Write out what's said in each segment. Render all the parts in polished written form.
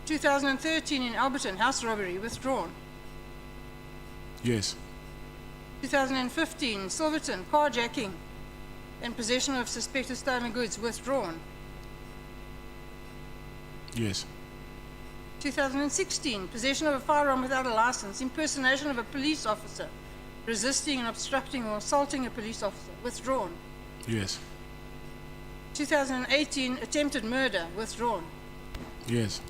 2013 in Alberton, house robbery, withdrawn. Yes. 2015, Silverton, carjacking and possession of suspected stolen goods, withdrawn. Yes. 2016, possession of a firearm without a license, impersonation of a police officer, resisting and obstructing or assaulting a police officer, withdrawn. Yes. 2018, attempted murder, withdrawn. Yes.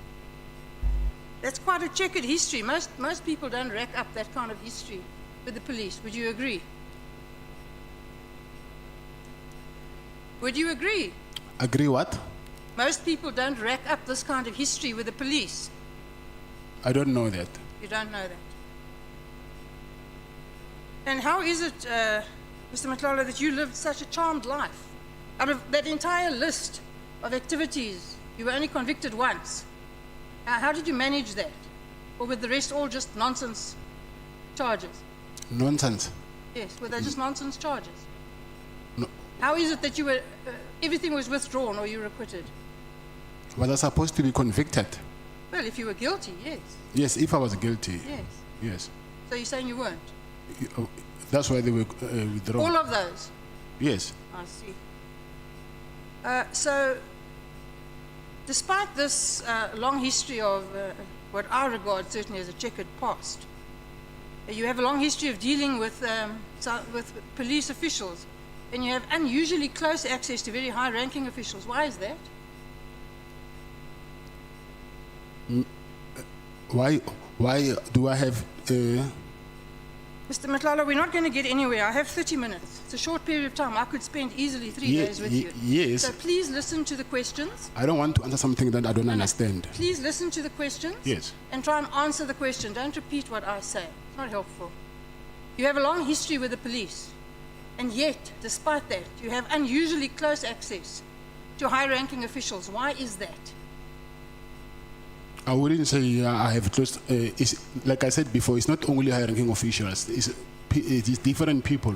That's quite a checkered history. Most people don't rack up that kind of history with the police. Would you agree? Would you agree? Agree what? Most people don't rack up this kind of history with the police. I don't know that. You don't know that. And how is it, Mr. Matlala, that you lived such a charmed life? Out of that entire list of activities, you were only convicted once. How did you manage that? Or were the rest all just nonsense charges? Nonsense. Yes, were they just nonsense charges? No. How is it that you were, everything was withdrawn or you were acquitted? Was I supposed to be convicted? Well, if you were guilty, yes. Yes, if I was guilty. Yes. Yes. So you're saying you weren't? That's why they were withdrawn. All of those? Yes. I see. So, despite this long history of what I regard certainly as a checkered past, you have a long history of dealing with police officials, and you have unusually close access to very high-ranking officials. Why is that? Why do I have... Mr. Matlala, we're not going to get anywhere. I have 30 minutes. It's a short period of time. I could spend easily 3 days with you. Yes. So please listen to the questions. I don't want to answer something that I don't understand. Please listen to the questions. Yes. And try and answer the question. Don't repeat what I say. It's not helpful. You have a long history with the police. And yet, despite that, you have unusually close access to high-ranking officials. Why is that? I wouldn't say I have close. Like I said before, it's not only high-ranking officials. It is different people,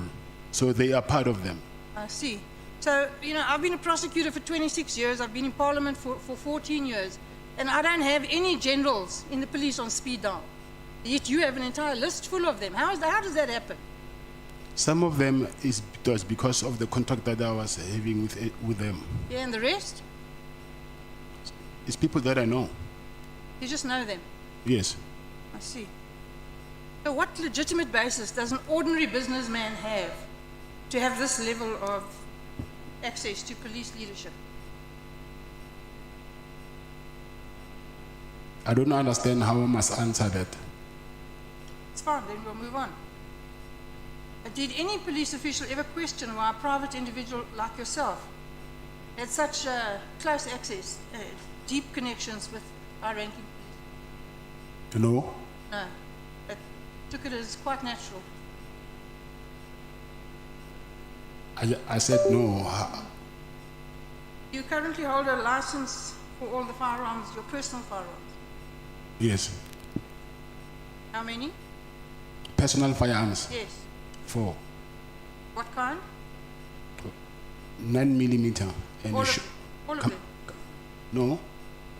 so they are part of them. I see. So, you know, I've been a prosecutor for 26 years. I've been in Parliament for 14 years. And I don't have any generals in the police on speed dial. Yet you have an entire list full of them. How does that happen? Some of them was because of the contract that I was having with them. Yeah, and the rest? It's people that I know. You just know them? Yes. I see. So what legitimate basis does an ordinary businessman have to have this level of access to police leadership? I don't understand how I must answer that. It's fine, then we'll move on. Did any police official ever question why a private individual like yourself had such close access, deep connections with high-ranking police? No. No. It took it as quite natural. I said no. You currently hold a license for all the firearms, your personal firearms? Yes. How many? Personal firearms. Yes. 4. What kind? 9mm and All of them? No.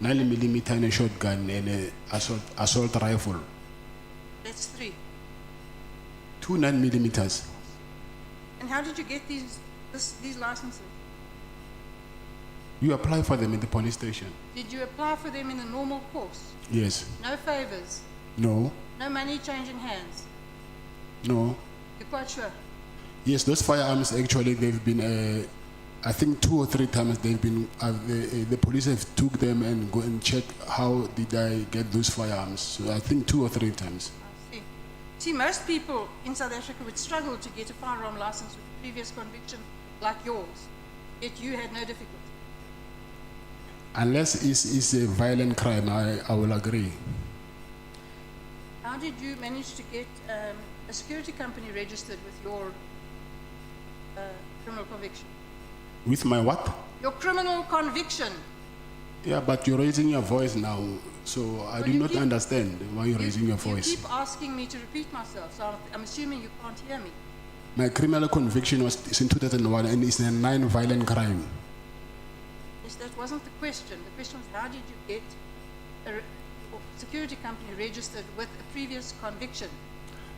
9mm and a shotgun and an assault rifle. That's 3. 2 9mm. And how did you get these licenses? You apply for them in the police station. Did you apply for them in the normal course? Yes. No favors? No. No money changing hands? No. You're quite sure? Yes, those firearms actually they've been. I think 2 or 3 times they've been. The police have took them and go and check how did I get those firearms. So I think 2 or 3 times. I see. See, most people in South Africa would struggle to get a firearm license with a previous conviction like yours. Yet you had no difficulty. Unless it's a violent crime, I will agree. How did you manage to get a security company registered with your criminal conviction? With my what? Your criminal conviction. Yeah, but you're raising your voice now, so I do not understand why you're raising your voice. You keep asking me to repeat myself, so I'm assuming you can't hear me. My criminal conviction was in 2001 and it's a 9 violent crime. Yes, that wasn't the question. The question was how did you get security company registered with a previous conviction.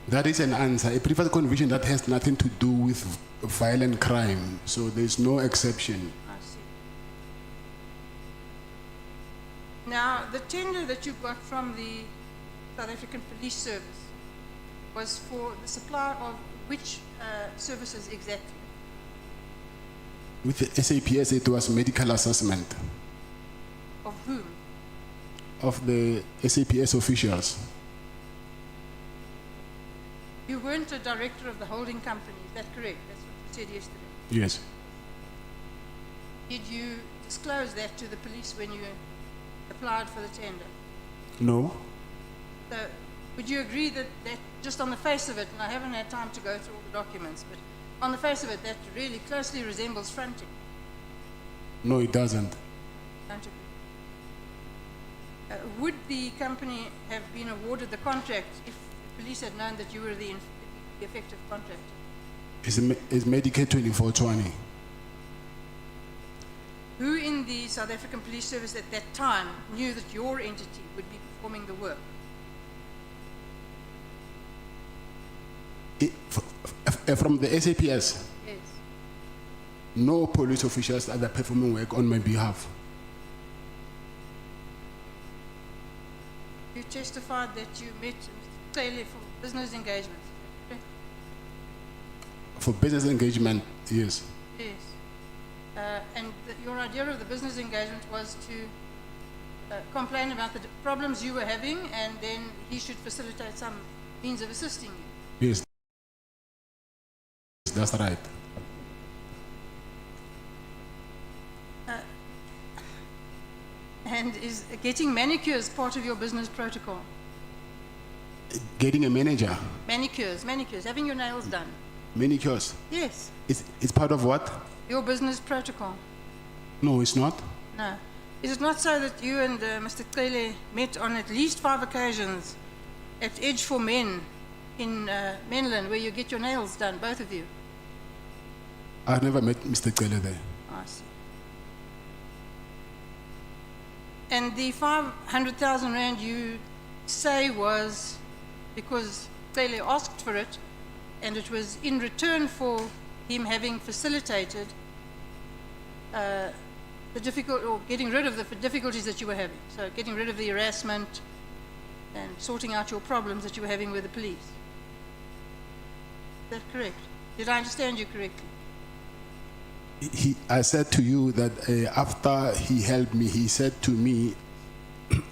That is an answer. A previous conviction that has nothing to do with violent crime, so there's no exception. I see. Now, the tender that you got from the South African Police Service was for the supply of which services exactly? With the SAPS, it was medical assessment Of whom? of the SAPS officials. You weren't a director of the holding company, is that correct? That's what you said yesterday. Yes. Did you disclose that to the police when you applied for the tender? No. So, would you agree that just on the face of it, and I haven't had time to go through all the documents, but on the face of it, that really closely resembles fronting? No, it doesn't. Don't agree. Would the company have been awarded the contract if the police had known that you were the effective contractor? It's Medicare 2420. Who in the South African Police Service at that time knew that your entity would be performing the work? From the SAPS, Yes. no police officials are performing work on my behalf. You testified that you met Mr. Taylor for business engagement. For business engagement, yes. Yes. And your idea of the business engagement was to complain about the problems you were having, and then he should facilitate some means of assisting you. Yes. That's right. And is getting manicures part of your business protocol? Getting a manager. Manicures, having your nails done. Manicures. Yes. It's part of what? Your business protocol. No, it's not. No. Is it not so that you and Mr. Klele met on at least 5 occasions at Edge for Men in Menlyn, where you get your nails done, both of you? I've never met Mr. Kele there. I see. And the 500,000 rand you say was because Klele asked for it, and it was in return for him having facilitated getting rid of the difficulties that you were having. So getting rid of the harassment and sorting out your problems that you were having with the police. Is that correct? Did I understand you correctly? I said to you that after he helped me, he said to me,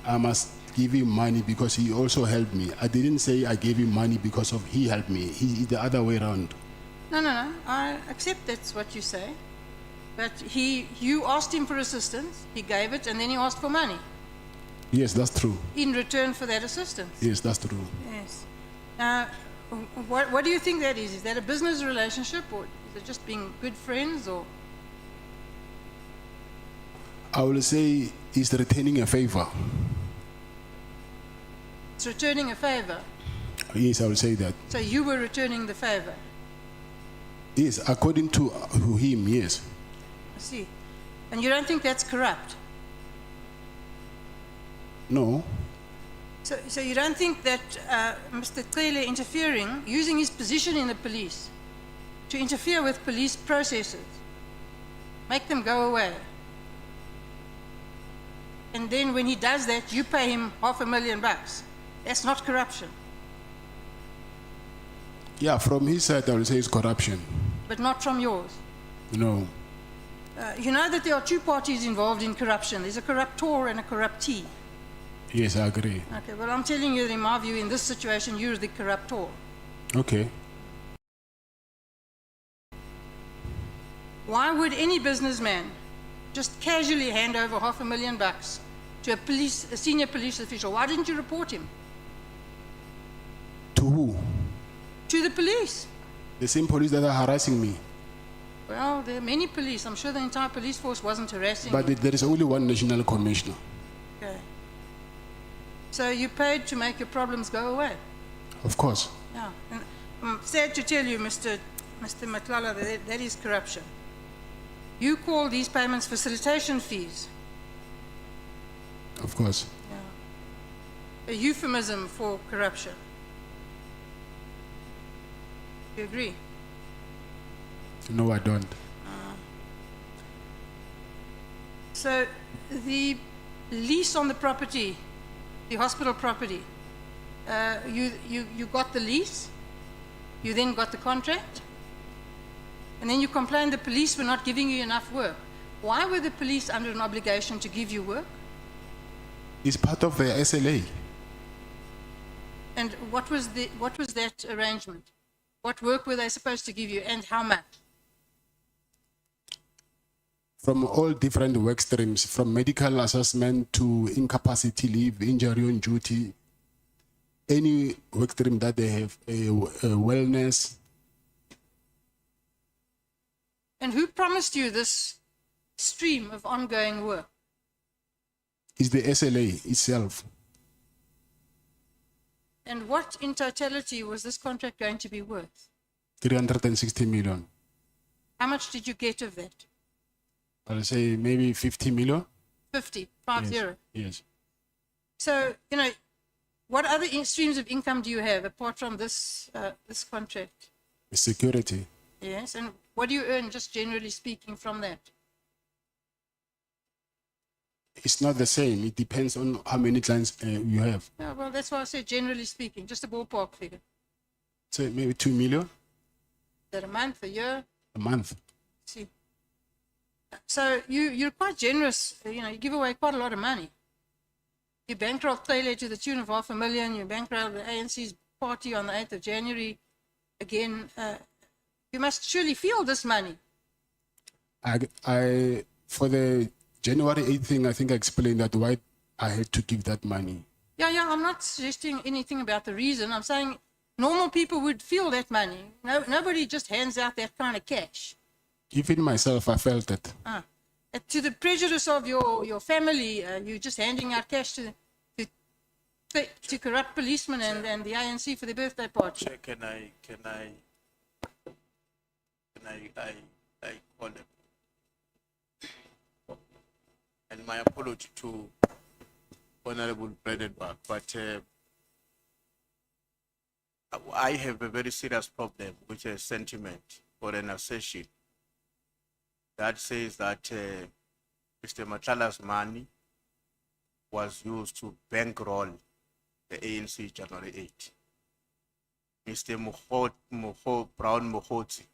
I must give him money because he also helped me. I didn't say I gave him money because of he helped me. He's the other way around. No. I accept that's what you say. But you asked him for assistance, he gave it, and then he asked for money. Yes, that's true. In return for that assistance. Yes, that's true. Yes. Now, what do you think that is? Is that a business relationship, or is it just being good friends, or? I will say he's returning a favor. It's returning a favor. Yes, I will say that. So you were returning the favor. Yes, according to him, yes. I see. And you don't think that's corrupt? No. So you don't think that Mr. Klele interfering, using his position in the police to interfere with police processes, make them go away, and then when he does that, you pay him $500,000. That's not corruption. Yeah, from his side, I will say it's corruption. But not from yours. No. You know that there are 2 parties involved in corruption. There's a corruptor and a corruptee. Yes, I agree. Okay, well, I'm telling you that in my view, in this situation, you're the corruptor. Okay. Why would any businessman just casually hand over $500,000 to a senior police official? Why didn't you report him? To who? To the police. The same police that are harassing me. Well, there are many police. I'm sure the entire police force wasn't harassing But you. there is only one national commissioner. Okay. So you paid to make your problems go away? Of course. Yeah. And I'm sad to tell you, Mr. Matlala, that is corruption. You call these payments facilitation fees. Of course. Yeah. a euphemism for corruption. Do you agree? No, I don't. So the lease on the property, the hospital property, you got the lease, you then got the contract, and then you complained the police were not giving you enough work. Why were the police under an obligation to give you work? It's part of the SLA. And what was that arrangement? What work were they supposed to give you, and how much? From all different work streams, from medical assessment to incapacity leave, injury on duty, any work stream that they have, a wellness. And who promised you this stream of ongoing work? Is the SLA itself. And what in totality was this contract going to be worth? 360 million. How much did you get of that? I'll say maybe 50 million. 50. Yes. So, what other streams of income do you have apart from this contract? Security. Yes, and what do you earn, just generally speaking, from that? It's not the same. It depends on how many clients you have. Yeah, well, that's why I said generally speaking, just a ballpark figure. So maybe 2 million Is that a month, a year? a month. See. So you're quite generous. You give away quite a lot of money. You bankrolled Taylor to the tune of $500,000. You bankrolled the ANC's party on the 8th of January. Again, you must surely feel this money. I for the January 8th thing, I think I explained that why I had to give that money. Yeah, I'm not suggesting anything about the reason. I'm saying normal people would feel that money. Nobody just hands out that kind of cash. Even myself, I felt it. To the prejudice of your family, you're just handing out cash to corrupt policemen and the ANC for their birthday party. Chair, can I call them? And my apology to Honorable Bredenbach, but I have a very serious problem with a sentiment or an assertion that says that Mr. Matlala's money was used to bankroll the ANC January 8. Mr. Brown Mohoti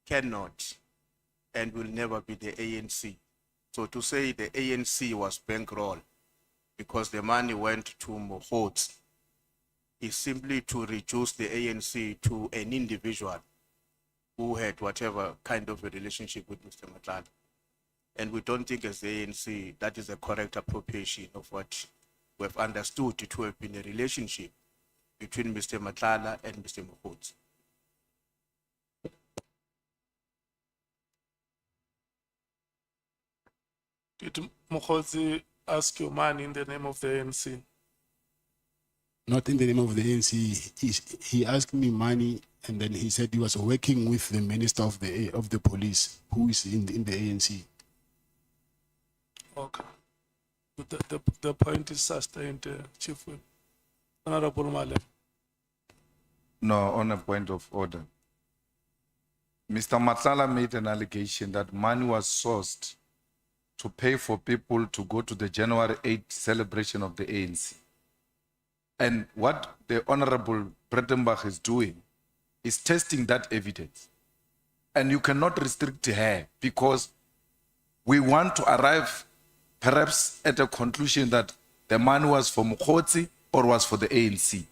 cannot and will never be the ANC. So to say the ANC was bankrolled because the money went to Mohoti is simply to reduce the ANC to an individual who had whatever kind of a relationship with Mr. Matlala. And we don't think as the ANC that is a correct appropriation of what we have understood to have been a relationship between Mr. Matlala and Mr. Mohoti. Did Mohoti ask your money in the name of the ANC? Not in the name of the ANC. He asked me money, and then he said he was working with the minister of the police, who is in the ANC. Okay. The point is sustained, Chief Whip. Honorable Malema. No, on a point of order. Mr. Matlala made an allegation that money was sourced to pay for people to go to the January 8th celebration of the ANC. And what the Honorable Bredenbach is doing is testing that evidence. And you cannot restrict her because we want to arrive perhaps at a conclusion that the money was for Mohoti or was for the ANC.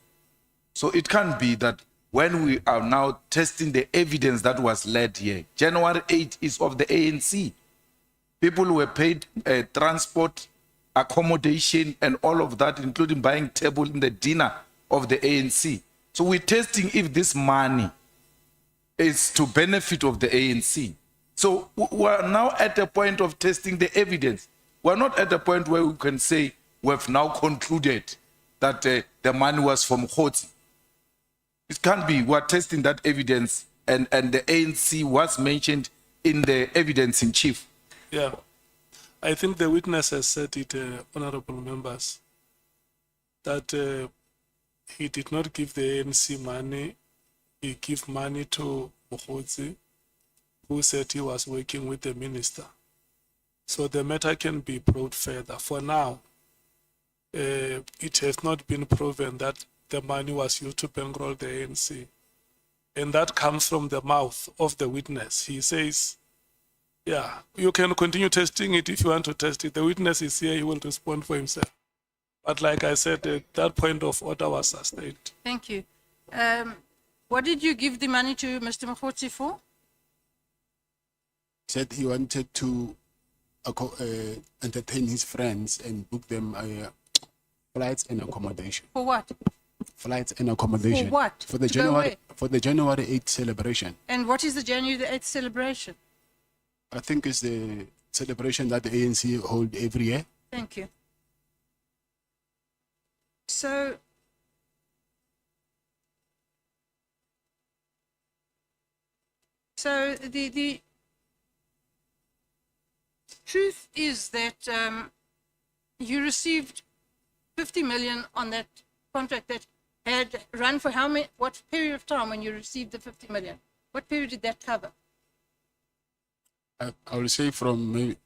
So it can't be that when we are now testing the evidence that was led here, January 8th is of the ANC. People were paid transport, accommodation, and all of that, including buying table in the dinner of the ANC. So we're testing if this money is to benefit of the ANC. So we're now at a point of testing the evidence. We're not at a point where we can say we've now concluded that the money was from Mohoti. It can't be. We're testing that evidence, and the ANC was mentioned in the evidence in chief. Yeah. I think the witness has said it, honorable members. that he did not give the ANC money. He gave money to Mokgotsi, who said he was working with the minister. So the matter can be brought further. For now, it has not been proven that the money was used to bankroll the ANC. And that comes from the mouth of the witness. He says, yeah, you can continue testing it if you want to test it. The witness is here, he will respond for himself. But like I said, that point of order was sustained. Thank you. What did you give the money to Mr. Mokgotsi for? Said he wanted to entertain his friends and book them flights and accommodation. For what? Flights and accommodation. For what? For the To go where? January 8th celebration. And what is the January the 8th celebration? I think it's the celebration that the ANC hold every year. Thank you. So, the truth is that you received 50 million on that contract that had run for how many, what period of time when you received the 50 million? What period did that cover? I will say from maybe,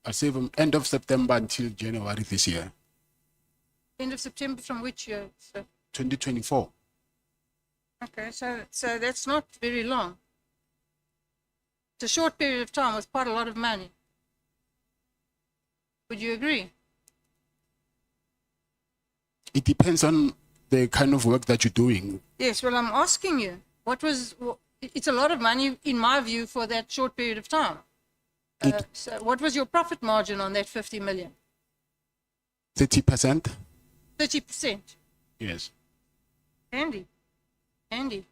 I say from end of September until January this year, End of September from which year? So, 2024. okay, so that's not very long. It's a short period of time with quite a lot of money. Would you agree? It depends on the kind of work that you're doing. Yes, well, I'm asking you, it's a lot of money, in my view, for that short period of time. So what was your profit margin on that 50 million? 30%? 30%. Yes. Handy. And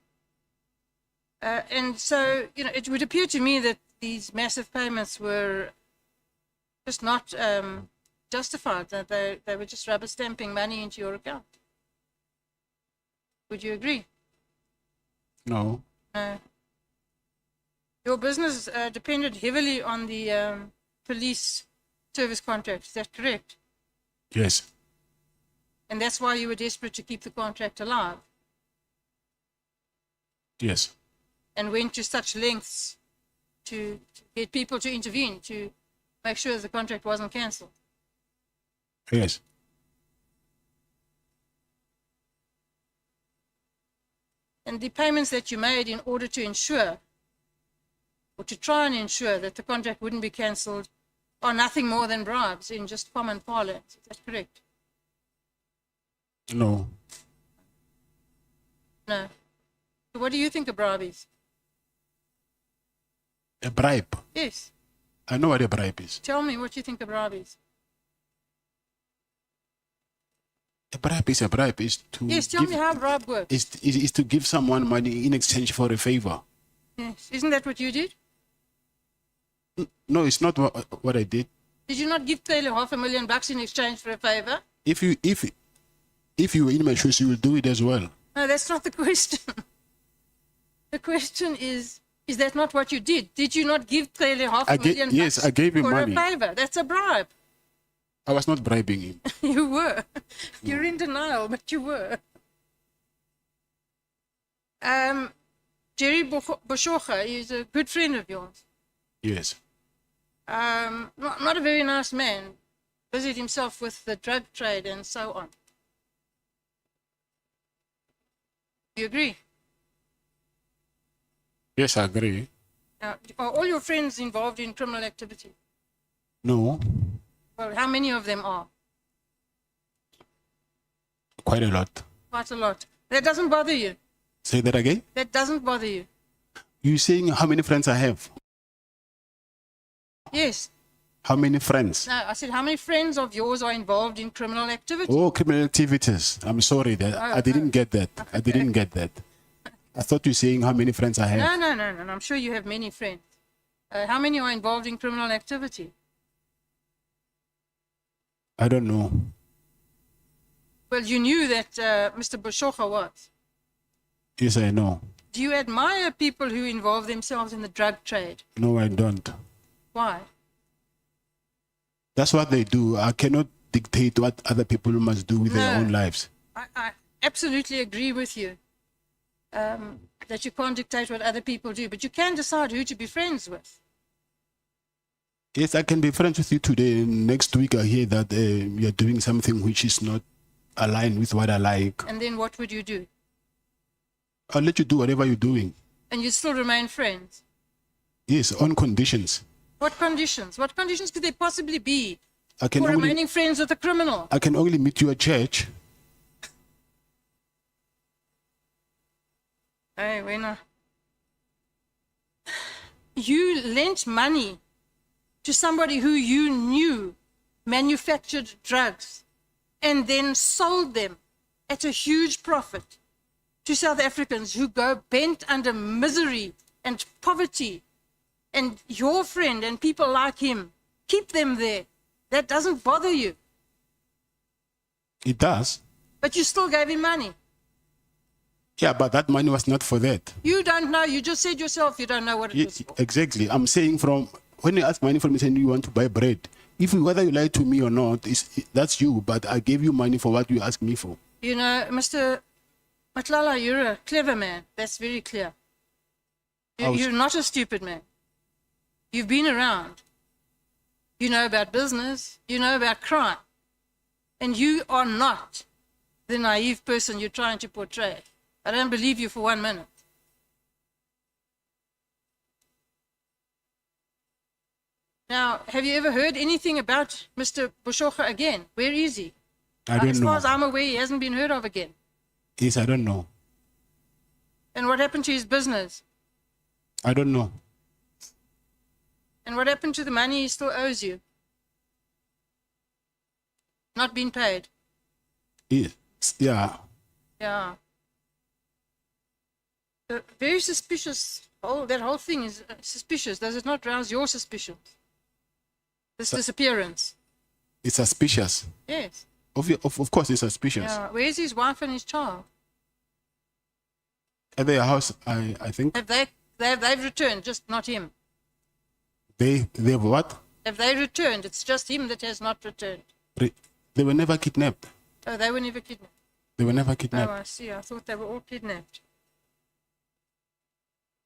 so, it would appear to me that these massive payments were just not justified, that they were just rubber stamping money into your account. Would you agree? No. Your business depended heavily on the police service contract, is that correct? Yes. And that's why you were desperate to keep the contract alive Yes. and went to such lengths to get people to intervene, to make sure the contract wasn't cancelled. Yes. And the payments that you made in order to ensure, or to try and ensure that the contract wouldn't be cancelled, are nothing more than bribes in just common parlance. Is that correct? No. No. So what do you think a bribe is? A bribe. Yes. I know what a bribe is. Tell me what you think a bribe is. A bribe is to Yes, tell me how a bribe works. is to give someone money in exchange for a favor. Yes. Isn't that what you did? No, it's not what I did. Did you not give Taylor $500,000 in exchange for a favor? If you were in my shoes, you will do it as well. No, that's not the question. The question is that not what you did? Did you not give Taylor $500,000? Yes, I gave him for money. a favor? That's a bribe. I was not bribing him. You were. You're in denial, but you were. Jerry Boshocha is a good friend of yours. Yes. Not a very nice man. Busied himself with the drug trade and so on. You agree? Yes, I agree. Now, are all your friends involved in criminal activity? No. Well, how many of them are? Quite a lot. Quite a lot. That doesn't bother you? Say that again? That doesn't bother you? You saying how many friends I have? Yes. How many friends? No, I said how many friends of yours are involved in criminal activity? Oh, criminal activities. I'm sorry that I didn't get that. I didn't get that. I thought you were saying how many friends I have. No. I'm sure you have many friends. How many are involved in criminal activity? I don't know. Well, you knew that Mr. Boshocha was. Yes, I know. Do you admire people who involve themselves in the drug trade? No, I don't. Why? That's what they do. I cannot dictate what other people must do with their No. own lives. I absolutely agree with you that you can't dictate what other people do, but you can decide who to be friends with. Yes, I can be friends with you today. Next week, I hear that you're doing something which is not aligned with what I like. And then what would you do? I'll let you do whatever you're doing. And you still remain friends. Yes, on conditions. What conditions? What conditions could there possibly be I can for only remaining friends with a criminal? I can only meet you at church. Hey, Wena. You lent money to somebody who you knew manufactured drugs and then sold them at a huge profit to South Africans who go bent under misery and poverty. And your friend and people like him, keep them there. That doesn't bother you. It does. But you still gave him money. Yeah, but that money was not for that. You don't know. You just said yourself you don't know what it was for. Exactly. I'm saying from when you ask money from me saying you want to buy bread, if whether you lie to me or not, that's you. But I gave you money for what you asked me for. You know, Mr. Matlala, you're a clever man. That's very clear. You're not a stupid man. You've been around. You know about business. You know about crime. And you are not the naive person you're trying to portray. I don't believe you for 1 minute. Now, have you ever heard anything about Mr. Boshocha again? Where is he? I don't As know. far as I'm aware, he hasn't been heard of again. Yes, I don't know. And what happened to his business? I don't know. And what happened to the money he still owes you? Not been paid. Yes. Yeah. Yeah. Very suspicious. That whole thing is suspicious. Does it not rouse your suspicions? This disappearance. It's suspicious. Yes. Of course, it's suspicious. Yeah. Where's his wife and his child? At their house, I think They've returned, just not him. they've what? Have they returned? It's just him that has not returned. They were never kidnapped. Oh, they were never kidnapped. They were never Oh, kidnapped. I see. I thought they were all kidnapped.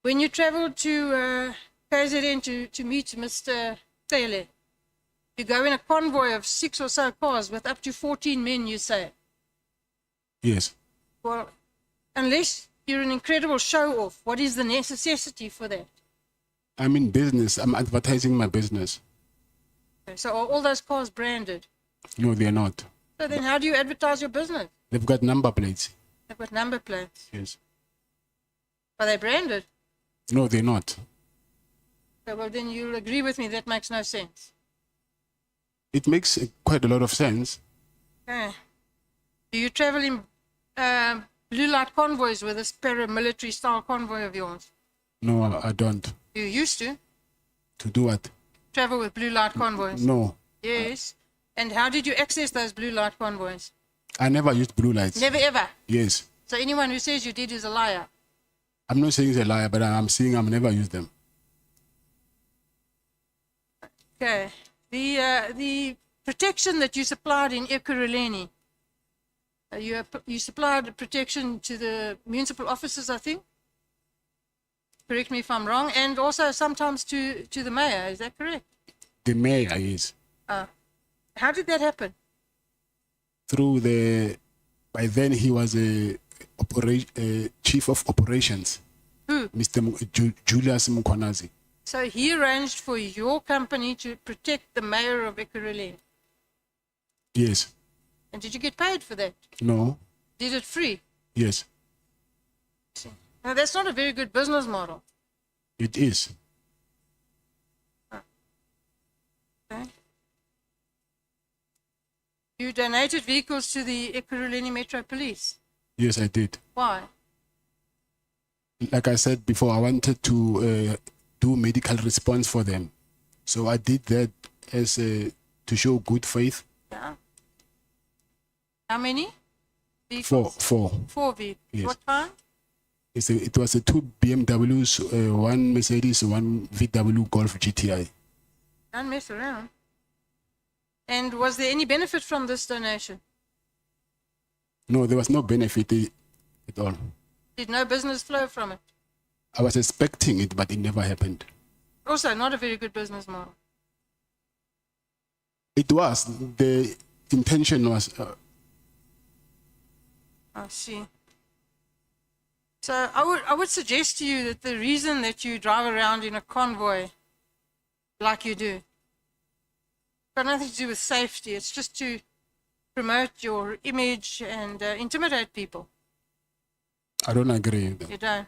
When you traveled to KZN to meet Mr. Tele, you go in a convoy of 6 or so cars with up to 14 men, you say. Yes. Well, unless you're an incredible show-off, what is the necessity for that? I'm in business. I'm advertising my business. Okay, so are all those cars branded? No, they're not. So then how do you advertise your business? They've got number plates. They've got number plates. Yes. Are they branded? No, they're not. Okay, well, then you'll agree with me that makes no sense. It makes quite a lot of sense. Okay. Do you travel in blue light convoys with this paramilitary style convoy of yours? No, I don't. You used to To do what? travel with blue light convoys? No. Yes. And how did you access those blue light convoys? I never used blue lights. Never ever. Yes. So anyone who says you did is a liar. I'm not saying he's a liar, but I'm saying I've never used them. Okay. The protection that you supplied in Ekurhuleni, you supplied protection to the municipal officers, I think. Correct me if I'm wrong, and also sometimes to the mayor. Is that correct? The mayor is How did that happen? through the. By then he was a chief of operations. Who? Mr. Julius Mkhwanazi. So he arranged for your company to protect the mayor of Ekurhuleni. Yes. And did you get paid for that? No. Did it free? Yes. Now that's not a very good business model. It is. Okay. You donated vehicles to the Ekurhuleni Metro Police. Yes, I did. Why? Like I said before, I wanted to do medical response for them. So I did that as to show good faith. Yeah. How many? Vehicles? Four. 4 vehicles. Yes. What kind? It was a 2 BMWs, 1 Mercedes, 1 VW Golf GTI. Don't mess around. And was there any benefit from this donation? No, there was no benefit at all. Did no business flow from it? I was expecting it, but it never happened. Also, not a very good business model. It was, the intention was, I see. So I would suggest to you that the reason that you drive around in a convoy like you do got nothing to do with safety. It's just to promote your image and intimidate people. I don't agree with that. You don't.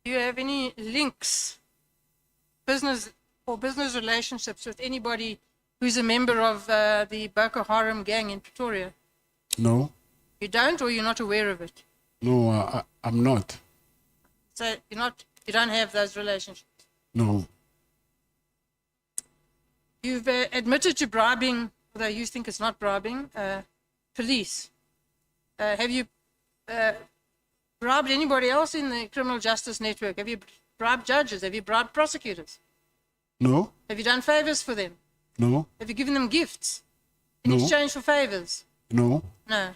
Do you have any links, business relationships with anybody who's a member of the Boko Haram gang in Pretoria? No, You don't, or you're not aware of it? no, I'm not. So you don't have those relationships. No, You've admitted to bribing, although you think it's not bribing, police. Have you bribed anybody else in the criminal justice network? Have you bribed judges? Have you bribed prosecutors? no, Have you done favors for them? no, Have you given them gifts in No. exchange for favors? no. No.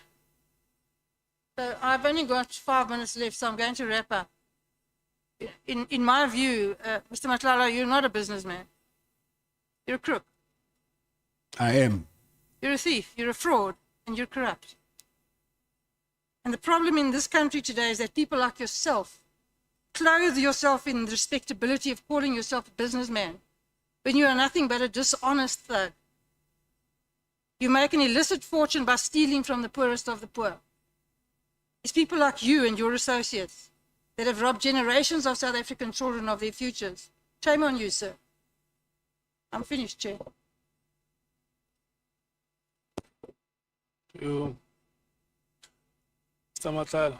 So I've only got 5 minutes left, so I'm going to wrap up. In my view, Mr. Matlala, you're not a businessman. You're a crook. I am. You're a thief. You're a fraud, and you're corrupt. And the problem in this country today is that people like yourself clothe yourself in the respectability of calling yourself a businessman when you are nothing but a dishonest thug. You make an illicit fortune by stealing from the poorest of the poor. It's people like you and your associates that have robbed generations of South African children of their futures. Shame on you, sir. I'm finished, Chair. You, Mr. Matlala,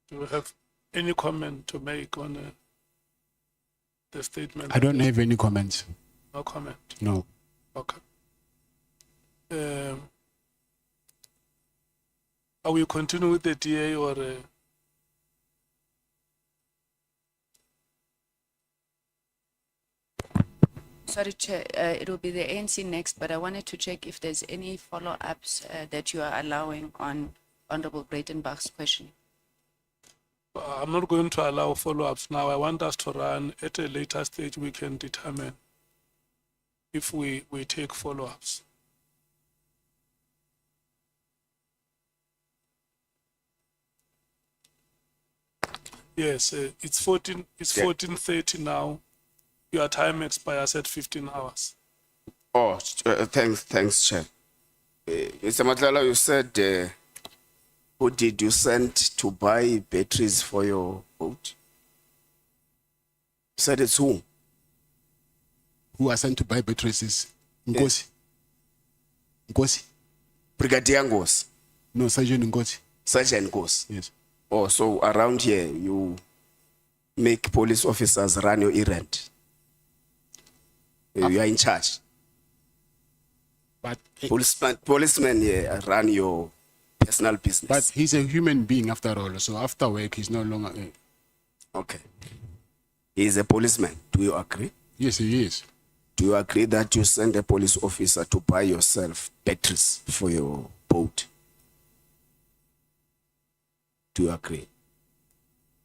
do you have any comment to make on the statement? I don't have any comments. No comment. No. Okay. Are we continue with the DA or? Sorry, Chair, it will be the ANC next, but I wanted to check if there's any follow-ups that you are allowing on Honorable Breitenbach's question. I'm not going to allow follow-ups now. I want us to run at a later stage. We can determine if we take follow-ups. Yes, it's 14:30 now. Your time expires at 15 hours. Oh, thanks, Chair. Mr. Matlala, you said, who did you send to buy batteries for your boat? You said it's who? Who are sent to buy batteries is Nkosi. Nkosi? Brigadier Ngos, No, Sergeant Nkosi. Sergeant Ngos. Yes. Oh, so around here, you make police officers run your errand. You are in charge. But Policemen here run your personal business. but he's a human being after all. So after work, he's no longer. Okay. He is a policeman. Do you agree? Yes, he is. Do you agree that you send a police officer to buy yourself batteries for your boat? Do you agree?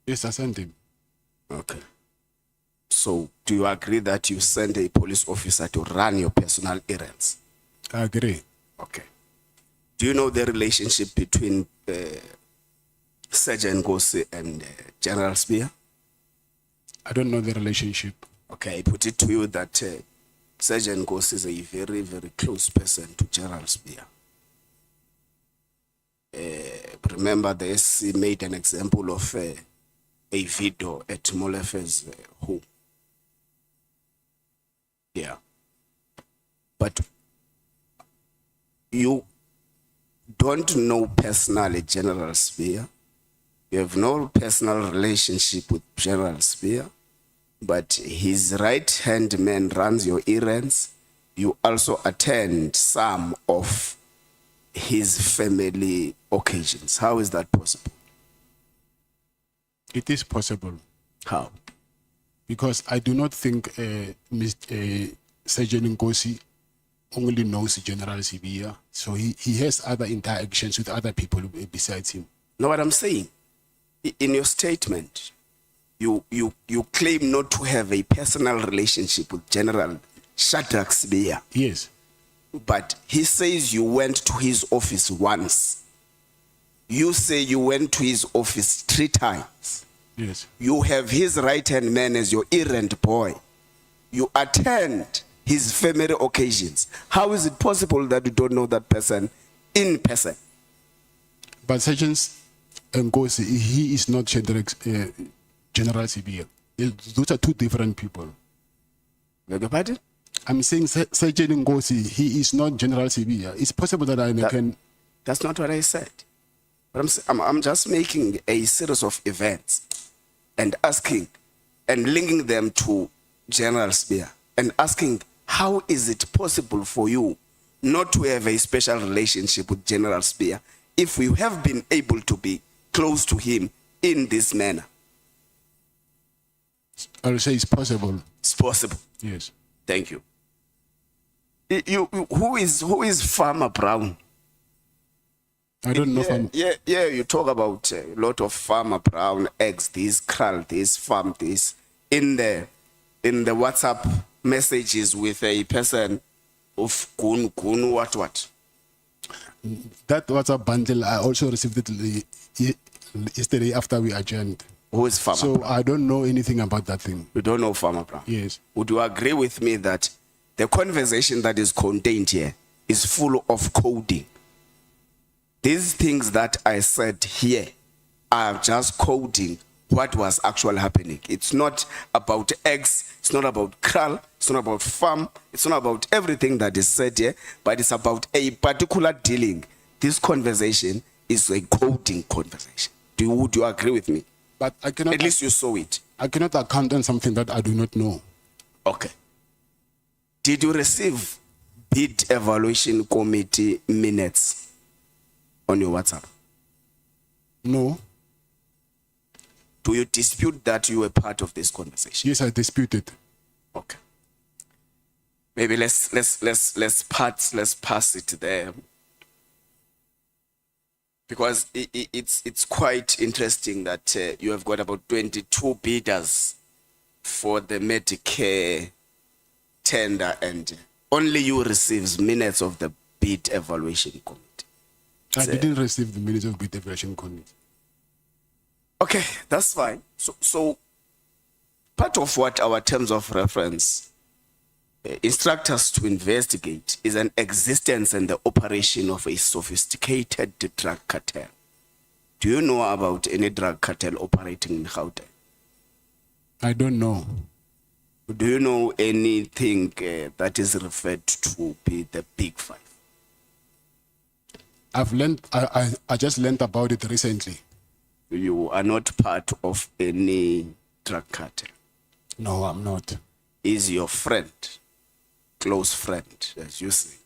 Yes, I sent him. Okay. So, do you agree that you send a police officer to run your personal errands? I agree. Okay. Do you know the relationship between Sergeant Ngosi and General Spear? I don't know the relationship. Okay, I put it to you that Sergeant Ngosi is a very, very close person to General Spear. Remember, the SC made an example of a video at Molefe's home. Yeah. But you don't know personally General Spear. You have no personal relationship with General Spear, but his right-hand man runs your errands. You also attend some of his family occasions. How is that possible? It is possible. How? Because I do not think Sergeant Nkosi only knows General Sibia, so he has other interactions with other people besides him. Know what I'm saying? In your statement, you claim not to have a personal relationship with General Shadrach Sibia, Yes, but he says you went to his office once. You say you went to his office 3 times. yes. You have his right-hand man as your errand boy. You attend his family occasions. How is it possible that you don't know that person in person? But Sergeant Nkosi, he is not General Sibia. Those are 2 different people. Beg your pardon? I'm saying Sergeant Nkosi, he is not General Sibia. It's possible that I can. That's not what I said. But I'm just making a series of events and asking and linking them to General Sibia and asking, how is it possible for you not to have a special relationship with General Sibia if you have been able to be close to him in this manner? I'll say it's possible. It's possible. Yes. Thank you. Who is Farmer Brown? I don't know if I'm. Yeah, you talk about a lot of Farmer Brown, eggs, this, krall, this, farm, this, in the WhatsApp messages with a person of Kun, what. That WhatsApp bundle, I also received it yesterday after we adjourned. Who is Farmer So Brown? I don't know anything about that thing. You don't know Farmer Brown? Yes. Would you agree with me that the conversation that is contained here is full of coding? These things that I said here are just coding what was actually happening. It's not about eggs, it's not about krall, it's not about farm, it's not about everything that is said here, but it's about a particular dealing. This conversation is a coding conversation. Would you agree with me? But I cannot. At least you saw it. I cannot account on something that I do not know. Okay. Did you receive bid evaluation committee minutes on your WhatsApp? No. Do you dispute that you were part of this conversation? Yes, I dispute it. Okay. Maybe let's pass it there, because it's quite interesting that you have got about 22 bidders for the Medicare tender, and only you receives minutes of the bid evaluation committee. I didn't receive the minutes of bid evaluation committee. Okay, that's fine. So part of what our terms of reference instruct us to investigate is an existence and the operation of a sophisticated drug cartel. Do you know about any drug cartel operating in Gauteng? I don't know. Do you know anything that is referred to be the Big Five? I've learned. I just learned about it recently. You are not part of any drug cartel. No, I'm not. Is your friend, close friend, as you say,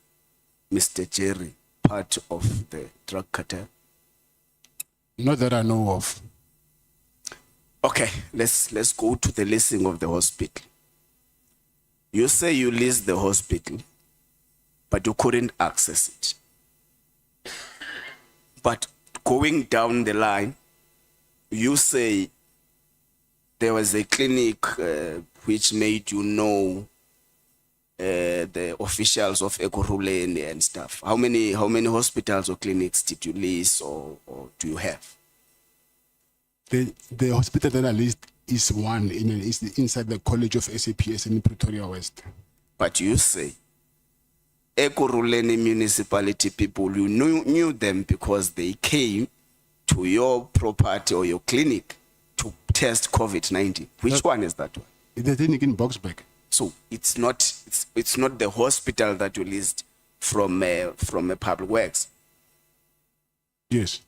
Mr. Jerry, part of the drug cartel? Not that I know of. Okay, let's go to the listing of the hospital. You say you leased the hospital, but you couldn't access it. But going down the line, you say there was a clinic which made you know the officials of Ekurhuleni and stuff. How many hospitals or clinics did you lease or do you have? The hospital that I leased is one is inside the College of SAPS in Pretoria West. But you say Ekurhuleni municipality people, you knew them because they came to your property or your clinic to test COVID-19. Which one is that one? The clinic in Boxburg. So it's not the hospital that you leased from a public works. Yes.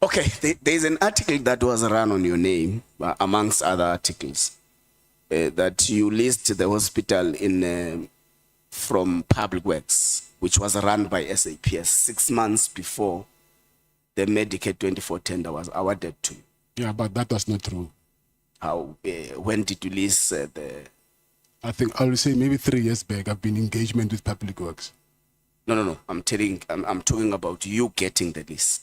Okay, there's an article that was run on your name, amongst other articles, that you leased the hospital in from public works, which was run by SAPS 6 months before the Medicare 24 tender was awarded to you. Yeah, but that was not true. How? When did you lease the I think I will say maybe 3 years back, I've been engagement with public works. No. I'm talking about you getting the list,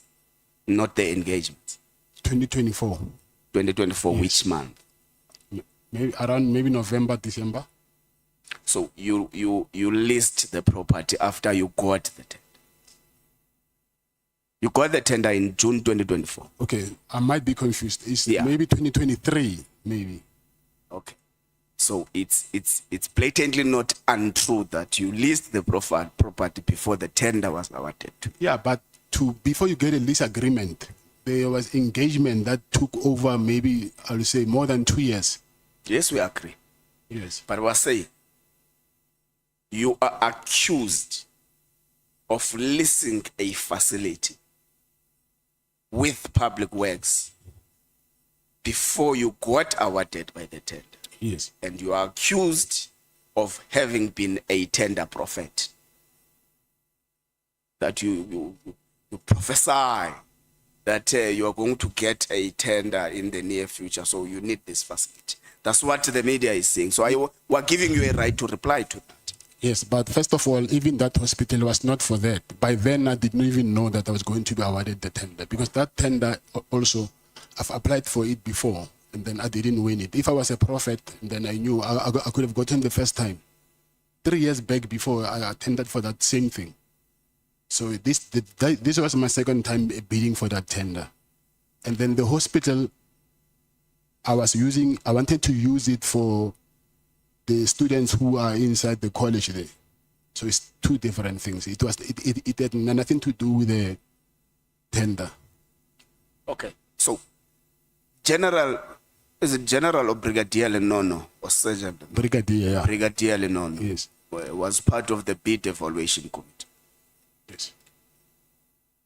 not the engagement. 2024. 2024, Yes. which month? Maybe around maybe November, December. So you list the property after you got the tender. You got the tender in June 2024. Okay, I might be confused. It's Yeah. maybe 2023, maybe. Okay. So it's blatantly not untrue that you list the property before the tender was awarded to you. Yeah, but before you get a lease agreement, there was engagement that took over maybe, I will say, more than 2 years. Yes, we agree. Yes. But we're saying you are accused of leasing a facility with public works before you got awarded by the tender. Yes. And you are accused of having been a tender prophet. That you prophesy that you are going to get a tender in the near future, so you need this facility. That's what the media is saying. So we're giving you a right to reply to that. Yes, but first of all, even that hospital was not for that. By then, I didn't even know that I was going to be awarded the tender, because that tender also, I've applied for it before, and then I didn't win it. If I was a prophet, then I knew I could have gotten the first time. 3 years back before, I attended for that same thing. So this was my second time bidding for that tender. And then the hospital, I wanted to use it for the students who are inside the college there. So it's two different things. It had nothing to do with the tender. Okay. So is it General or Brigadier Lenono or Sergeant? Brigadier, yeah. Brigadier Lenono. Yes. Was part of the bid evaluation committee. Yes.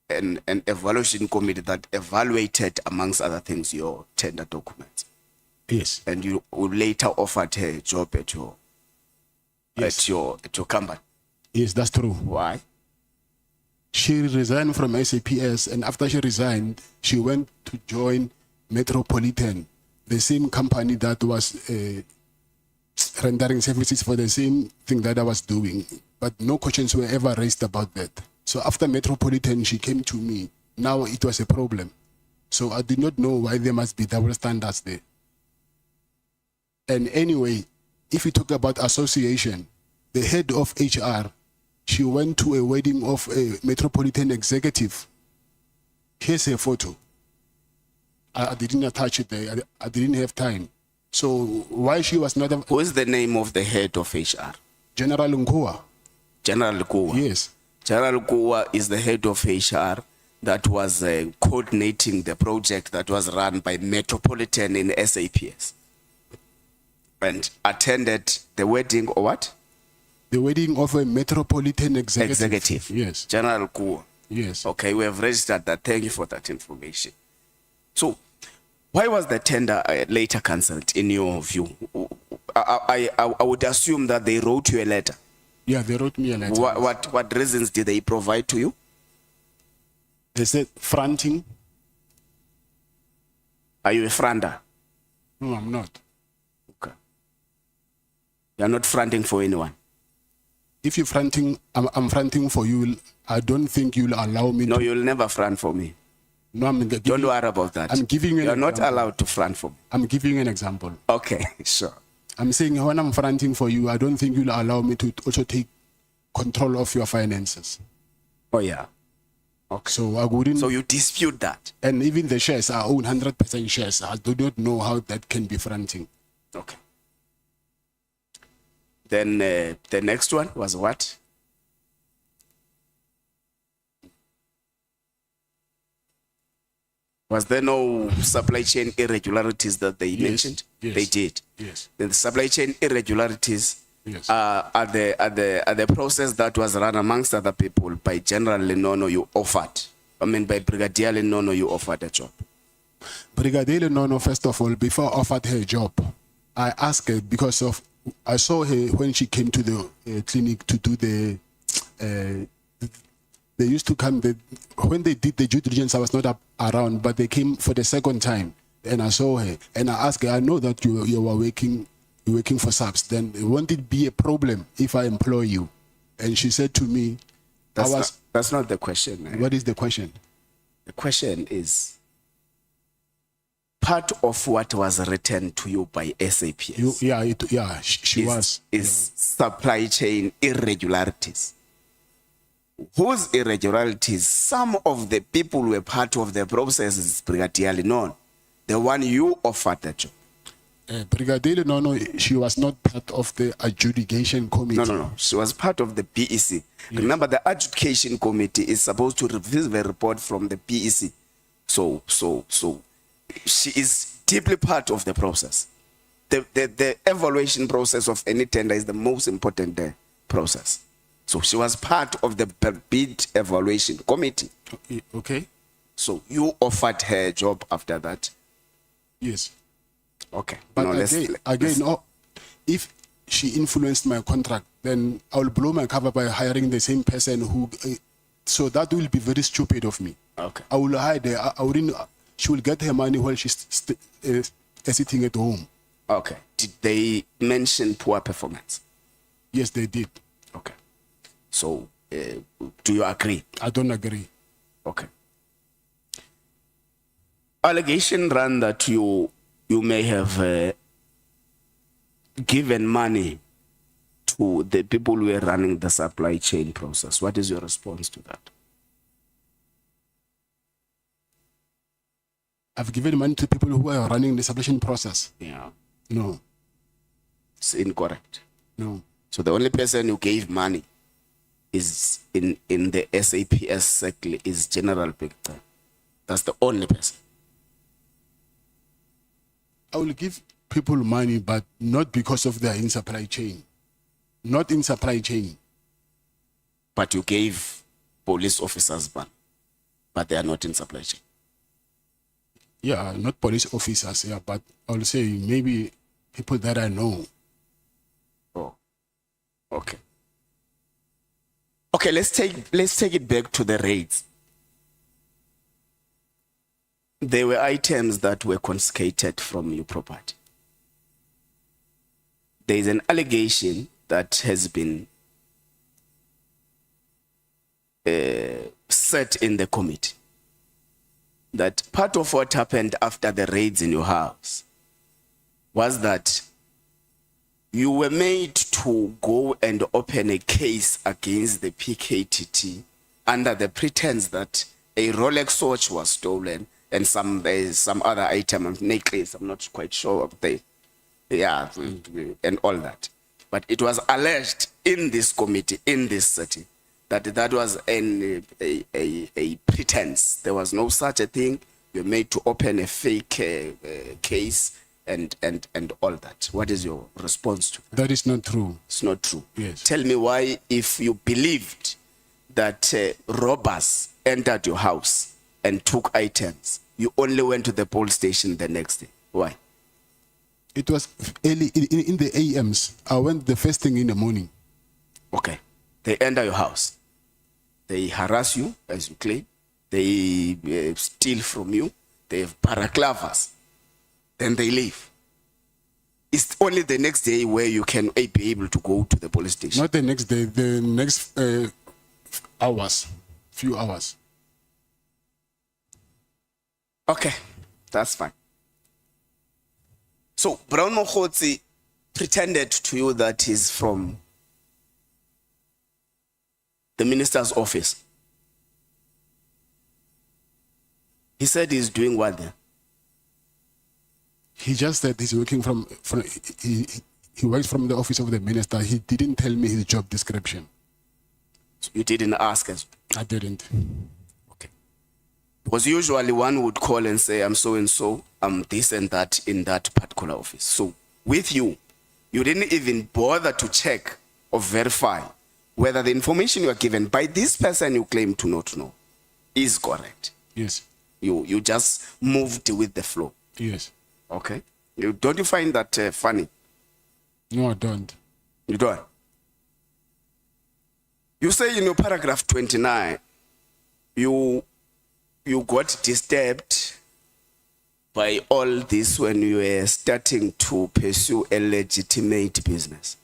An evaluation committee that evaluated, amongst other things, your tender documents. Yes. And you later offered her a job at your company. Yes, that's true. Why? She resigned from SAPS, and after she resigned, she went to join Metropolitan, the same company that was rendering services for the same thing that I was doing. But no questions were ever raised about that. So after Metropolitan, she came to me. Now it was a problem. So I did not know why there must be double standards there. And anyway, if you talk about association, the head of HR, she went to a wedding of a Metropolitan executive. Here's her photo. I didn't attach it there. I didn't have time. So why she was not... Who is the name of the head of HR? General Nkua. General Kuwa. Yes. General Kuwa is the head of HR that was coordinating the project that was run by Metropolitan in SAPS. And attended the wedding or what? The wedding of a Metropolitan executive. Yes. General Kuwa. Yes. Okay, we have registered that. Thank you for that information. So, why was the tender later cancelled, in your view? I would assume that they wrote you a letter. Yeah, they wrote me a letter. What reasons did they provide to you? They said fronting. Are you a fronter? No, I'm not. Okay. You're not fronting for anyone? If you're fronting, I'm fronting for you. I don't think you'll allow me No, to. you'll never front for me. No, Don't worry about that. I'm giving you an You're not example. allowed to front for me. I'm giving you an example. Okay, sure. I'm saying when I'm fronting for you, I don't think you'll allow me to also take control of your finances. Oh, yeah. Okay. So I wouldn't. So you dispute that? And even the shares, I own 100% shares. I do not know how that can be fronting. Okay. Then the next one was what? Was there no supply chain irregularities that they mentioned? Yes. They did. Yes. Then the supply chain irregularities Yes. are the process that was run amongst other people by General Lenono you offered. I mean, by Brigadier Lenono you offered a job. Brigadier Lenono, first of all, before I offered her a job, I asked her because of, I saw her when she came to the clinic to do they used to come, when they did the due diligence, I was not around, but they came for the second time, and I saw her, and I asked her, I know that you were working working for SAPS, then won't it be a problem if I employ you? And she said to me, That's not the question. Eh? what is the question? The question is part of what was written to you by SAPS She was. is supply chain irregularities. Whose irregularities? Some of the people were part of the process is Brigadier known. The one you offered the job. Brigadier, no, she was not part of the adjudication committee. No. She was part of the PEC. Remember, the adjudication committee is supposed to receive a report from the PEC. So she is deeply part of the process. The evaluation process of any tender is the most important process. So she was part of the bid evaluation committee. Okay. So you offered her a job after that. Yes. Okay. But Now again, if she influenced my contract, then I will blow my cover by hiring the same person who. So that will be very stupid of me. Okay. I will hide her. I wouldn't. She will get her money while she's sitting at home. Okay. Did they mention poor performance? Yes, they did. Okay. So do you agree? I don't agree. Okay. Allegation ran that you may have given money to the people who were running the supply chain process. What is your response to that? I've given money to people who are running the supply chain process. Yeah. No. It's incorrect. No. So the only person who gave money is in the SAPS circle is General Victor. That's the only person. I will give people money, but not because of their in supply chain. Not in supply chain. But you gave police officers money, but they are not in supply chain. Yeah, not police officers, yeah, but I'll say maybe people that I know. Oh, okay. Okay, let's take it back to the raids. There were items that were confiscated from your property. There is an allegation that has been set in the committee that part of what happened after the raids in your house was that you were made to go and open a case against the PKTT under the pretense that a Rolex watch was stolen and some other item, necklace, I'm not quite sure of the, and all that. But it was alleged in this committee, in this setting, that was a pretense. There was no such a thing. You were made to open a fake case and all that. What is your response to that? That is not true. It's not true. Yes. Tell me why, if you believed that robbers entered your house and took items, you only went to the police station the next day. Why? It was early in the AMs. I went the first thing in the morning. Okay. They enter your house. They harass you, as you claim. They steal from you. They have paraclavas. Then they leave. It's only the next day where you can be able to go to the police station. Not the next day, the next few hours. Okay, that's fine. So Brown Mokhotsi pretended to you that he's from the minister's office. He said he's doing what then? He just said he's working he works from the office of the minister. He didn't tell me his job description. So you didn't ask us? I didn't. Okay. Because usually one would call and say, I'm so and so, I'm this and that in that particular office. So with you, you didn't even bother to check or verify whether the information you are given by this person you claim to not know is correct. Yes. You just moved with the flow. Yes. Okay. Don't you find that funny? No, I don't. You don't? You say in your paragraph 29, you got disturbed by all this when you were starting to pursue a legitimate business?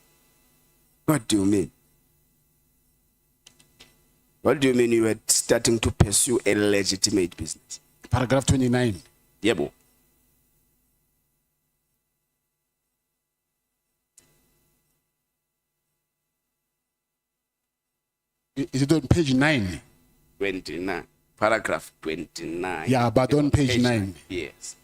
What do you mean? What do you mean you were starting to pursue a legitimate business? Paragraph 29. Yebo. Is it on page 9? 29. Paragraph 29. Yeah, but on page 9. Yes.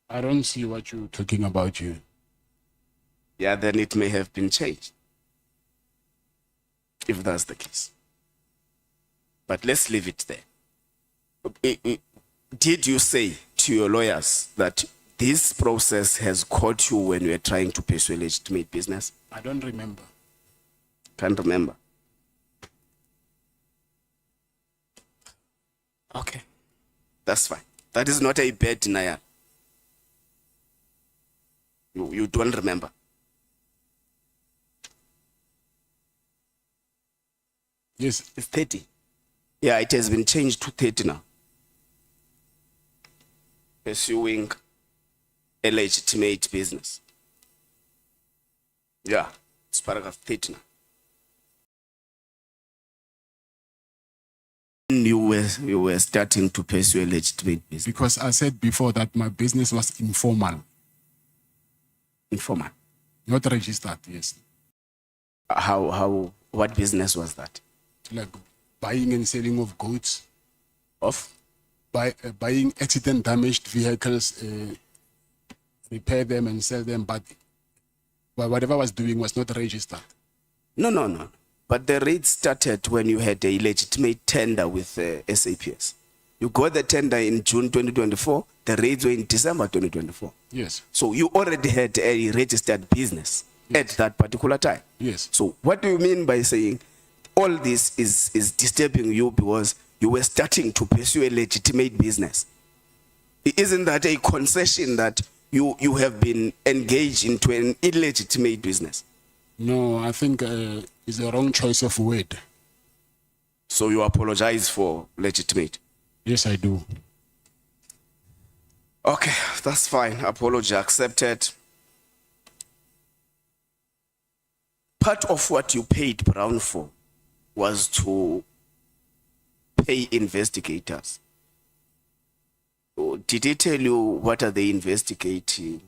I don't see what you're talking about you. Yeah, then it may have been changed. If that's the case. But let's leave it there. Did you say to your lawyers that this process has caught you when you were trying to pursue a legitimate business? I don't remember. Can't remember. Okay. That's fine. That is not a bad denial. You don't remember. Yes. It's 30. Yeah, it has been changed to 30 now. Pursuing a legitimate business. Yeah, it's paragraph 30 now. You were starting to pursue a legitimate business. Because I said before that my business was informal, Informal. not registered, yes. What business was that? Like buying and selling of goods, Of? buying accident damaged vehicles, repair them and sell them, but whatever I was doing was not registered. No. But the raid started when you had a legitimate tender with SAPS. You got the tender in June 2024. The raids were in December 2024. Yes, So you already had a registered business at that particular time. yes. So what do you mean by saying all this is disturbing you because you were starting to pursue a legitimate business? Isn't that a concession that you have been engaged into an illegitimate business? No, I think it's a wrong choice of word. So you apologize for legitimate? Yes, I do. Okay, that's fine. Apology accepted. Part of what you paid Brown for was to pay investigators. Did he tell you what are they investigating?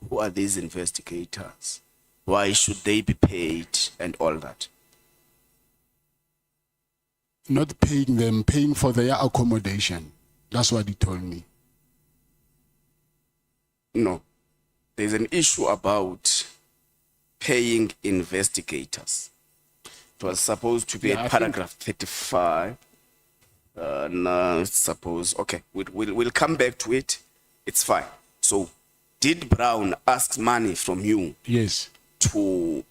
Who are these investigators? Why should they be paid and all that? Not paying them, paying for their accommodation. That's what he told me. No. There's an issue about paying investigators. It was supposed to be Yeah, I at paragraph 35. No, it's supposed. Okay, we'll come back to it. It's fine. So, did Brown ask money from you Yes. to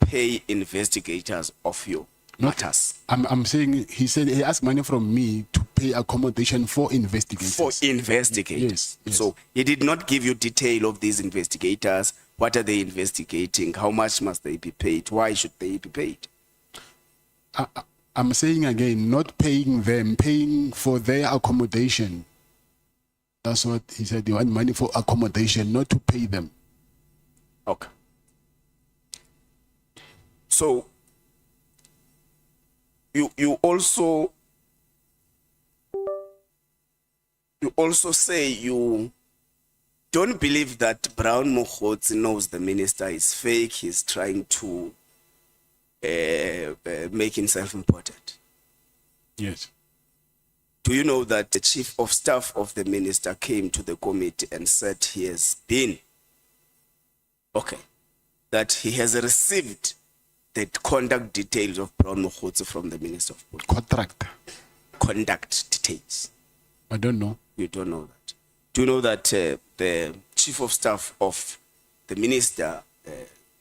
pay investigators of your matters? I'm saying he said he asked money from me to pay accommodation for investigators. For investigators. Yes, yes. So he did not give you detail of these investigators. What are they investigating? How much must they be paid? Why should they be paid? I'm saying again, not paying them, paying for their accommodation. That's what he said. You want money for accommodation, not to pay them. Okay. So you also say you don't believe that Brown Mokhotsi knows the minister is fake. He's trying to make himself important. Yes. Do you know that the chief of staff of the minister came to the committee and said he has been, that he has received the conduct details of Brown Mokhotsi from the Minister of Police? Contract. Conduct details. I don't know. You don't know that. Do you know that the chief of staff of the minister,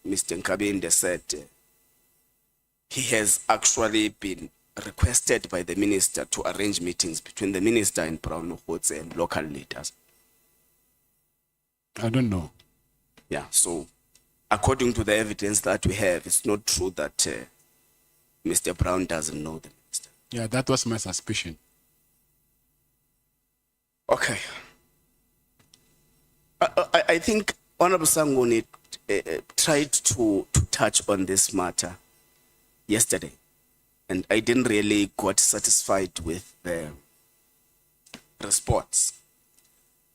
Mr. Nkabinde, said he has actually been requested by the minister to arrange meetings between the minister and Brown Mokhotsi and local leaders? I don't know. Yeah, so according to the evidence that we have, it's not true that Mr. Brown doesn't know the minister. Yeah, that was my suspicion. Okay. I think Honorable Sangoni tried to touch on this matter yesterday, and I didn't really got satisfied with the response.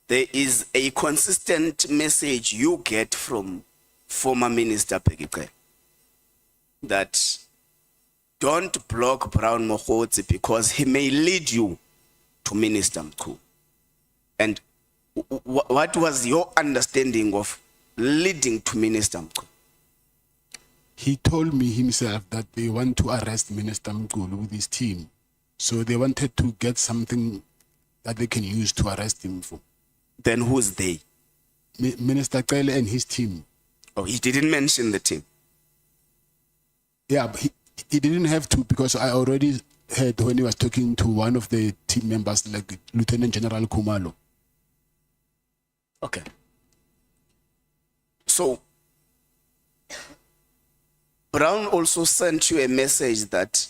There is a consistent message you get from former Minister Peggy that don't block Brown Mohotsi because he may lead you to Minister Mkuu. And what was your understanding of leading to Minister Mkuu? He told me himself that they want to arrest Minister Mkulu with his team. So they wanted to get something that they can use to arrest him for. Then who's they? Minister Kele and his team. Oh, he didn't mention the team. Yeah, but he didn't have to, because I already heard when he was talking to one of the team members, like Lieutenant General Kumalo. Okay. So, Brown also sent you a message that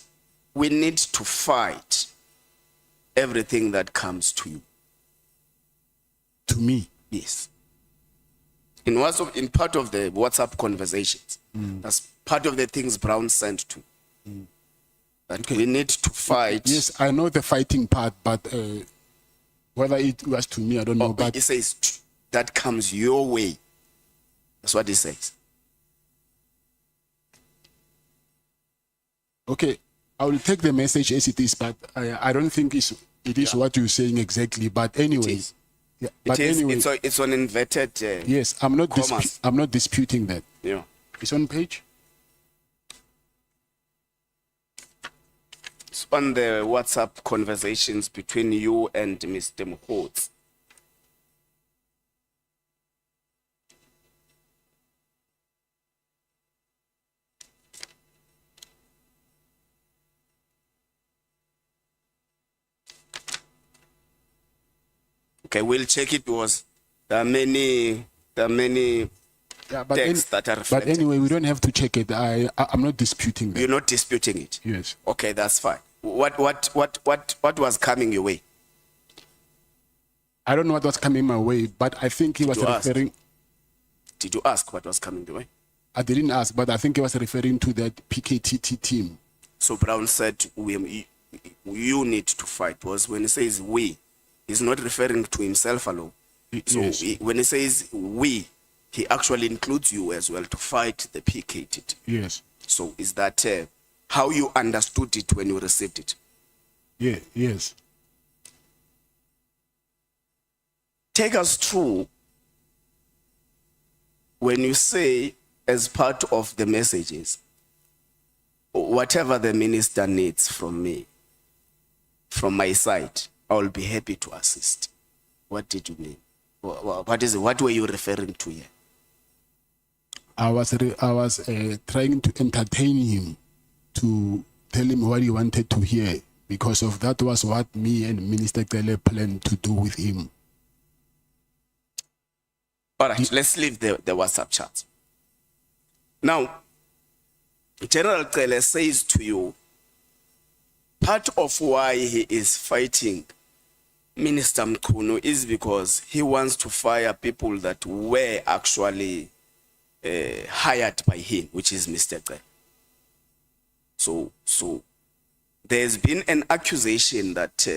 we need to fight everything that comes to you. To me. Yes. In part of the WhatsApp conversations, that's part of the things Brown sent to. That we need to fight. Yes, I know the fighting part, but whether it was to me, I don't know. But he says that comes your way. That's what he says. okay, I will take the message as it is, but I don't think it is what you're saying exactly. But anyway, yeah. But anyway, it's on inverted. yes, I'm not commas. I'm not disputing that. Yeah. It's on page. It's on the WhatsApp conversations between you and Mr. Mohotsi. Okay, we'll check it because there are many Yeah, but, texts that are but reflected. anyway, we don't have to check it. I'm not disputing that. You're not disputing it. Yes. Okay, that's fine. What was coming your way? I don't know what was coming my way, but I think he was you ask? referring. Did you ask what was coming your way? I didn't ask, but I think he was referring to that PKTT team. So Brown said, you need to fight. Because when he says we, he's not referring to himself alone. So Yes. when he says we, he actually includes you as well to fight the PKTT. Yes. So is that how you understood it when you received it? Yeah. Yes. Take us through when you say, as part of the messages, whatever the minister needs from me, from my side, I will be happy to assist. What did you mean? What were you referring to here? I was trying to entertain him, to tell him what he wanted to hear, because of that was what me and Minister Kele planned to do with him. All right, let's leave the WhatsApp chat. Now, General Kele says to you, part of why he is fighting Minister Mkunu is because he wants to fire people that were actually hired by him, which is Mr. Kele. So there's been an accusation that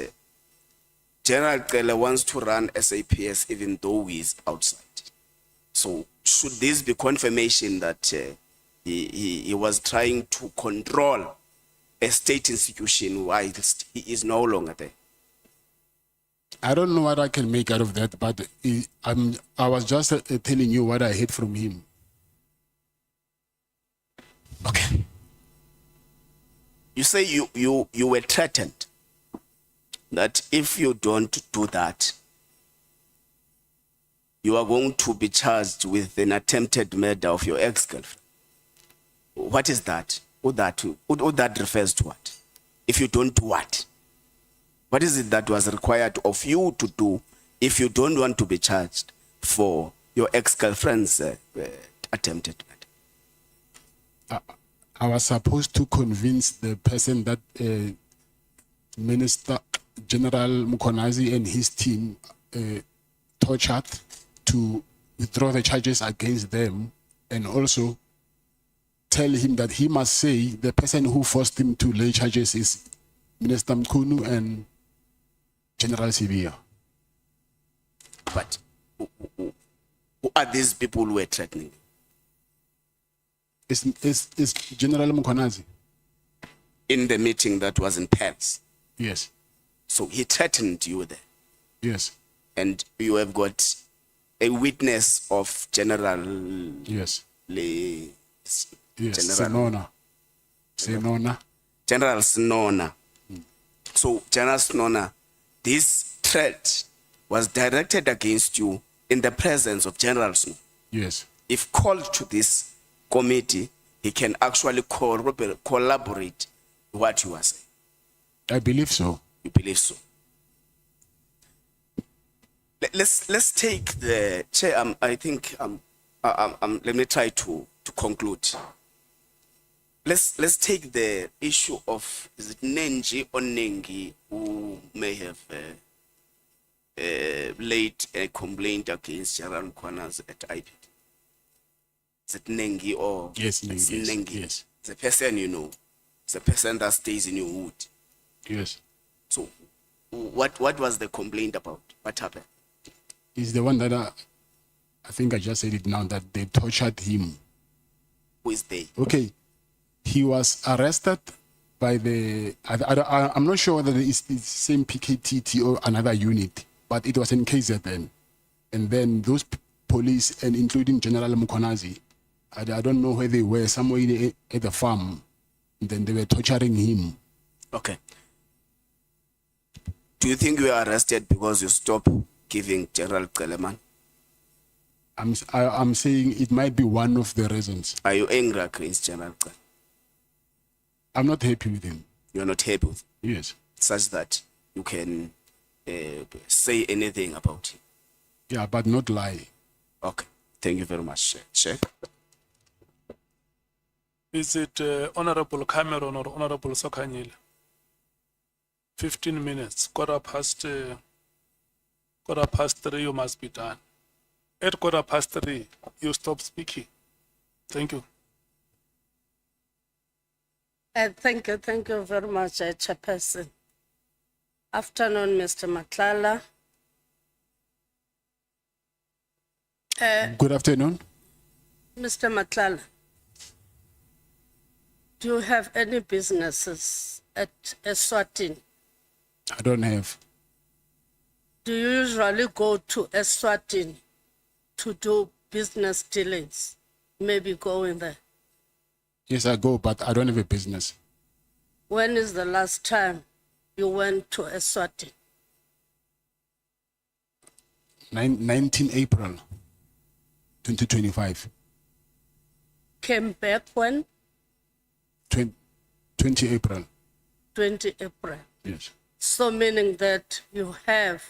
General Kele wants to run SAPS even though he is outside. So should this be confirmation that he was trying to control a state institution whilst he is no longer there? I don't know what I can make out of that, but I was just telling you what I heard from him. Okay. You say you were threatened that if you don't do that, you are going to be charged with an attempted murder of your ex-girlfriend. What is that? What that refers to what? If you don't do what? What is it that was required of you to do if you don't want to be charged for your ex-girlfriend's attempted murder? I was supposed to convince the person that Minister General Mukonazi and his team tortured to withdraw the charges against them, and also tell him that he must say the person who forced him to lay charges is Minister Mkhunu and General Sibia. But who are these people who were threatening? It's General Mkhwanazi. In the meeting that was in Paris. Yes, So he threatened you there. yes, And you have got a witness of General yes, Le, yes. General Senona. General Snona. So General Snona, this threat was directed against you in the presence of General Snow. Yes, If called to this committee, he can actually collaborate with what you are saying. I believe so. You believe so? Let's take the chair. I think let me try to conclude. Let's take the issue of, is it Nengi or Nengi, who may have laid a complaint against General Mkhwanazi at IPD. Is it Nengi or? Yes, Nengi, It's yes, Nengi. yes. It's a person you know. It's a person that stays in your wood. Yes. So what was the complaint about? What happened? He's the one that I think I just said it now, that they tortured him. Who is they? Okay. He was arrested by the, I'm not sure whether it's the same PKTT or another unit, but it was in KZN. And then those police, and including General Mkhwanazi, I don't know where they were, somewhere at the farm. And then they were torturing him. Okay. Do you think you were arrested because you stopped giving General Keleman? I'm saying it might be one of the reasons. Are you angry against General Keleman? I'm not happy with him. You're not happy with him, Yes. such that you can say anything about him? Yeah, but not lie. Okay. Thank you very much, Chair. Is it Honorable Cameron or Honorable Sokanyile? 15 minutes, quarter past 3, you must be done. At 3:15, you stop speaking. Thank you. Thank you very much, Chairperson. Afternoon, Mr. Matlala. Good afternoon. Mr. Matlala, do you have any businesses at Eswatini? I don't have. Do you usually go to Eswatini to do business dealings? Maybe going there. Yes, I go, but I don't have a business. When is the last time you went to Eswatini? 19 April 2025. Came back when? 20 April. 20 April. Yes. So meaning that you have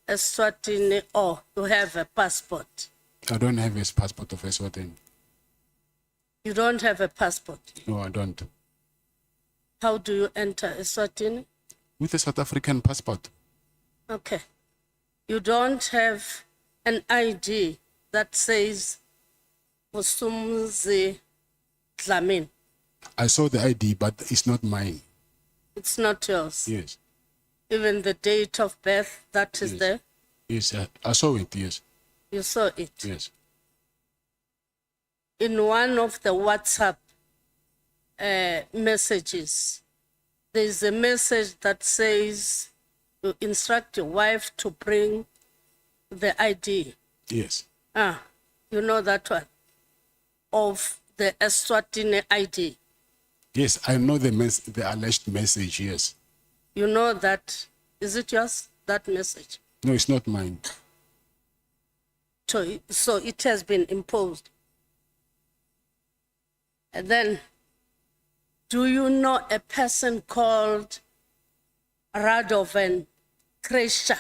Eswatini or you have a passport. I don't have a passport of Eswatini. You don't have a passport. No, I don't. How do you enter Eswatini? With a South African passport. Okay. You don't have an ID that says Musumzi Dlamini. I saw the ID, but it's not mine. It's not yours. Yes. Even the date of birth that is Yes. there, Yes, I saw it, yes. you saw it. Yes. In one of the WhatsApp messages, there's a message that says you instruct your wife to bring the ID. Yes. You know that one? Of the Eswatini ID. Yes, I know the alleged message, yes. You know that, is it yours, that message? No, it's not mine. So it has been imposed. And then, do you know a person called Radovan Kresha?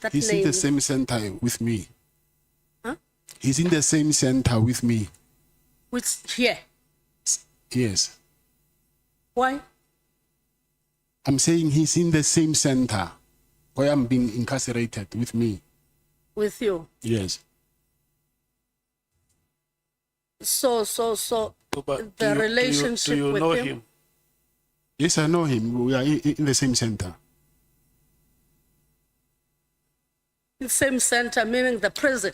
That He's in name. the same center with me. Huh? He's in the same center with me. Which here? Yes. Why? I'm saying he's in the same center where I'm being incarcerated with me. with you. Yes. So But the do relationship you with know him? him? Yes, I know him. We are in the same center. The same center, meaning the prison.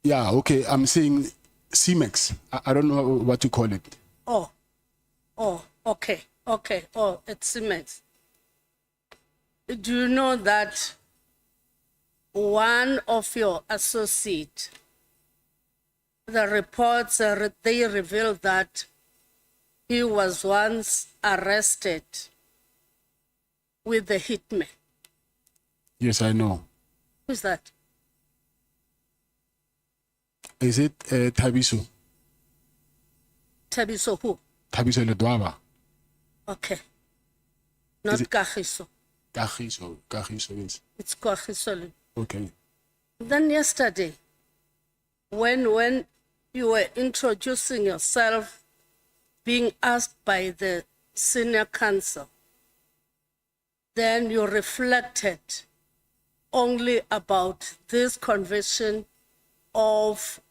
Yeah, okay. I'm saying CMEX. I don't know what you call it. Oh, okay. Oh, it's Siemens. Do you know that one of your associates, the reports, they revealed that he was once arrested with the hitman. Yes, I know. Who's that? Is it Tabiso? Tabiso who? Tabiso Ledwaba. Okay. Not it- Kagiso. Kagiso, yes. It's Kagiso. Okay. Then yesterday, when you were introducing yourself, being asked by the senior counsel, then you reflected only about this conviction of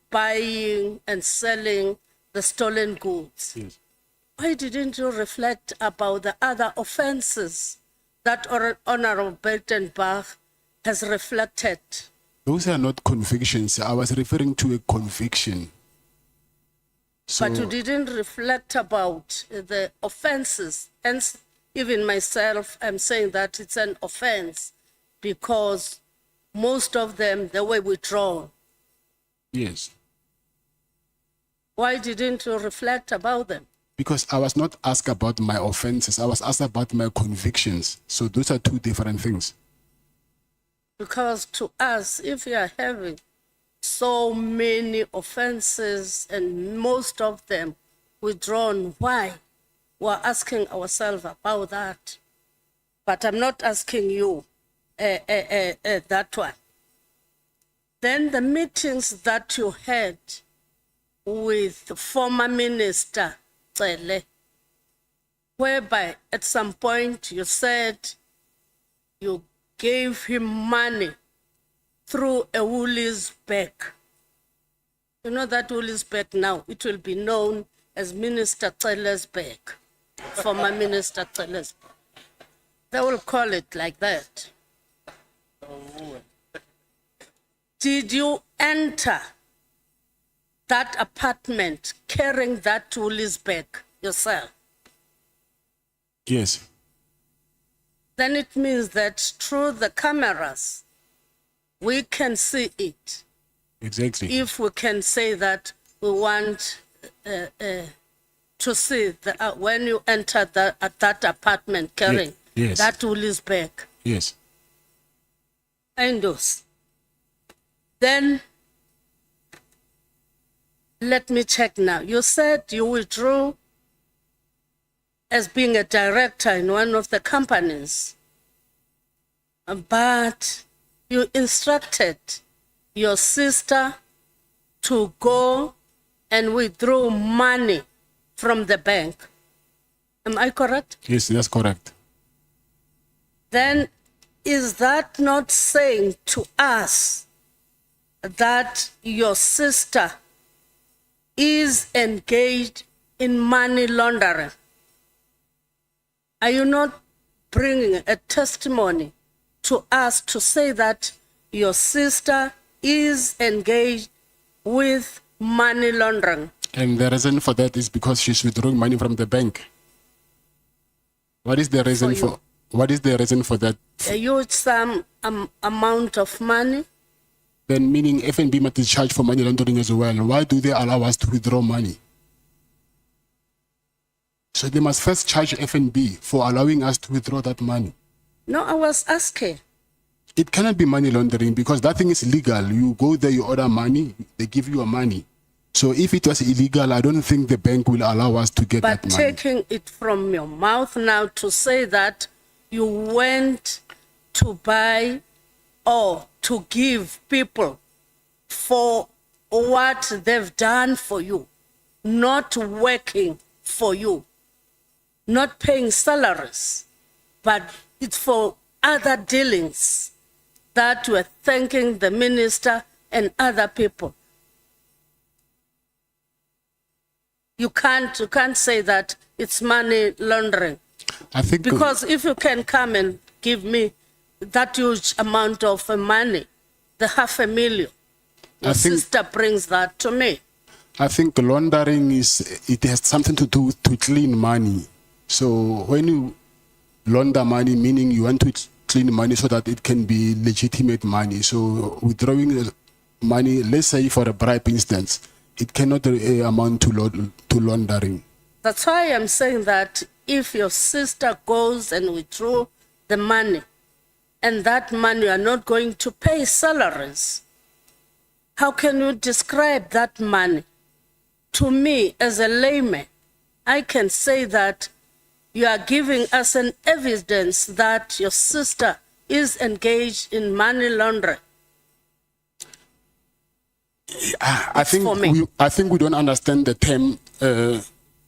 buying and selling the stolen goods. Yes. Why didn't you reflect about the other offenses that Honorable Bertenbach has reflected? Those are not convictions. I was referring to a conviction. So, But you didn't reflect about the offenses. Hence, even myself, I'm saying that it's an offense because most of them, they were withdrawn. yes. Why didn't you reflect about them? Because I was not asked about my offenses. I was asked about my convictions. So those are two different things. Because to us, if you are having so many offenses and most of them withdrawn, why? We're asking ourselves about that. But I'm not asking you that one. Then the meetings that you had with former Minister Cele, whereby at some point you said you gave him money through a Woolies bag. You know that Woolies bag now, it will be known as Minister Cele's bag, former Minister Cele's bag. They will call it like that. Did you enter that apartment carrying that Woolies bag yourself? Yes. Then it means that through the cameras, we can see it. Exactly. If we can say that we want to see when you enter that apartment carrying Yes. that Woolies bag. Yes. And those. Then, let me check now. You said you withdrew as being a director in one of the companies, but you instructed your sister to go and withdraw money from the bank. Am I correct? Yes, that's correct. Then is that not saying to us that your sister is engaged in money laundering? Are you not bringing a testimony to us to say that your sister is engaged with money laundering? And the reason for that is because she's withdrawing money from the bank. What is the reason you. for what is the reason for that? A huge sum amount of money? Then meaning FNB must be charged for money laundering as well. Why do they allow us to withdraw money? So they must first charge FNB for allowing us to withdraw that money. No, I was asking. It cannot be money laundering because that thing is legal. You go there, you order money, they give you a money. So if it was illegal, I don't think the bank will allow us to get But that money. taking it from your mouth now to say that you went to buy or to give people for what they've done for you, not working for you, not paying salaries, but it's for other dealings that were thanking the minister and other people. You can't say that it's money laundering. I think Because if you can come and give me that huge amount of money, the 500,000, your I think- sister brings that to me. I think laundering it has something to do to clean money. So when you launder money, meaning you want to clean money so that it can be legitimate money. So withdrawing money, let's say for a bribe instance, it cannot amount to laundering. That's why I'm saying that if your sister goes and withdraw the money, and that money you are not going to pay salaries, how can you describe that money? To me, as a layman, I can say that you are giving us an evidence that your sister is engaged in money laundering. I think for me. I think we don't understand the term.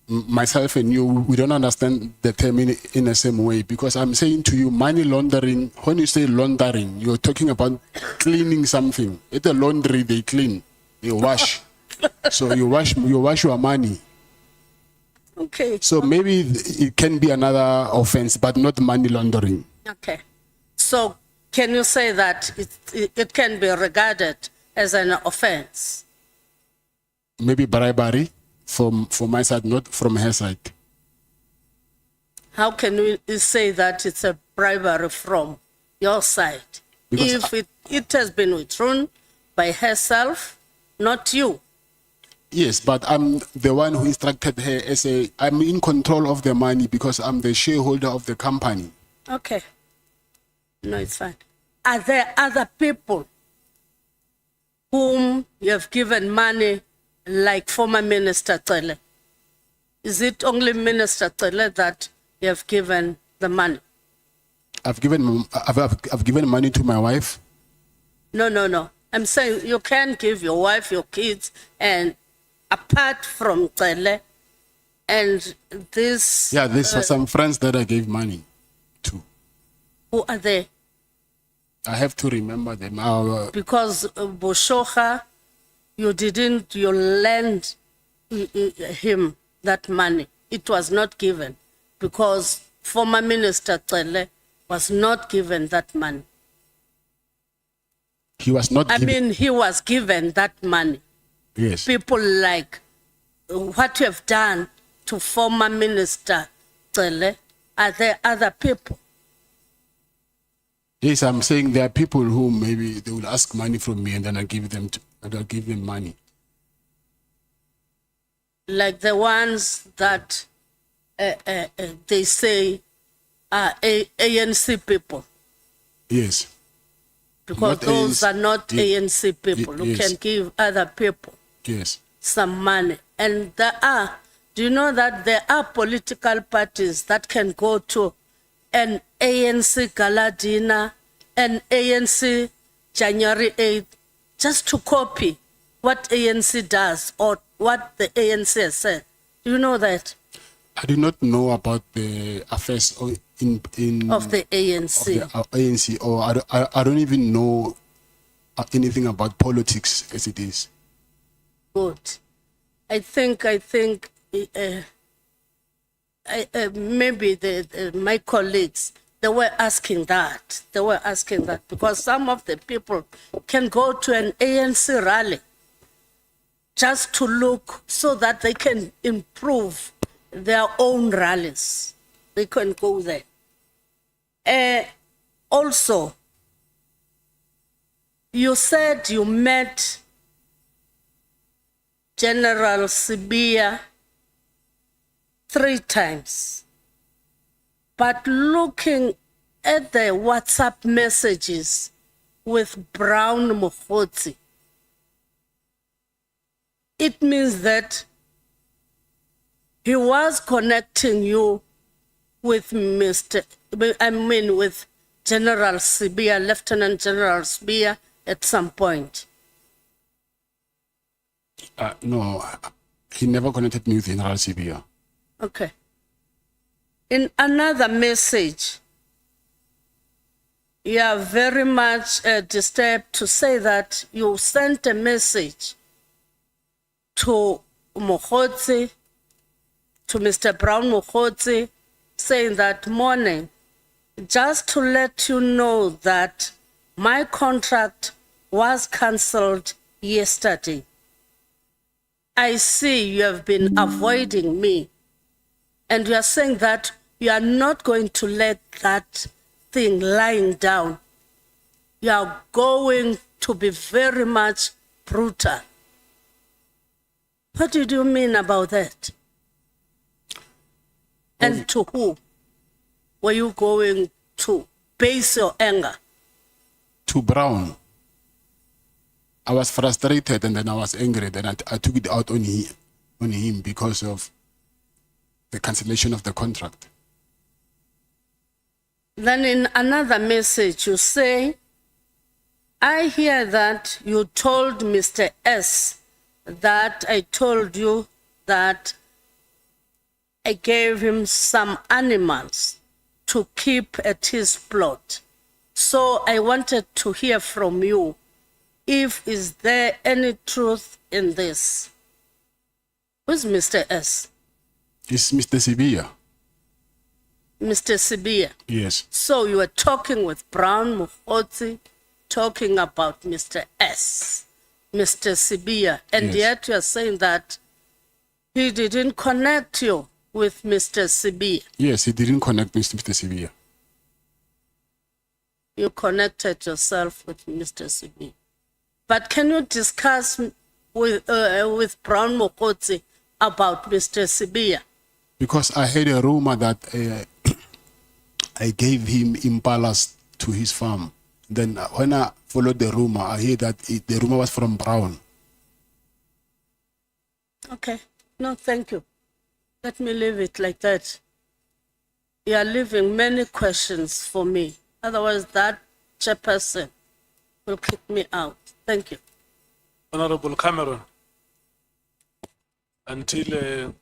Myself and you, we don't understand the term in the same way, because I'm saying to you, money laundering. When you say laundering, you're talking about cleaning something. It's a laundry, they clean, they wash. So you wash your money. Okay. So maybe it can be another offense, but not money laundering. Okay. So can you say that it can be regarded as an offense? Maybe bribery from my side, not from her side. How can we say that it's a bribery from your side? Because if it has been withdrawn by herself, not you. Yes, but I'm the one who instructed her I'm in control of the money because I'm the shareholder of the company. Okay. No, it's fine. Are there other people whom you have given money, like former Minister Tele? Is it only Minister Tele that you have given the money? I've given money to my wife. No. I'm saying you can give your wife, your kids, and apart from Tele, and this... Yeah, these are some friends that I gave money to. Who are they? I have to remember them. Because Boshocha, you lend him that money. It was not given because former Minister Tele was not given that money. He was not given. He was given that money. Yes. People like what you have done to former Minister Tele, are there other people? Yes, I'm saying there are people who maybe they will ask money from me and then I'll give them money. Like the ones that they say are ANC people. Yes. Because Not those ANC are not ANC people who yes. can give other people Yes. some money. And do you know that there are political parties that can go to an ANC gala dinner, an ANC January 8th, just to copy what ANC does or what the ANC has said? Do you know that? I do not know about the affairs of the ANC. Of the ANC, or I don't even know anything about politics as it is. Good. I think maybe my colleagues, they were asking that. They were asking that because some of the people can go to an ANC rally just to look so that they can improve their own rallies. They can go there. Also, you said you met General Sibia 3 times. But looking at the WhatsApp messages with Brown Mokgotsi, it means that he was connecting you with with General Sibia, Lieutenant General Sibia at some point. No, he never connected me with General Sibia. Okay. In another message you are very much disturbed to say that you sent a message to Mokgotsi, to Mr. Brown Mokgotsi, saying that morning, just to let you know that my contract was cancelled yesterday. I see you have been avoiding me, and you are saying that you are not going to let that thing lying down. You are going to be very much brutal. What did you mean about that? And to who were you going to base your anger? To Brown. I was frustrated and then I was angry. Then I took it out on him because of the cancellation of the contract. Then in another message you say, I hear that you told Mr. S that I told you that I gave him some animals to keep at his plot. So I wanted to hear from you if is there any truth in this. Who's Mr. S? It's Mr. Sibia. Mr. Sibia. Yes. So you were talking with Brown Mokgotsi, talking about Mr. S, Mr. Sibia, and Yes. yet you are saying that he didn't connect you with Mr. Sibia. Yes, he didn't connect me to Mr. Sibia. You connected yourself with Mr. Sibia. But can you discuss with Brown Mokgotsi about Mr. Sibia? Because I heard a rumor that I gave him impalas to his farm. Then when I followed the rumor, I heard that the rumor was from Brown. Okay. No, thank you. Let me leave it like that. You are leaving many questions for me. Otherwise, that chairperson will kick me out. Thank you. Honorable Cameron, until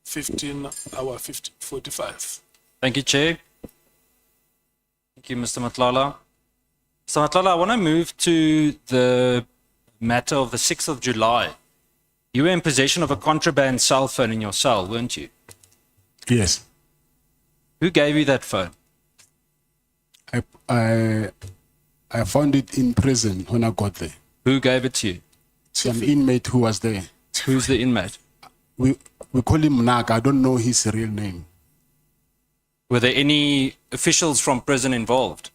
15:45. Thank you, Chair. Thank you, Mr. Matlala. Mr. Matlala, I want to move to the matter of the 6th of July. You were in possession of a contraband cell phone in your cell, weren't you? Yes. Who gave you that phone? I found it in prison when I got there. Who gave it to you? Some inmate who was there. Who's the inmate? We call him Nak. I don't know his real name. Were there any officials from prison involved?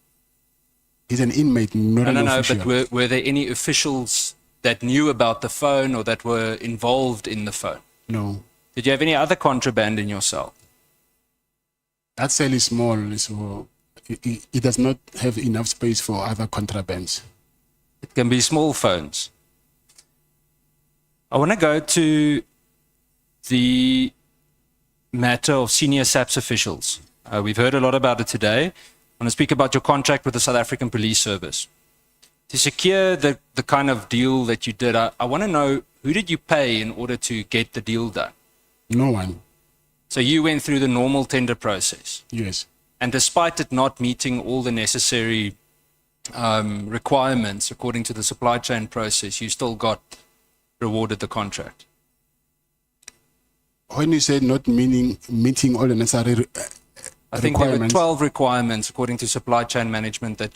He's an inmate, not an official. But were there any officials that knew about the phone or that were involved in the phone? No. Did you have any other contraband in your cell? That cell is small, so it does not have enough space for other contrabands. It can be small phones. I want to go to the matter of senior SAPS officials. We've heard a lot about it today. I want to speak about your contract with the South African Police Service. To secure the kind of deal that you did, I want to know, who did you pay in order to get the deal done? No one. So you went through the normal tender process. Yes. And despite it not meeting all the necessary requirements according to the supply chain process, you still got rewarded the contract. When you said not meeting all the necessary I think there were requirements, 12 requirements according to supply chain management that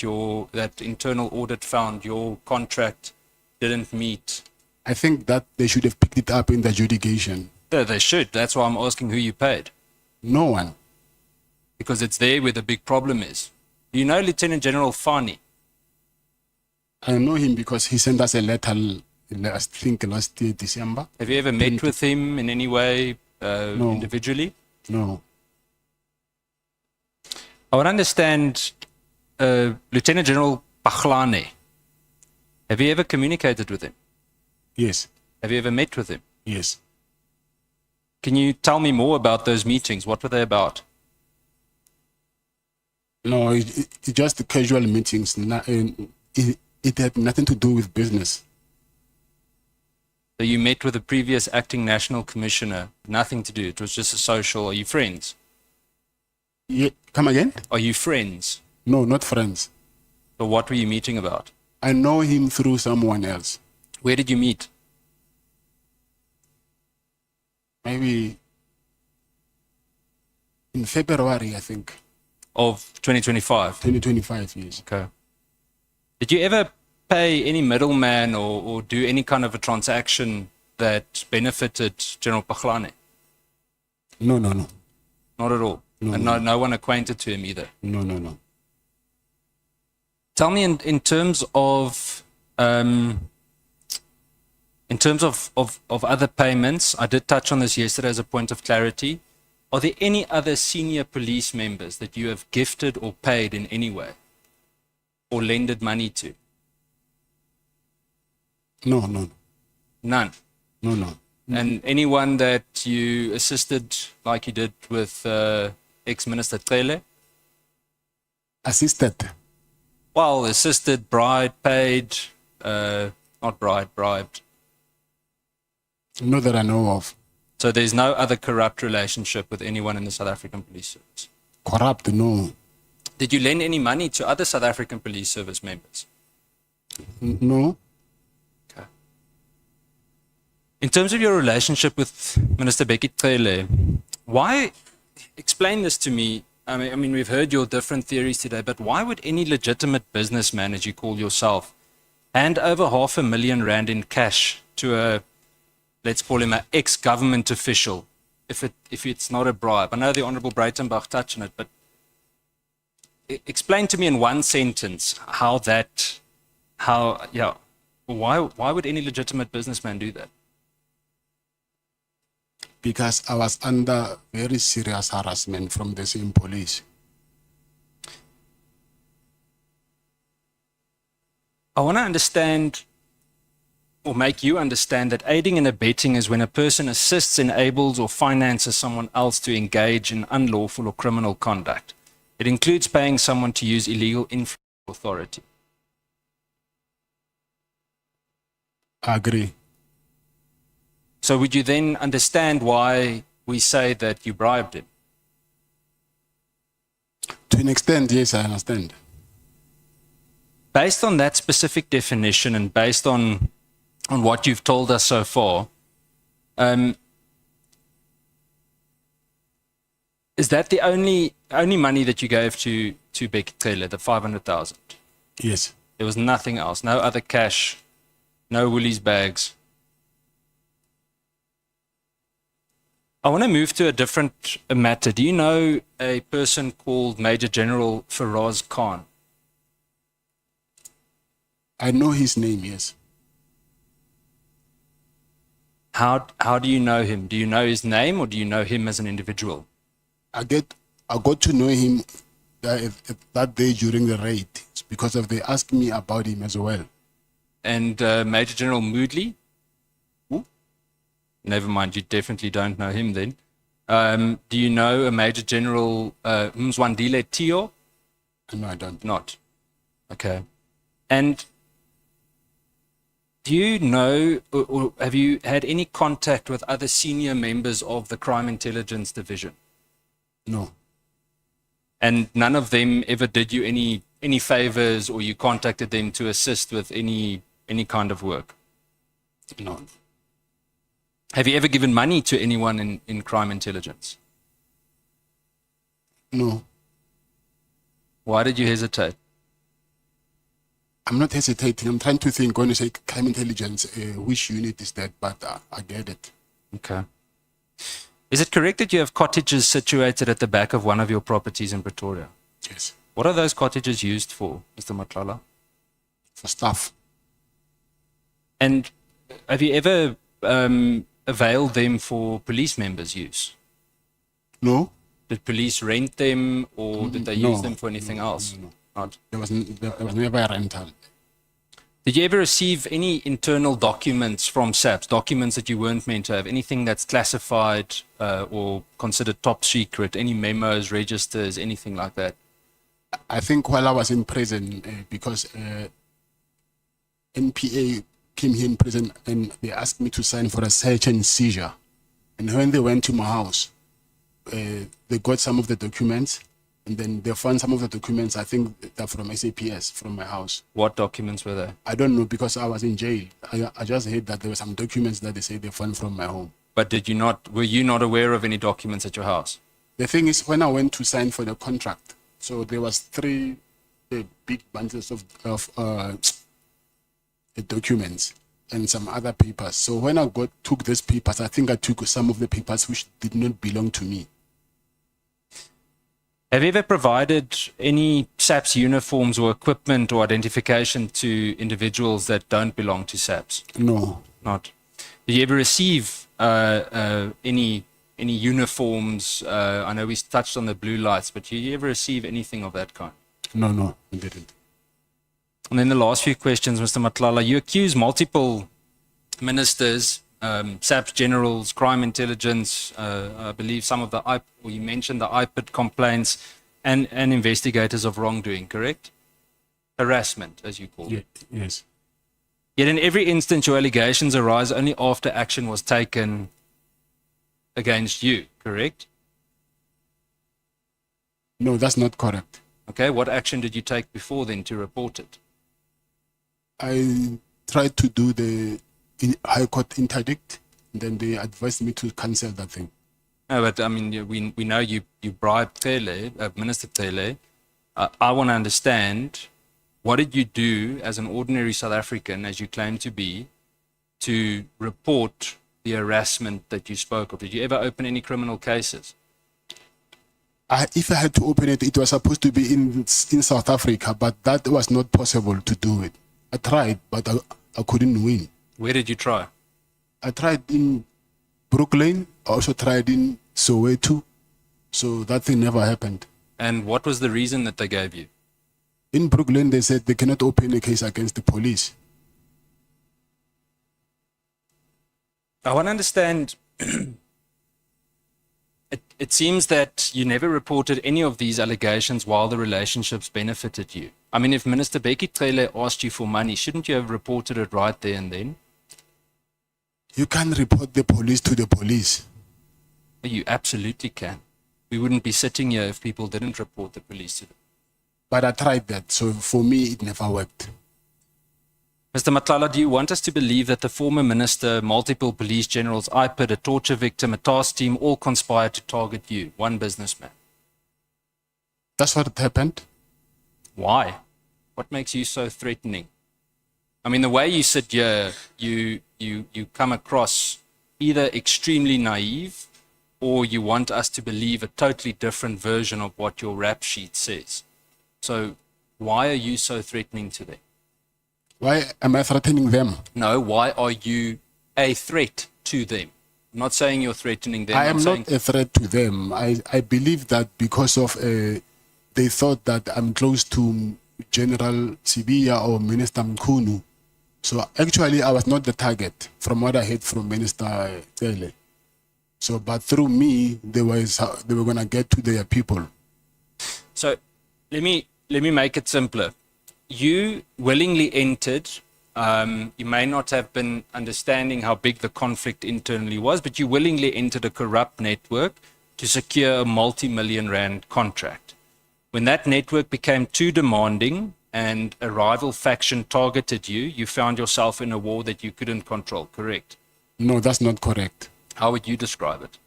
that internal audit found your contract didn't meet. I think that they should have picked it up in the adjudication. Yeah, they should. That's why I'm asking who you paid. No one. Because it's there where the big problem is. You know Lieutenant General Fani? I know him because he sent us a letter, I think last year, December. Have you ever met with him in any way individually? No. I would understand Lieutenant General Paglane. Have you ever communicated with him? Yes. Have you ever met with him? Yes. Can you tell me more about those meetings? What were they about? No, it's just casual meetings. It had nothing to do with business. So you met with the previous acting national commissioner, nothing to do. It was just a social. Are you friends? Yeah. Come again? Are you friends? No, not friends. So what were you meeting about? I know him through someone else. Where did you meet? Maybe in February, I think, Of 2025? 2025, yes. Okay. Did you ever pay any middleman or do any kind of a transaction that benefited General Paglane? No. Not at all. No, And no one acquainted to him either. No. Tell me in terms of other payments, I did touch on this yesterday as a point of clarity. Are there any other senior police members that you have gifted or paid in any way or lended money to? No. None. No. And anyone that you assisted like you did with ex-minister Cele? Assisted. Well, assisted, bribed, paid, not bribed. Not that I know of. So there's no other corrupt relationship with anyone in the South African Police Service. Corrupt, no. Did you lend any money to other South African Police Service members? No. Okay. In terms of your relationship with Minister Becky Cele, why, explain this to me. I mean, we've heard your different theories today, but why would any legitimate businessman, as you call yourself, hand over R500,000 in cash to a, let's call him an ex-government official, if it's not a bribe? I know the Honourable Breitenbach touched on it, but explain to me in one sentence why would any legitimate businessman do that? Because I was under very serious harassment from the same police. I want to understand or make you understand that aiding and abetting is when a person assists, enables, or finances someone else to engage in unlawful or criminal conduct. It includes paying someone to use illegal influence or authority. I agree. So would you then understand why we say that you bribed him? To an extent, yes, I understand. Based on that specific definition and based on what you've told us so far, is that the only money that you gave to Becky Cele, the 500,000? Yes. There was nothing else, no other cash, no Woolies bags. I want to move to a different matter. Do you know a person called Major General Faraz Khan? I know his name, yes. How do you know him? Do you know his name or do you know him as an individual? I got to know him that day during the raid because of they asked me about him as well. And Major General Moodley? Who? Never mind, you definitely don't know him then. Do you know a Major General Mzwandile Tio? No, I don't. Not. Okay. And do you know or have you had any contact with other senior members of the Crime Intelligence Division? No. And none of them ever did you any favors or you contacted them to assist with any kind of work? No. Have you ever given money to anyone in crime intelligence? No. Why did you hesitate? I'm not hesitating. I'm trying to think when you say crime intelligence, which unit is that? But I get it. Okay. Is it correct that you have cottages situated at the back of one of your properties in Pretoria? Yes. What are those cottages used for, Mr. Matlala? For staff. And have you ever availed them for police members' use? No. Did police rent them or did they No. use them for anything else? No. Not. There was never a rental. Did you ever receive any internal documents from SAPS, documents that you weren't meant to have, anything that's classified or considered top secret, any memos, registers, anything like that? I think while I was in prison, because NPA came here in prison and they asked me to sign for a search and seizure. And when they went to my house, they got some of the documents And then they found some of the documents, I think they're from SAPS, from my house. What documents were they? I don't know because I was in jail. I just heard that there were some documents that they say they found from my home. But were you not aware of any documents at your house? The thing is, when I went to sign for the contract, so there was three big bundles of the documents and some other papers. So when I took these papers, I think I took some of the papers which did not belong to me. Have you ever provided any SAPS uniforms or equipment or identification to individuals that don't belong to SAPS? No, Not. Did you ever receive any uniforms? I know we touched on the blue lights, but did you ever receive anything of that kind? no, I didn't. And then the last few questions, Mr. Matlala, you accuse multiple ministers, SAPS generals, crime intelligence, I believe some of the, you mentioned the IPID complaints, and investigators of wrongdoing, correct? Harassment, as you call it. Yes. Yet in every instance, your allegations arise only after action was taken against you, correct? No, that's not correct. Okay, what action did you take before then to report it? I tried to do the High Court interdict, and then they advised me to cancel that thing. No, but I mean, we know you bribed Tele, Minister Tele. I want to understand, what did you do as an ordinary South African, as you claim to be, to report the harassment that you spoke of? Did you ever open any criminal cases? If I had to open it, it was supposed to be in South Africa, but that was not possible to do it. I tried, but I couldn't win. Where did you try? I tried in Brooklyn. I also tried in Soweto. So that thing never happened. And what was the reason that they gave you? In Brooklyn, they said they cannot open a case against the police. I want to understand, it seems that you never reported any of these allegations while the relationships benefited you. I mean, if Minister Becky Cele asked you for money, shouldn't you have reported it right there and then? You can't report the police to the police. You absolutely can. We wouldn't be sitting here if people didn't report the police to them. But I tried that, so for me, it never worked. Mr. Matlala, do you want us to believe that the former minister, multiple police generals, IPID, a torture victim, a task team, all conspired to target you, one businessman? That's what happened. Why? What makes you so threatening? I mean, the way you sit here, you come across either extremely naive or you want us to believe a totally different version of what your rap sheet says. So why are you so threatening to them? Why am I threatening them? No, why are you a threat to them? I'm not saying you're threatening them. I am saying not a threat to them. I believe that because of they thought that I'm close to General Sibiya or Minister Mkhunu. So actually, I was not the target from what I heard from Minister Tele. So, but through me, they were going to get to their people. So let me make it simpler. You willingly entered. You may not have been understanding how big the conflict internally was, but you willingly entered a corrupt network to secure a multi-million rand contract. When that network became too demanding and a rival faction targeted you, you found yourself in a war that you couldn't control, correct? No, that's not correct. How would you describe it?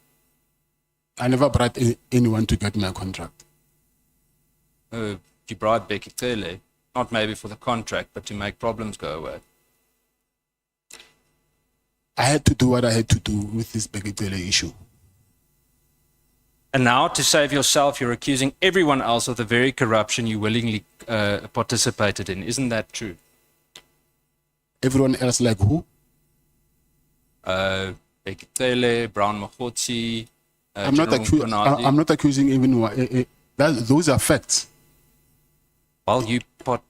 I never brought anyone to get my contract. You bribed Becky Cele, not maybe for the contract, but to make problems go away. I had to do what I had to do with this Becky Cele issue. And now, to save yourself, you're accusing everyone else of the very corruption you willingly participated in. Isn't that true? Everyone else like who? Bekitele, Brown Mahotsi, I'm not accusing even those are facts. Well,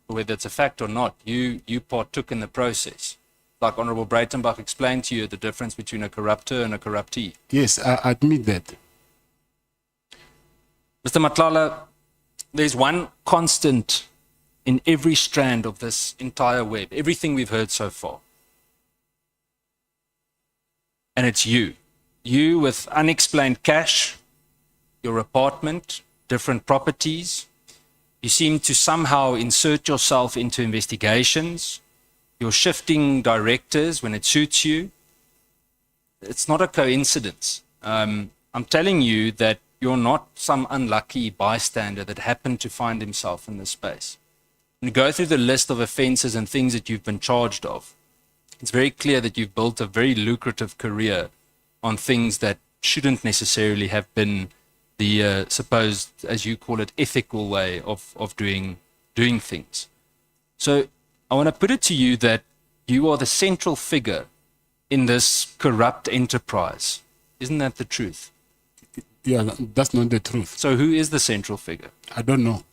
whether it's a fact or not, you partook in the process. Like Honorable Breitenbach explained to you the difference between a corruptor and a corruptee. Yes, I admit that. Mr. Matlala, there's one constant in every strand of this entire web, everything we've heard so far. And it's you. You with unexplained cash, your apartment, different properties. You seem to somehow insert yourself into investigations. You're shifting directors when it suits you. It's not a coincidence. I'm telling you that you're not some unlucky bystander that happened to find himself in this space. When you go through the list of offences and things that you've been charged of, it's very clear that you've built a very lucrative career on things that shouldn't necessarily have been the supposed, as you call it, ethical way of doing things. So I want to put it to you that you are the central figure in this corrupt enterprise. Isn't that the truth? Yeah, that's not the truth. So who is the central figure? I don't know.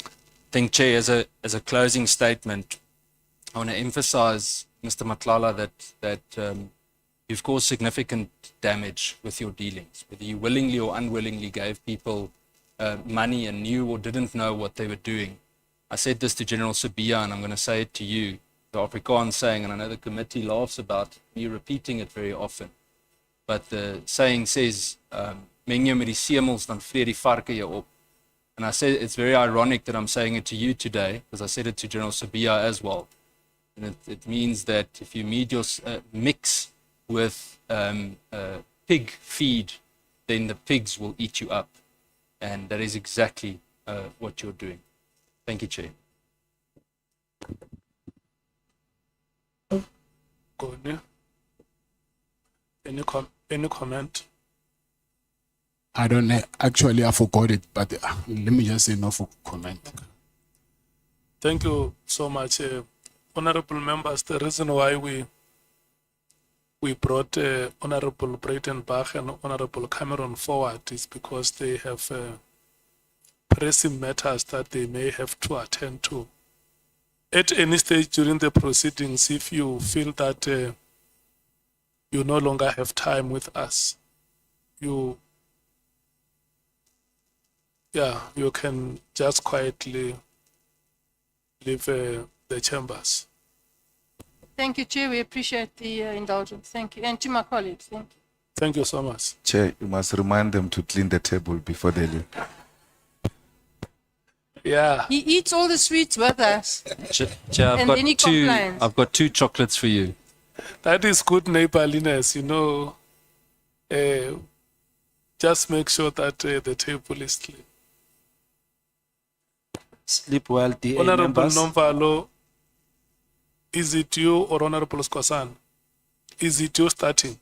I think, Chair, as a closing statement, I want to emphasize, Mr. Matlala, that you've caused significant damage with your dealings, whether you willingly or unwillingly gave people money and knew or didn't know what they were doing. I said this to General Sibiya, and I'm going to say it to you, the Afrikaans saying, and I know the committee laughs about me repeating it very often, but the saying says, meng jou met die semels, dan vreet die varke jou op. And I said it's very ironic that I'm saying it to you today, because I said it to General Sibiya as well. And it means that if you mix with pig feed, then the pigs will eat you up. And that is exactly what you're doing. Thank you, Chair. Gone. Any comment? I don't actually, I forgot it, but let me just say no for comment. Okay. Thank you so much, honorable members. The reason why we brought Honorable Breitenbach and Honorable Cameron forward is because they have pressing matters that they may have to attend to. At any stage during the proceedings, if you feel that you no longer have time with us, you can just quietly leave the chambers. Thank you, Chair. We appreciate the indulgence. Thank you. And to my colleagues, thank you. Thank you so much. Chair, you must remind them to clean the table before they leave. Yeah. He eats all the sweets with us. Chair, And then he complains. I've got 2 chocolates for you. That is good neighborliness, you know. Just make sure that the table is clean. Sleep well, DA Honorable members. Nomvalo, is it you or Honorable Skwasan? Is it you starting?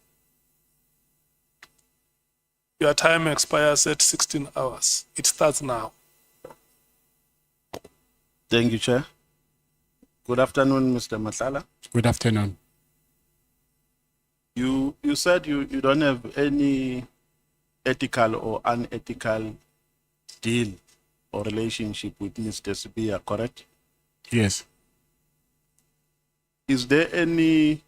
Your time expires at 16 hours. It starts now. Thank you, Chair. Good afternoon, Mr. Matlala. Good afternoon. You said you don't have any ethical or unethical deal or relationship with Mr. Sibiya, correct? Yes. Is there any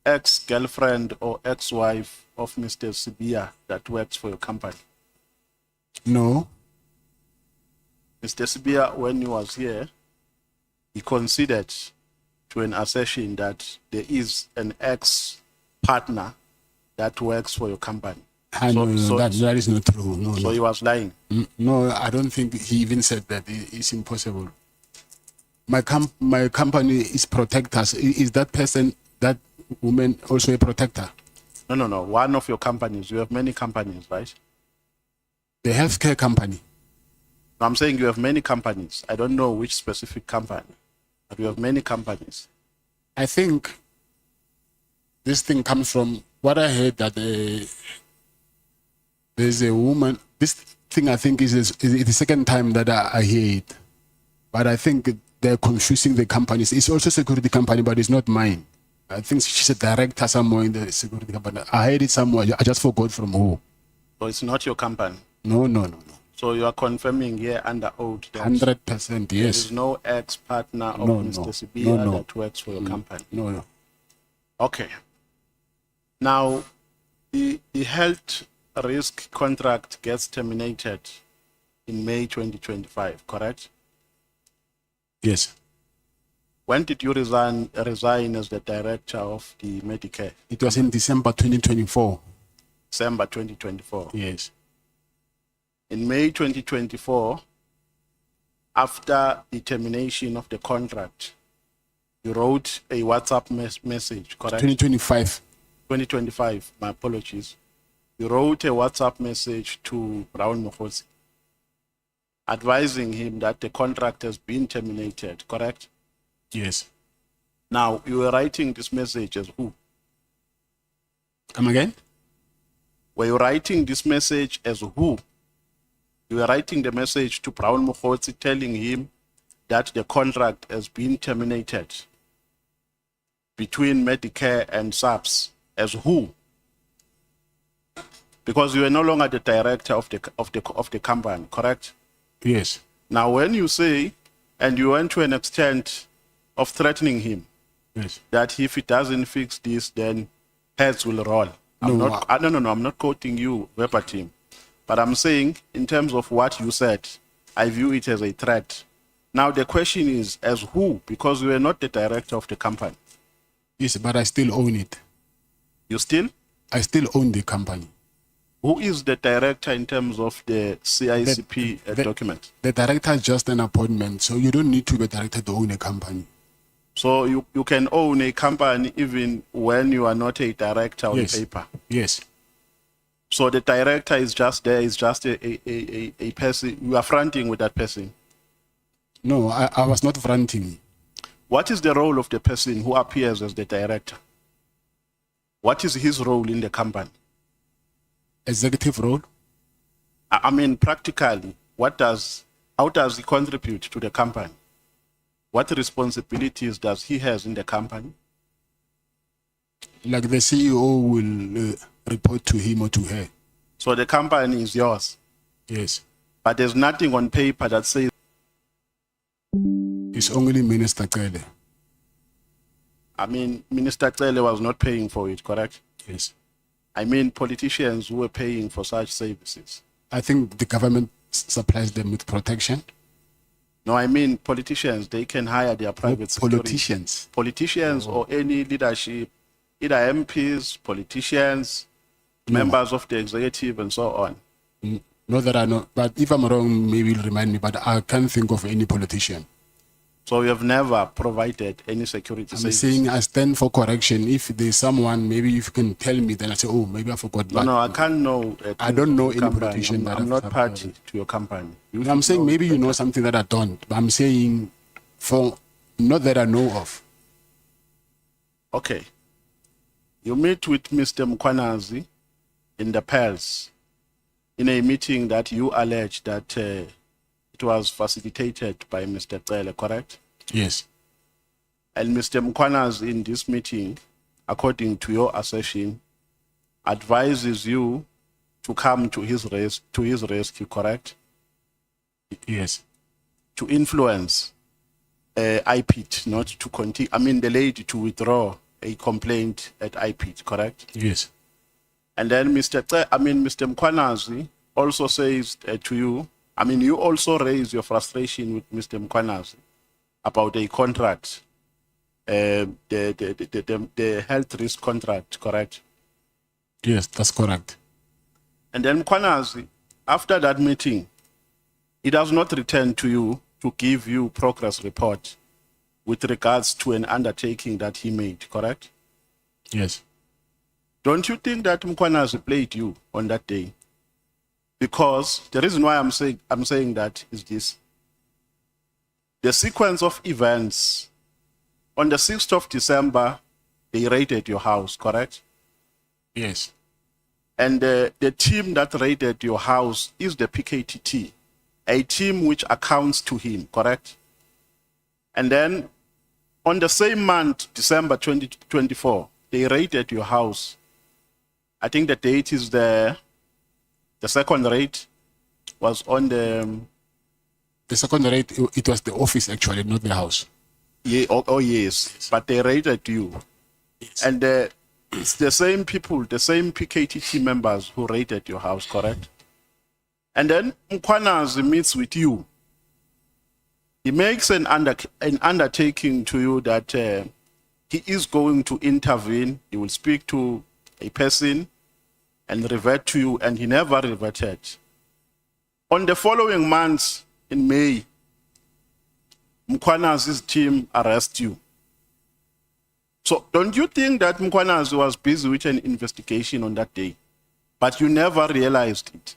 ex-girlfriend or ex-wife of Mr. Sibiya that works for your company? No. Mr. Sibiya, when he was here, he conceded to an assertion that there is an ex-partner that works for your company. That is not true. No, So he was lying. No, I don't think he even said that. It's impossible. My company is protectors. Is that person, that woman, also a protector? No. One of your companies. You have many companies, right? The healthcare company. No, I'm saying you have many companies. I don't know which specific company, but you have many companies. I think this thing comes from what I heard, that there's a woman. This thing, I think, is the second time that I hear it. But I think they're confusing the companies. It's also a security company, but it's not mine. I think she's a director somewhere in the security company. I heard it somewhere. I just forgot from who. So it's not your company. No. So you are confirming here under oath that 100%, there yes. is no ex-partner of No, Mr. no. Sibiya No. that works for your company. No. Okay. Now, the health risk contract gets terminated in May 2025, correct? Yes. When did you resign as the director of the Medicare? It was in December 2024. December 2024. Yes. In May 2024, after the termination of the contract, you wrote a WhatsApp message, correct? 2025. 2025, my apologies. You wrote a WhatsApp message to Brown Mokhosi, advising him that the contract has been terminated, correct? Yes. Now, you were writing this message as who? Come again? Were you writing this message as who? You were writing the message to Brown Mokhosi telling him that the contract has been terminated between Medicare and SAPS as who? Because you were no longer the director of the company, correct? Yes. Now, when you say, and you went to an extent of threatening him, Yes. that if he doesn't fix this, then heads will roll. No, I'm not quoting you verbatim, but I'm saying in terms of what you said, I view it as a threat. Now the question is, as who? Because you are not the director of the company. Yes, but I still own it. You still? I still own the company. Who is the director in terms of the CICP document? The director is just an appointment, so you don't need to be a director to own a company. So you can own a company even when you are not a director on Yes. paper. Yes. So the director is just there, is just a person. You are fronting with that person. No, I was not fronting. What is the role of the person who appears as the director? What is his role in the company? Executive role? I mean, practically, how does he contribute to the company? What responsibilities does he has in the company? Like the CEO will report to him or to her. So the company is yours, Yes. but there's nothing on paper that says, It's only Minister Kele. I mean, Minister Tlele was not paying for it, correct? Yes. I mean, politicians who were paying for such services. I think the government supplies them with protection. No, I mean, politicians, they can hire their private security. Politicians. Politicians or any leadership, either MPs, politicians, members of the executive and so on. Not that I know, but if I'm wrong, maybe you'll remind me, but I can't think of any politician. So you have never provided any security I'm services? saying I stand for correction. If there's someone, maybe if you can tell me, then I say, oh, maybe I forgot. No, no, I can't know. I don't know any company. politician that I'm I've not party to your company. You I'm should saying know maybe you better. know something that I don't, but I'm saying for not that I know of. Okay. You meet with Mr. Mkwanazi in the Pels in a meeting that you allege that it was facilitated by Mr. Tlele, correct? Yes. And Mr. Mkwanazi in this meeting, according to your assertion, advises you to come to his rescue, correct? Yes. To influence IPIT, not to continue, I mean the lady to withdraw a complaint at IPIT, correct? Yes. And then Mr. Mkwanazi also says to you, I mean, you also raise your frustration with Mr. Mkwanazi about a contract, the health risk contract, correct? Yes, that's correct. And then Mkwanazi, after that meeting, he does not return to you to give you progress report with regards to an undertaking that he made, correct? Yes. Don't you think that Mkwanazi played you on that day? Because the reason why I'm saying that is this. The sequence of events, on the 6th of December, they raided your house, correct? Yes. And the team that raided your house is the PKTT, a team which accounts to him, correct? And then on the same month, December 2024, they raided your house. I think the date is the second raid was on the... The second raid, it was the office actually, not the house. Yeah, oh yes, but they raided you. Yes. And it's the same people, the same PKTT members who raided your house, correct? And then Mkwanazi meets with you He makes an undertaking to you that he is going to intervene. He will speak to a person and revert to you, and he never reverted. On the following months, in May, Mkwanazi's team arrest you. So don't you think that Mkwanazi was busy with an investigation on that day, but you never realized it?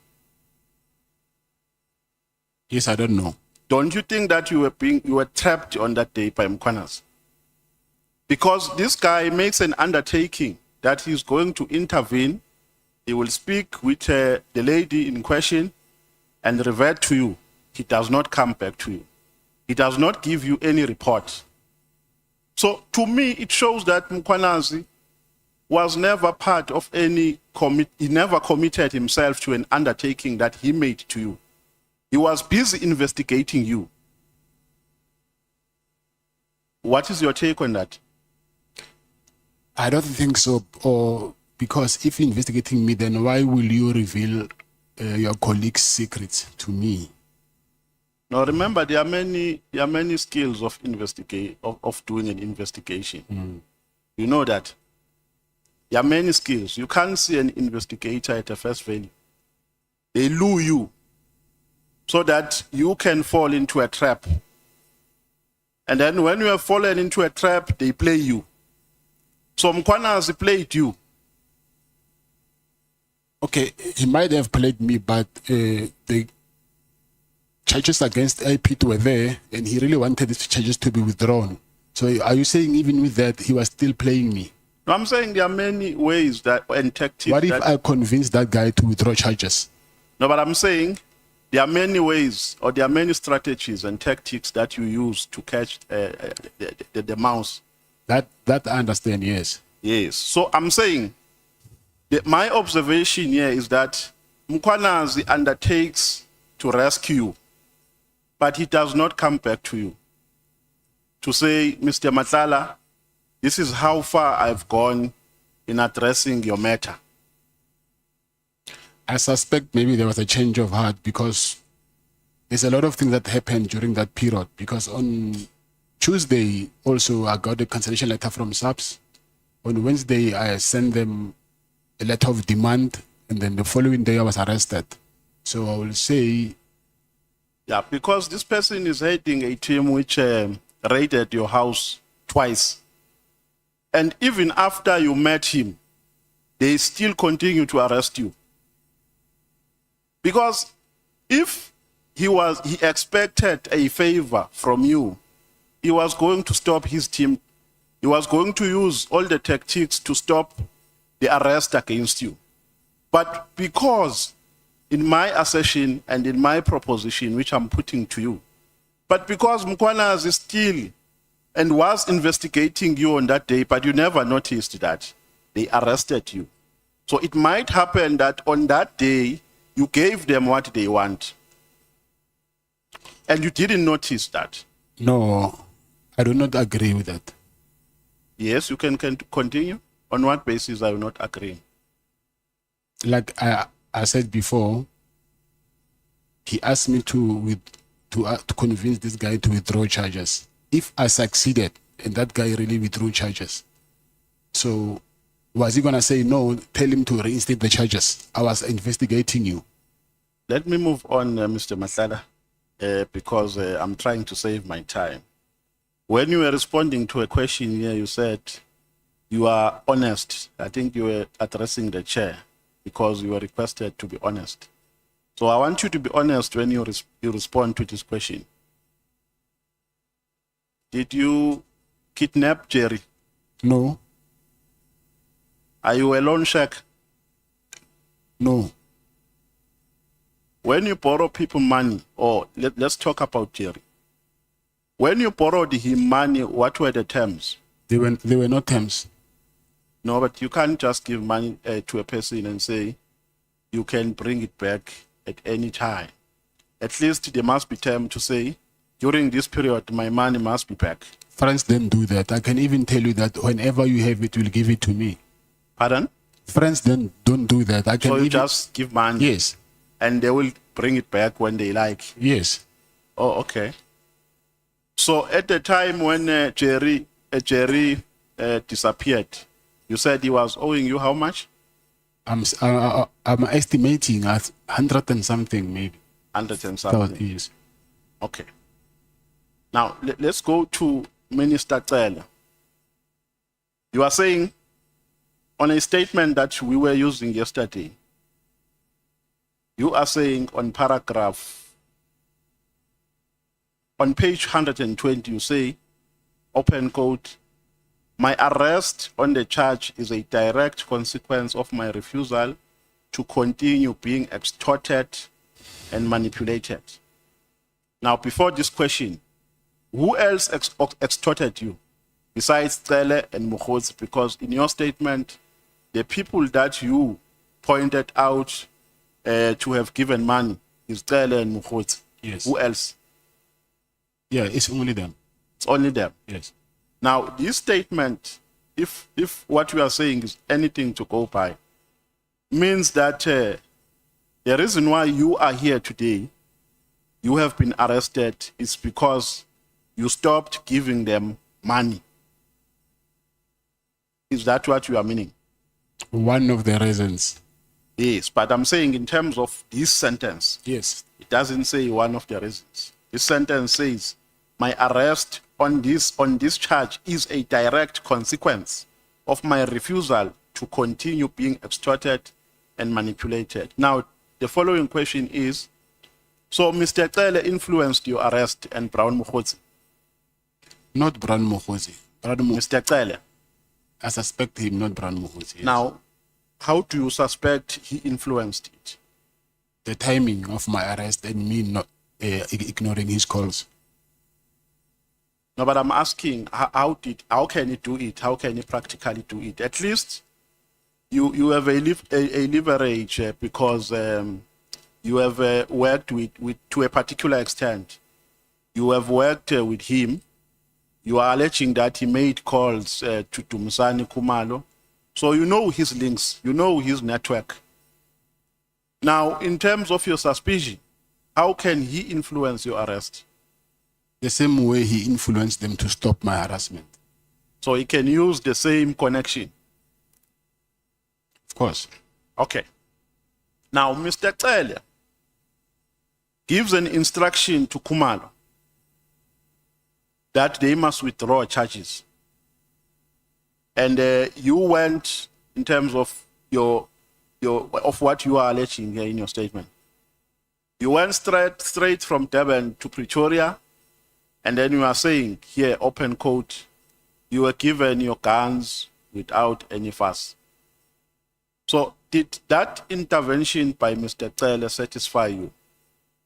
Yes, I don't know. Don't you think that you were trapped on that day by Mkwanazi? Because this guy makes an undertaking that he's going to intervene. He will speak with the lady in question and revert to you. He does not come back to you. He does not give you any report. So to me, it shows that Mkwanazi was never part of any he never committed himself to an undertaking that he made to you. He was busy investigating you. What is your take on that? I don't think so. Or because if you're investigating me, then why will you reveal your colleague's secrets to me? Now remember, there are many skills of doing an investigation. You know that. There are many skills. You can't see an investigator at a first value. They lure you so that you can fall into a trap. And then when you have fallen into a trap, they play you. So Mkwanazi played you. Okay, he might have played me, but the charges against IP were there, and he really wanted these charges to be withdrawn. So are you saying even with that, he was still playing me? No, I'm saying there are many ways and tactics. What if I convince that guy to withdraw charges? No, but I'm saying there are many ways, or there are many strategies and tactics that you use to catch the mouse. That I understand, yes. Yes. So I'm saying my observation here is that Mkwanazi undertakes to rescue you, but he does not come back to you to say, Mr. Matlala, this is how far I've gone in addressing your matter. I suspect maybe there was a change of heart because there's a lot of things that happened during that period. Because on Tuesday, also, I got a cancellation letter from SAPS. On Wednesday, I sent them a letter of demand, and then the following day, I was arrested. So I will say... Yeah, because this person is heading a team which raided your house twice. And even after you met him, they still continue to arrest you. Because if he expected a favor from you, he was going to stop his team. He was going to use all the tactics to stop the arrest against you. But because in my assertion and in my proposition, which I'm putting to you, but because Mkwanazi is still and was investigating you on that day, but you never noticed that, they arrested you. So it might happen that on that day, you gave them what they want. And you didn't notice that. No, I do not agree with that. Yes, you can continue. On what basis are you not agreeing? Like I said before, he asked me to convince this guy to withdraw charges. If I succeeded and that guy really withdrew charges, so was he going to say, no, tell him to reinstate the charges? I was investigating you. Let me move on, Mr. Matlala, because I'm trying to save my time. When you were responding to a question here, you said you are honest. I think you were addressing the chair because you were requested to be honest. So I want you to be honest when you respond to this question. Did you kidnap Jerry? No. Are you a loan shark? No. When you borrow people money, or let's talk about Jerry. When you borrowed him money, what were the terms? They were not terms. No, but you can't just give money to a person and say you can bring it back at any time. At least there must be terms to say, during this period, my money must be back. Friends don't do that. I can even tell you that whenever you have it, you'll give it to me. Pardon? Friends don't do that. I can So you even, just give money? Yes. And they will bring it back when they like? Yes. Oh, okay. So at the time when Jerry disappeared, you said he was owing you how much? I'm estimating at 100 and something maybe. 100 and something. Yes. Okay. Now, let's go to Minister Cele. You are saying on a statement that we were using yesterday, you are saying on paragraph, on page 120, you say, open quote, my arrest on the charge is a direct consequence of my refusal to continue being extorted and manipulated. Now, before this question, who else extorted you besides Cele and Mokgotsi? Because in your statement, the people that you pointed out to have given money is Cele and Mokgotsi. Yes. Who else? Yeah, it's only them. It's only them. Yes. Now, this statement, if what you are saying is anything to go by, means that the reason why you are here today, you have been arrested, is because you stopped giving them money. Is that what you are meaning? One of the reasons. Yes, but I'm saying in terms of this sentence, Yes. it doesn't say one of the reasons. This sentence says, my arrest on this charge is a direct consequence of my refusal to continue being extorted and manipulated. Now, the following question is, so Mr. Cele influenced your arrest and Brown Mokgotsi? Not Brown Mokgotsi. Mr. Cele. I suspect him, not Brown Mokgotsi. Yes. Now, how do you suspect he influenced it? The timing of my arrest and me not ignoring his calls. No, but I'm asking, how can he do it? How can he practically do it? At least you have a leverage because you have worked with to a particular extent. You have worked with him. You are alleging that he made calls to Dumisani Khumalo. So you know his links, you know his network. Now, in terms of your suspicion, how can he influence your arrest? The same way he influenced them to stop my harassment. So he can use the same connection. Of course. Okay. Now, Mr. Cele gives an instruction to Khumalo that they must withdraw charges. And you went, in terms of of what you are alleging here in your statement, you went straight from Durban to Pretoria, and then you are saying here, open quote, you were given your guns without any fuss. So did that intervention by Mr. Cele satisfy you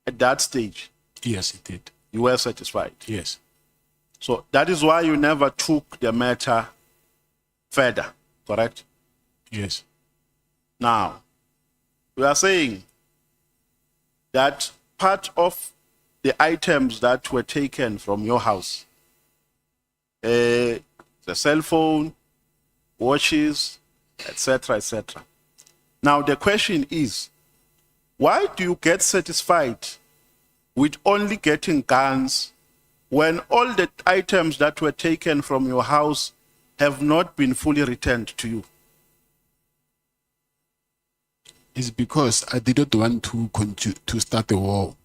at that stage? Yes, it did. You were satisfied? Yes. So that is why you never took the matter further, correct? Yes. Now, we are saying that part of the items that were taken from your house, the cell phone, watches, etc., etc. Now, the question is, why do you get satisfied with only getting guns when all the items that were taken from your house have not been fully returned to you? It's because I didn't want to start a war.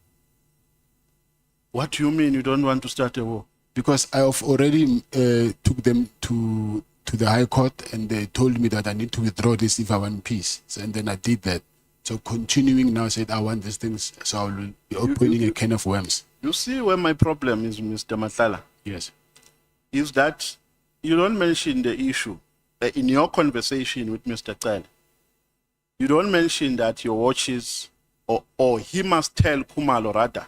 What do you mean you don't want to start a war? Because I have already took them to the High Court, and they told me that I need to withdraw this if I want peace. So, and then I did that. So continuing now, said I want these things, so I will be opening a can of worms. You see where my problem is, Mr. Matlala? Yes. Is that you don't mention the issue in your conversation with Mr. Cele. You don't mention that your watches, or he must tell Khumalo rather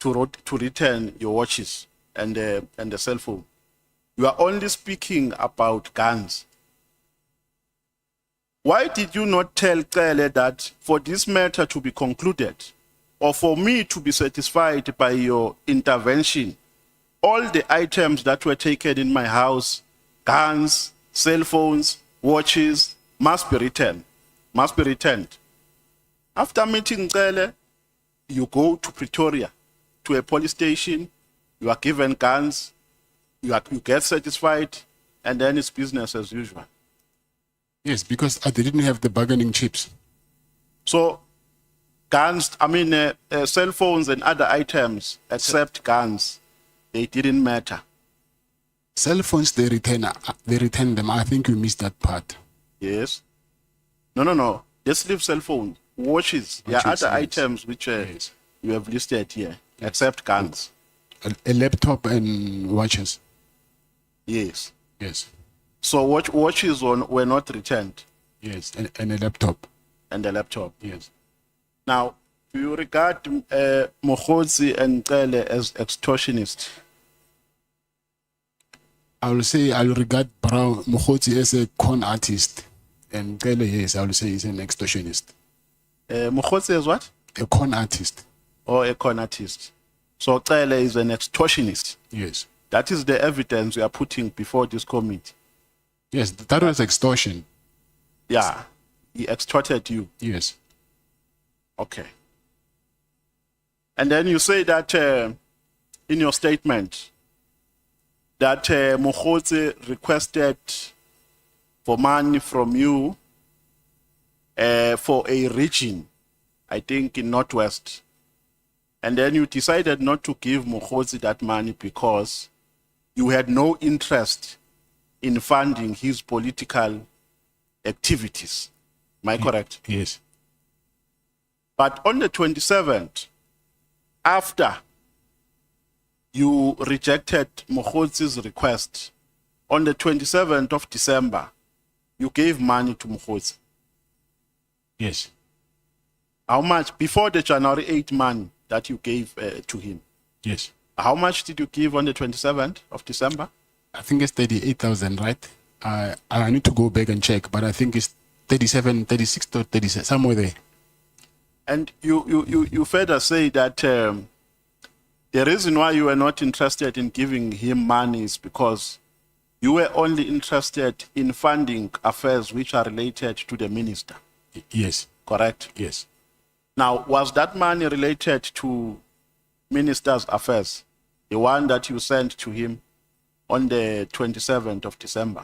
to return your watches and the cell phone. You are only speaking about guns. Why did you not tell Cele that for this matter to be concluded, or for me to be satisfied by your intervention, all the items that were taken in my house, guns, cell phones, watches, must be returned? Must be returned. After meeting Cele, you go to Pretoria, to a police station, You are given guns, you get satisfied, and then it's business as usual. Yes, because they didn't have the bargaining chips. So, guns, cell phones and other items, except guns, they didn't matter. Cell phones, they return them. I think you missed that part. Yes. No. Just leave cell phone. Watches. There are Watches, other yes. items which Yes. you have listed here, except guns. A laptop and watches. Yes. Yes. So watches were not returned, Yes, and a laptop. and the laptop. Yes. Now, do you regard Mokhodzi and Cele as extortionists? I will say I'll regard Brown Mokhodzi as a con artist, and Cele, yes, I will say he's an extortionist. Mokhodzi is what? A con artist. Or a con artist. So Cele is an extortionist. Yes. That is the evidence we are putting before this committee. Yes, that was extortion. Yeah, he extorted you. Yes. Okay. And then you say that in your statement that Mokhodzi requested for money from you for a region, I think in Northwest. And then you decided not to give Mokhodzi that money because you had no interest in funding his political activities. Am I correct? Yes. But on the 27th, after you rejected Mokhodzi's request, on the 27th of December, you gave money to Mokhodzi. Yes. How much? Before the January 8th money that you gave to him. Yes. How much did you give on the 27th of December? I think it's 38,000, right? I need to go back and check, but I think it's 37, 36 or 37, somewhere there. And you further say that the reason why you were not interested in giving him money is because you were only interested in funding affairs which are related to the minister. Yes. Correct? Yes. Now, was that money related to minister's affairs, the one that you sent to him on the 27th of December?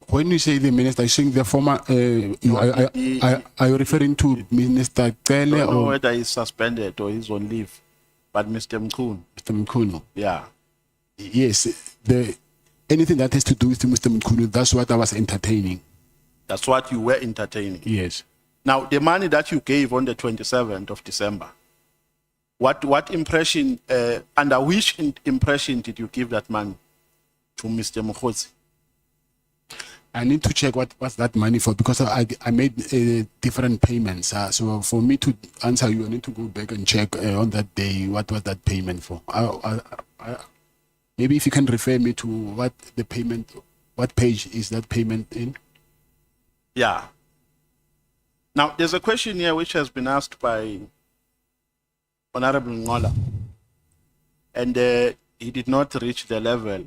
When you say the minister, you're saying the former, are you referring to Minister I Cele don't know or whether he's suspended or he's on leave, but Mr. Mkhunu, Mr. Mkhunu? yeah. Yes. Anything that has to do with Mr. Mkhunu, that's what I was entertaining. That's what you were entertaining. Yes. Now, the money that you gave on the 27th of December, what impression, under which impression did you give that money to Mr. Mokhodzi? I need to check what was that money for, because I made different payments. So for me to answer you, I need to go back and check on that day what was that payment for. Maybe if you can refer me to what page is that payment in? Yeah. Now, there's a question here which has been asked by Honorable Ngola, and he did not reach the level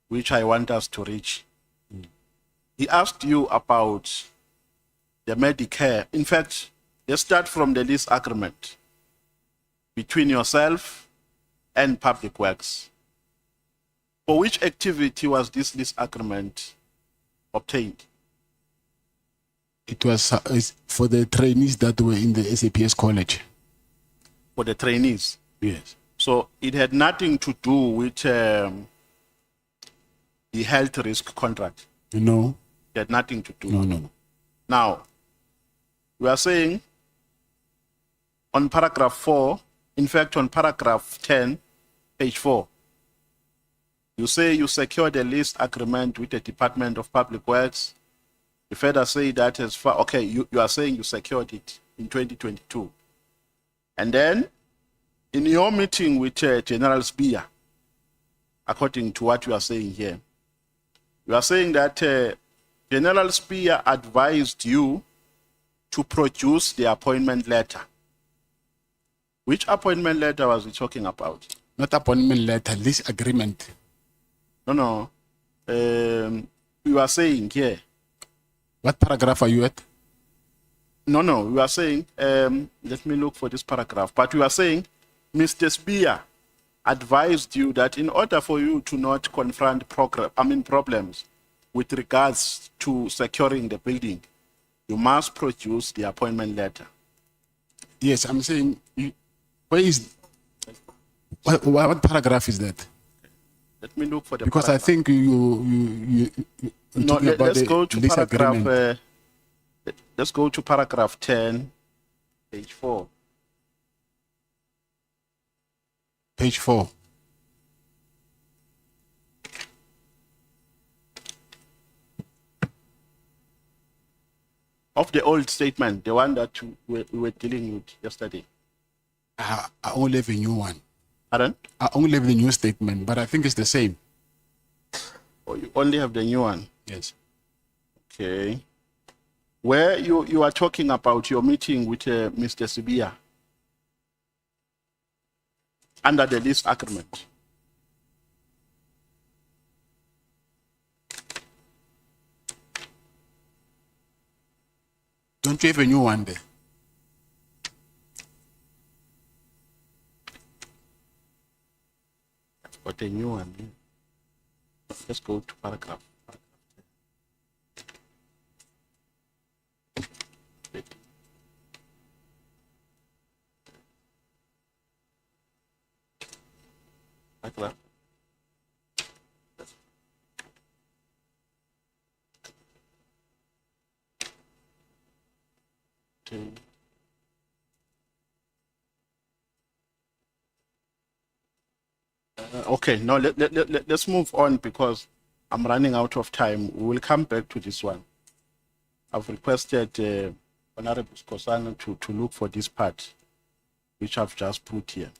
which I want us to reach. He asked you about the Medicare. In fact, let's start from the lease agreement between yourself and Public Works. For which activity was this lease agreement obtained? It was for the trainees that were in the SAPS college. For the trainees. Yes. So it had nothing to do with the health risk contract. No. It had nothing to do. No. Now, we are saying on paragraph 4, in fact, on paragraph 10, page 4, you say you secured a lease agreement with the Department of Public Works. You further say that as far, okay, you are saying you secured it in 2022. And then, in your meeting with General Spear, according to what you are saying here, you are saying that General Spear advised you to produce the appointment letter. Which appointment letter was he talking about? Not appointment letter, lease agreement. No. You are saying here. What paragraph are you at? No. You are saying, let me look for this paragraph. But you are saying Mr. Spear advised you that in order for you to not confront problems with regards to securing the building, you must produce the appointment letter. Yes, I'm saying, where is, what paragraph is that? Let me look for the Because I paragraph. think you're No, talking about let's the go to lease paragraph. agreement. Let's go to paragraph 10, page 4. Page 4. Of the old statement, the one that we were dealing with yesterday. I only have a new one. Pardon? I only have the new statement, but I think it's the same. Or you only have the new one? Yes. Okay. Where you are talking about your meeting with Mr. Sibia under the lease agreement. Don't you have a new one there? Got a new one. Let's go to paragraph. Paragraph. Okay. Okay, now let's move on because I'm running out of time. We will come back to this one. I've requested Honorable Skosana to look for this part, which I've just put here.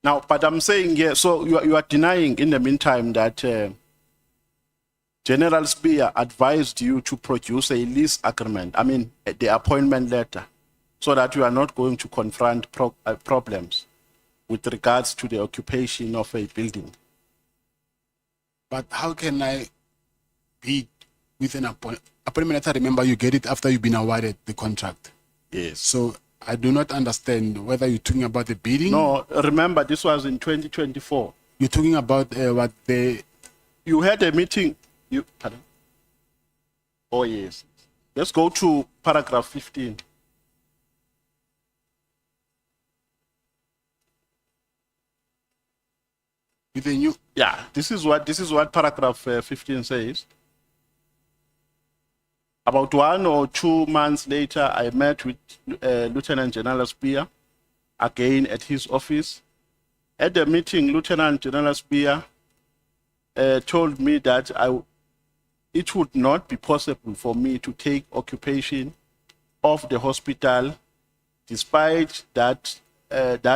Now, but I'm saying here, so you are denying in the meantime that General Spear advised you to produce a lease agreement, I mean, the appointment letter, so that you are not going to confront problems with regards to the occupation of a building. But how can I be with an appointment letter? Remember, you get it after you've been awarded the contract. Yes. So I do not understand whether you're talking about the bidding. No, remember, this was in 2024. You're talking about what the... You had a meeting. Pardon? Oh, yes. Let's go to paragraph 15. With the new... Yeah, this is what paragraph 15 says. About 1 or 2 months later, I met with Lieutenant General Spear again at his office. At the meeting, Lieutenant General Spear told me that it would not be possible for me to take occupation of the hospital, despite that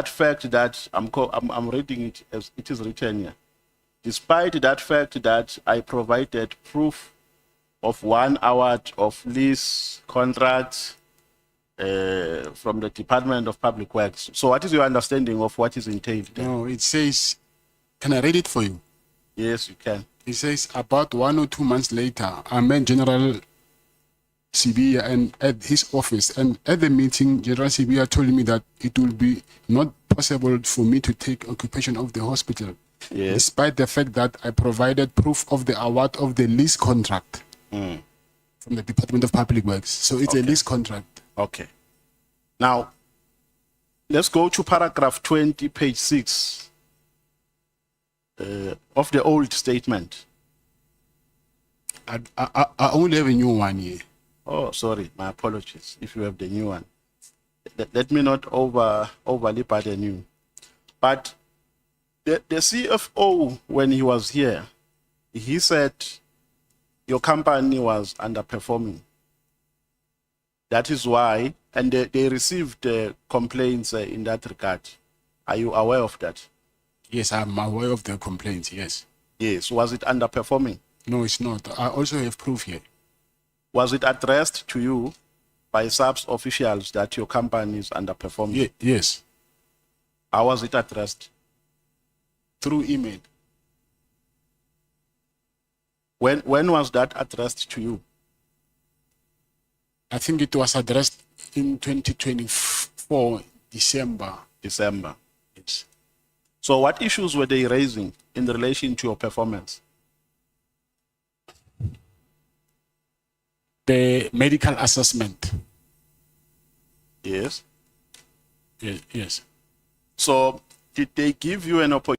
fact that I'm reading it as it is written here. Despite that fact that I provided proof of 1 award of lease contract from the Department of Public Works. So what is your understanding of what is entailed there? No, it says... Can I read it for you? Yes, you can. It says about 1 or 2 months later, I met General Sibia and at his office, and at the meeting, General Sibia told me that it will be not possible for me to take occupation of the hospital, Yes. despite the fact that I provided proof of the award of the lease contract from the Department of Public Works. So it's a lease contract. Okay. Now, let's go to paragraph 20, page 6 of the old statement. I only have a new one here. Oh, sorry, my apologies if you have the new one. Let me not overly burden you. But the CFO, when he was here, he said your company was underperforming. That is why, and they received complaints in that regard. Are you aware of that? Yes, I'm aware of the complaint, yes. Yes. Was it underperforming? No, it's not. I also have proof here. Was it addressed to you by SAPS officials that your company is underperforming? Yes. How was it addressed? Through email. When was that addressed to you? I think it was addressed in 2024, December. December. Yes. So what issues were they raising in relation to your performance? The medical assessment. Yes. Yes. Yes. So did they give you an opportunity?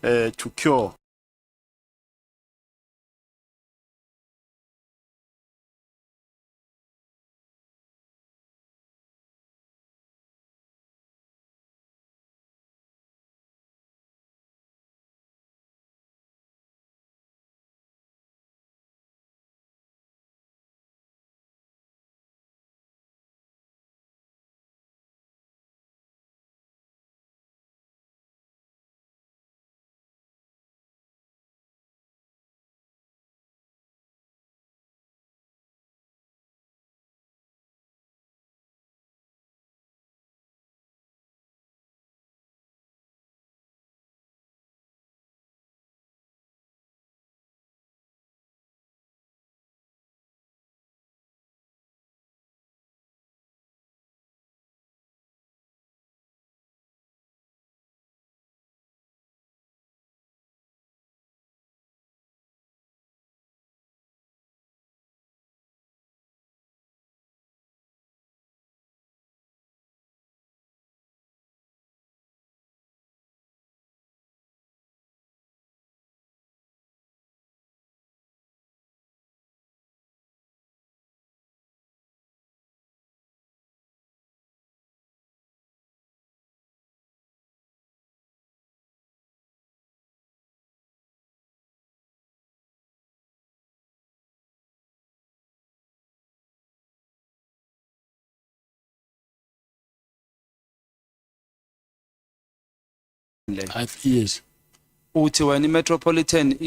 To cure? Yes. Uthi wena imetropolitan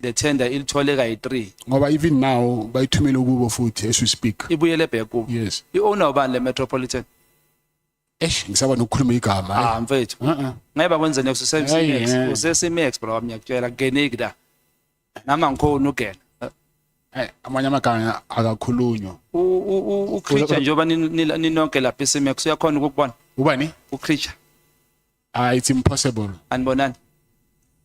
the tender ilithole kayi3 Ngoba even now bayithumele kubo futhi as we speak. ibuyele back kubo. Yes. I-owner ubani le metropolitan? Ngisaba nokukhuluma igama. Ah mfethu. Ngeke bakwenze next usesimex bro ngiyakutshela kungeneki la. Nama ngikhona ugena. Amanye amagama akakhulunywa. Ucreature njengoba ninonke lapha esimex uyakhona ukubona. Ubani? Ucreature. It's impossible. Anibonani?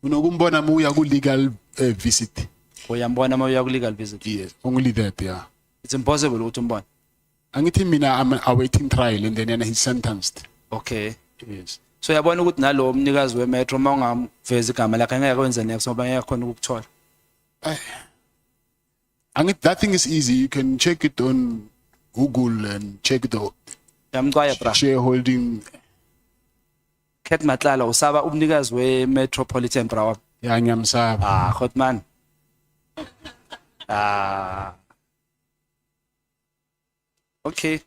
Unokumbona uma uya ku legal visit. Uyambona uma uya ku legal visit. Yes, only that, yeah. It's impossible ukuthi umbone. Angithi mina I'm awaiting trial and then he's sentenced. Okay. Yes. So yabona ukuthi nalo umnikazi wemetro uma ungamveza igama lakhe ngeke kwenze next ngoba ngeke khona ukukuthola. Angithi that thing is easy. You can check it on Google and check the Yamqaya bra. shareholding. Ket Matlala usaba umnikazi wemetropolitan bra. Yeah, ngiyamsaba. Khotman. Okay.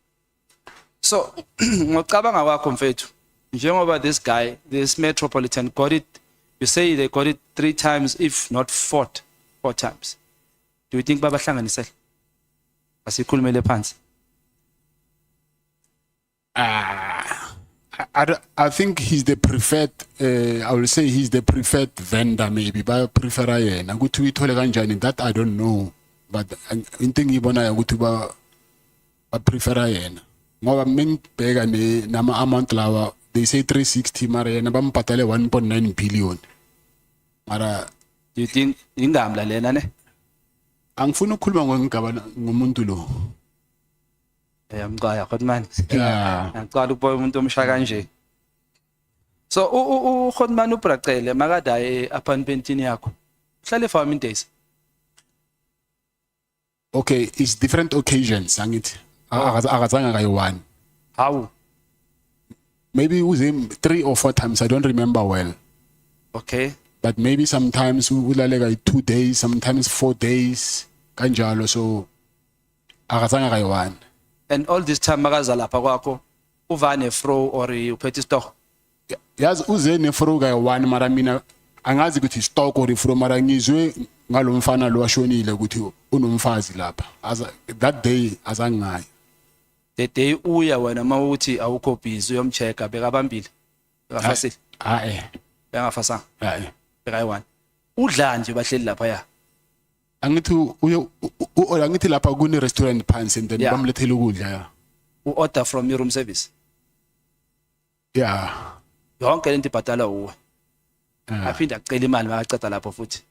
So, ngocabanga kwakho mfethu. Njengoba this guy, this metropolitan got it, you say they got it 3 times if not 4 times. Do you think babahlanganisele? Asikhulumele phansi. I think he's the preferred, I will say he's the preferred vendor maybe, but prefer yena. Ukuthi uyithole kanjani, that I don't know. But into engiyibona ukuthi ba prefer yena. Ngoba mengibheka nama amount lawa, they say 360 mara yena bampatale 1.9 billion. Mara Do you think ingamla lena ne? angifuni ukukhuluma ngomuntu lo. Yamqaya Khotman. Yeah. Ngicela ukubona umuntu omsha kanje. So uKhotman ubracele makadaye apartmentini yakho. Uhlale for how many days? Okay, it's different occasions, angithi. akazange kayi-1. How? Maybe uze 3 or 4 times, I don't remember well. Okay. But maybe sometimes ulalega 2 days, sometimes 4 days, kanjalo, so akazange kayi-1. And all this time makaza lapha kwakho uva nefro or uphethe istorho. Yazi uze nefro kayi-1 mara mina angazi ukuthi stock or ifro mara ngizwe ngalo mfana lo washonile ukuthi unomfazi lapha. That day azange ngayi. The day uya wena mawuthi awukho busy uyomchecka bekabambile. Bekafasile. Bengafasanga. Bekayi-1. Udla nje bahleli lapha ya. Angithi angithi lapha kune restaurant phansi and then Yeah. bamlethela ukudla ya. Order from your room service. Yeah. Yonke lento ibhadala uwe. Aphinde acela imali makaceda lapho futhi.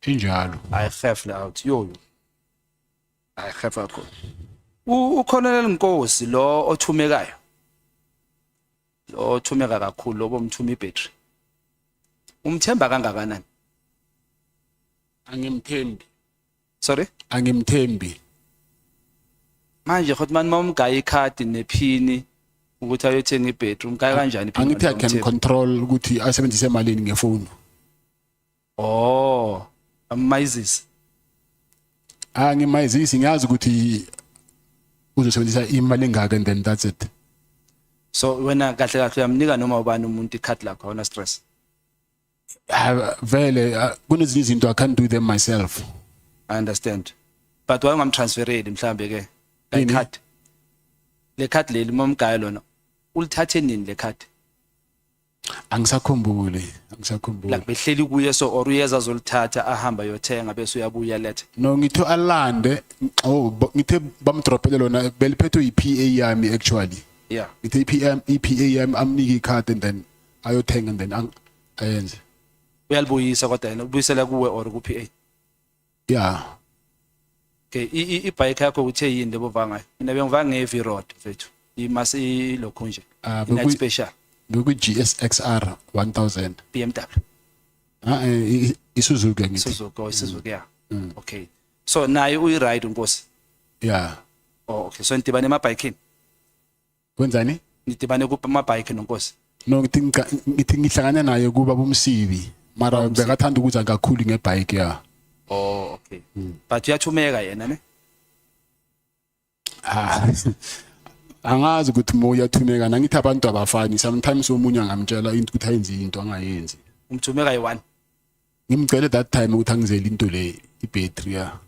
Injalo. I have out yo. I have akho. Ukhonelel Nkosi lo othumekayo. Lo othumeka kakhulu lobo mthuma ibattery. Umthemba kangakanani? Angimthembi. Sorry? Angimthembi. Manje khothi manje mawumgaya ikhadi nephini ukuthi ayothenga ibethu umgaya kanjani iphini? Angithi I can control ukuthi asebenzise emalini ngefoni. Oh, amazes. Ngimazisi ngiyazi ukuthi uzosebenzisa imali engaka and then that's it. So wena kahle kahle uyamnika noma ubani umuntu ikhadi lakho awuna stress. Vele kunezinye izinto I can't do them myself. I understand. But why ungamtransfereli mhlambe ke? Le Yini? card. Le card leli momgaya lona. Ulithathe nini le card? Angisakhumbuli. La behleli kuye so or uyeza azolithatha ahamba yothenga bese uyabuya lethe. No ngitho alande ngithe bamdropele lona beliphethe iPA yami actually. Yeah. Ngithe iPA yami amnike ikhadi and then ayothenga and then ayenze. Uyalibuyisa kodwa yena ubuyisela kuwe or ku PA. Yeah. Okay, ibike yakho uthe yini lebova ngayo? Mina bengiva ngevi road mfethu. Imasi lokho nje. Night special Beku GSXR 1000. BMW. Isuzuki ngithi. Suzuki yeah. Okay. So naye uyiride Nkosi. Yeah. Oh okay. So nitibane emabhayikini. Kwenzani? Nitibane kumabhayiki noNkosi. No ngithi ngihlangane naye kuba bomsibi. Mara bekathanda ukuthi akakhulu ngebike ya. Oh okay. But uyathumeka yena ne? Angazi ukuthi moya thumeka nangithi abantu abafani sometimes omunye angamtshela into ukuthi ayenze into angayenzi. Umthumeka yi1. Ngimcela that time ukuthi angizele into le ibattery ya.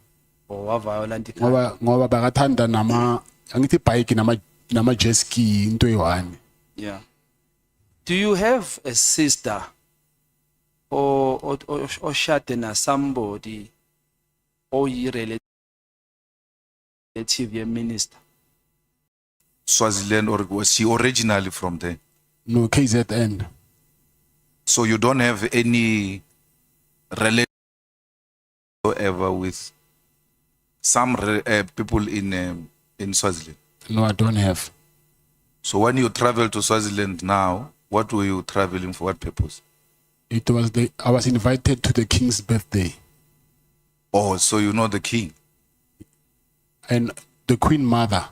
Oh waviola nti. Ngoba bakathanda angithi bike nama jet ski into eyi1. Yeah. Do you have a sister or shade na somebody or relative minister? Swaziland, or was she originally from there? No, KZN. So you don't have any relation ever with some people in Swaziland? No, I don't have. So when you travel to Swaziland now, what were you traveling for? What purpose? I was invited to the king's birthday. Oh, so you know the king? And the queen mother.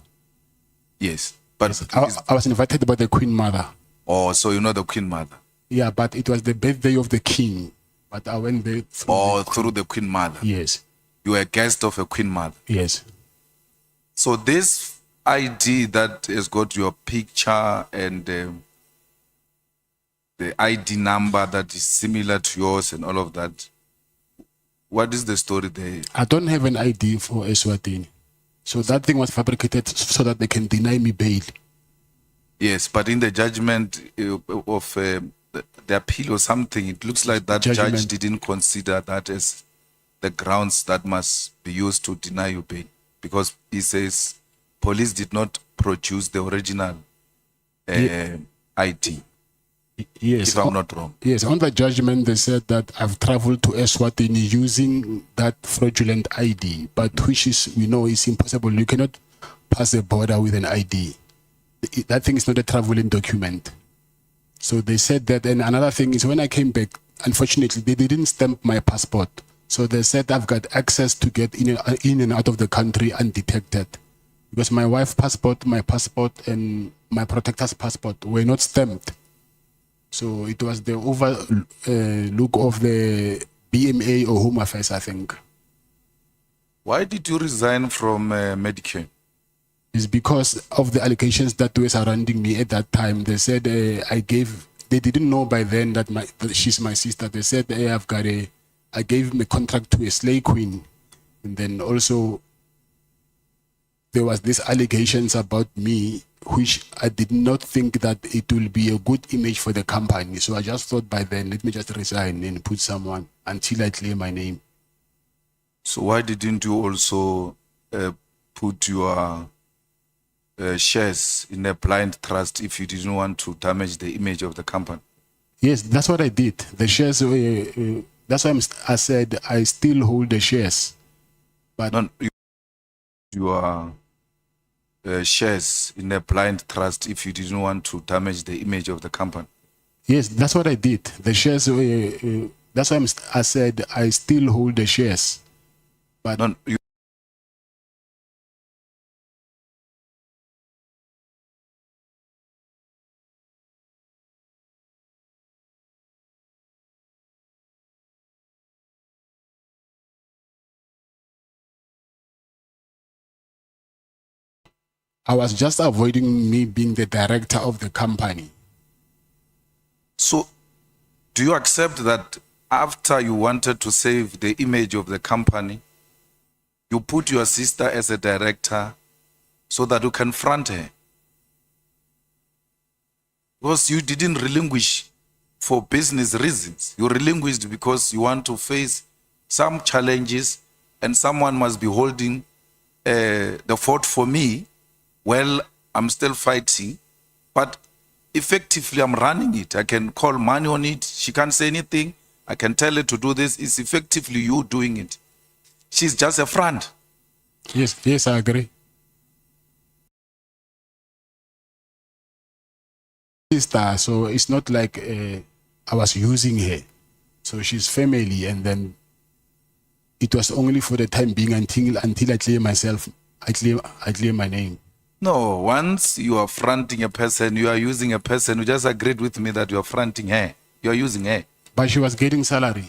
Yes. But I was invited by the queen mother. Oh, so you know the queen mother? Yeah, but it was the birthday of the king. But I went there through the queen mother? Yes. You were a guest of a queen mother? Yes. So this ID that has got your picture and the ID number that is similar to yours and all of that, what is the story there? I don't have an ID for Eswatini. So that thing was fabricated so that they can deny me bail. Yes, but in the judgment of the appeal or something, it looks like that judge didn't consider that as the grounds that must be used to deny you bail, because he says police did not produce the original ID. Yes. If I'm not wrong. Yes, on the judgment they said that I've traveled to Eswatini using that fraudulent ID, but which is, is impossible. You cannot pass the border with an ID. That thing is not a traveling document. So they said that, and another thing is when I came back, unfortunately, they didn't stamp my passport. So they said I've got access to get in and out of the country undetected. because my wife's passport, my passport, and my protector's passport were not stamped. So it was the overlook of the BMA or Home Affairs, I think. Why did you resign from Medicare? It's because of the allegations that were surrounding me at that time. They said they didn't know by then that she's my sister. They said I gave him a contract to a slay queen. And then also there was these allegations about me, which I did not think that it will be a good image for the company. So I just thought by then, let me just resign and put someone until I clear my name. So why didn't you also put your shares in a blind trust if you didn't want to damage the image of the company? Yes, that's what I did. The shares, that's why I said I still hold the shares. But No, your shares in a blind trust if you didn't want to damage the image of the company. yes, that's what I did. The shares, that's why I said I still hold the shares. But No, I was just avoiding me being the director of the company. so do you accept that after you wanted to save the image of the company, you put your sister as a director so that you can front her? Because you didn't relinquish for business reasons. You relinquished because you want to face some challenges and someone must be holding the fort for me. Well, I'm still fighting, but effectively I'm running it. I can call money on it. She can't say anything. I can tell her to do this. It's effectively you doing it. She's just a front. Yes, I agree. Sister, so it's not like I was using her. So she's family, and then it was only for the time being until I clear myself, I clear my name. No, once you are fronting a person, you are using a person. You just agreed with me that you are fronting her. You are using her. But she was getting salary.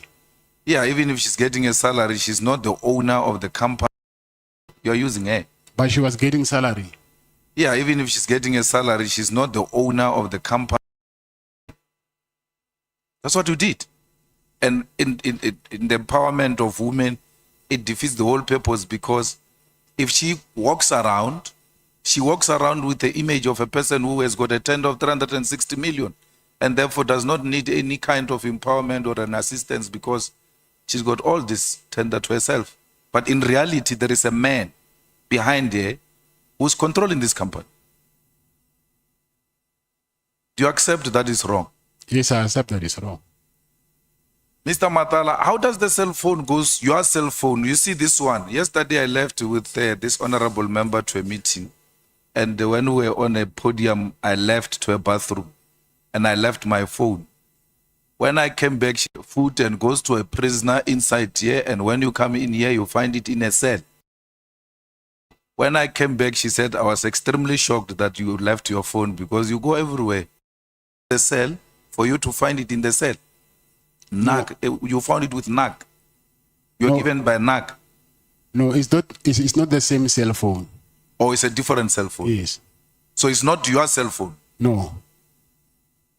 Yeah, even if she's getting a salary, she's not the owner of the company. You are using her. But she was getting salary. Yeah, even if she's getting a salary, she's not the owner of the company. That's what you did. And in the empowerment of women, it defeats the whole purpose, because if she walks around with the image of a person who has got a tender of 360 million and therefore does not need any kind of empowerment or an assistance because she's got all this tender to herself. But in reality, there is a man behind her who's controlling this company. Do you accept that is wrong? Yes, I accept that it's wrong. Mr. Matlala, how does the cell phone goes, your cell phone, you see this one? Yesterday I left with this honorable member to a meeting, and when we were on a podium, I left to a bathroom and I left my phone. When I came back, she food and goes to a prisoner inside here, and when you come in here, you find it in a cell. When I came back, she said, I was extremely shocked that you left your phone because you go everywhere. The cell, for you to find it in the cell. NAC, you found it with NAC. You're No. given by NAC. No, it's not. It's not the same cell phone. Or it's a different cell phone. Yes. So it's not your cell phone. No.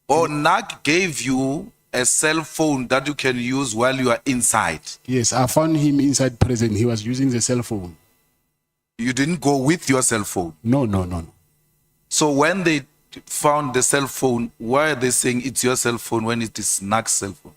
Or NAC gave you a cell phone that you can use while you are inside. Yes, I found him inside prison. He was using the cell phone. You didn't go with your cell phone. No. So when they found the cell phone, why are they saying it's your cell phone when it is NAC's cell phone?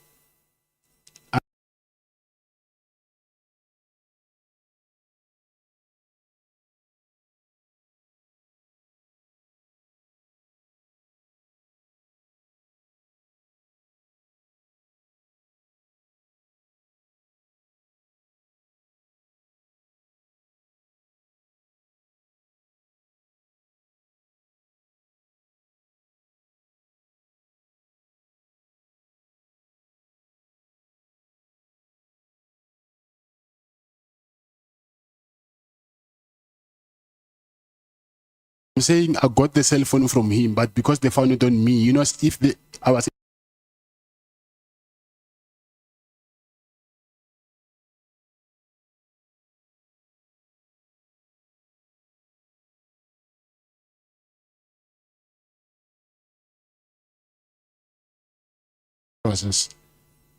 saying I got the cell phone from him, but because they found it on me, you know, if I was process,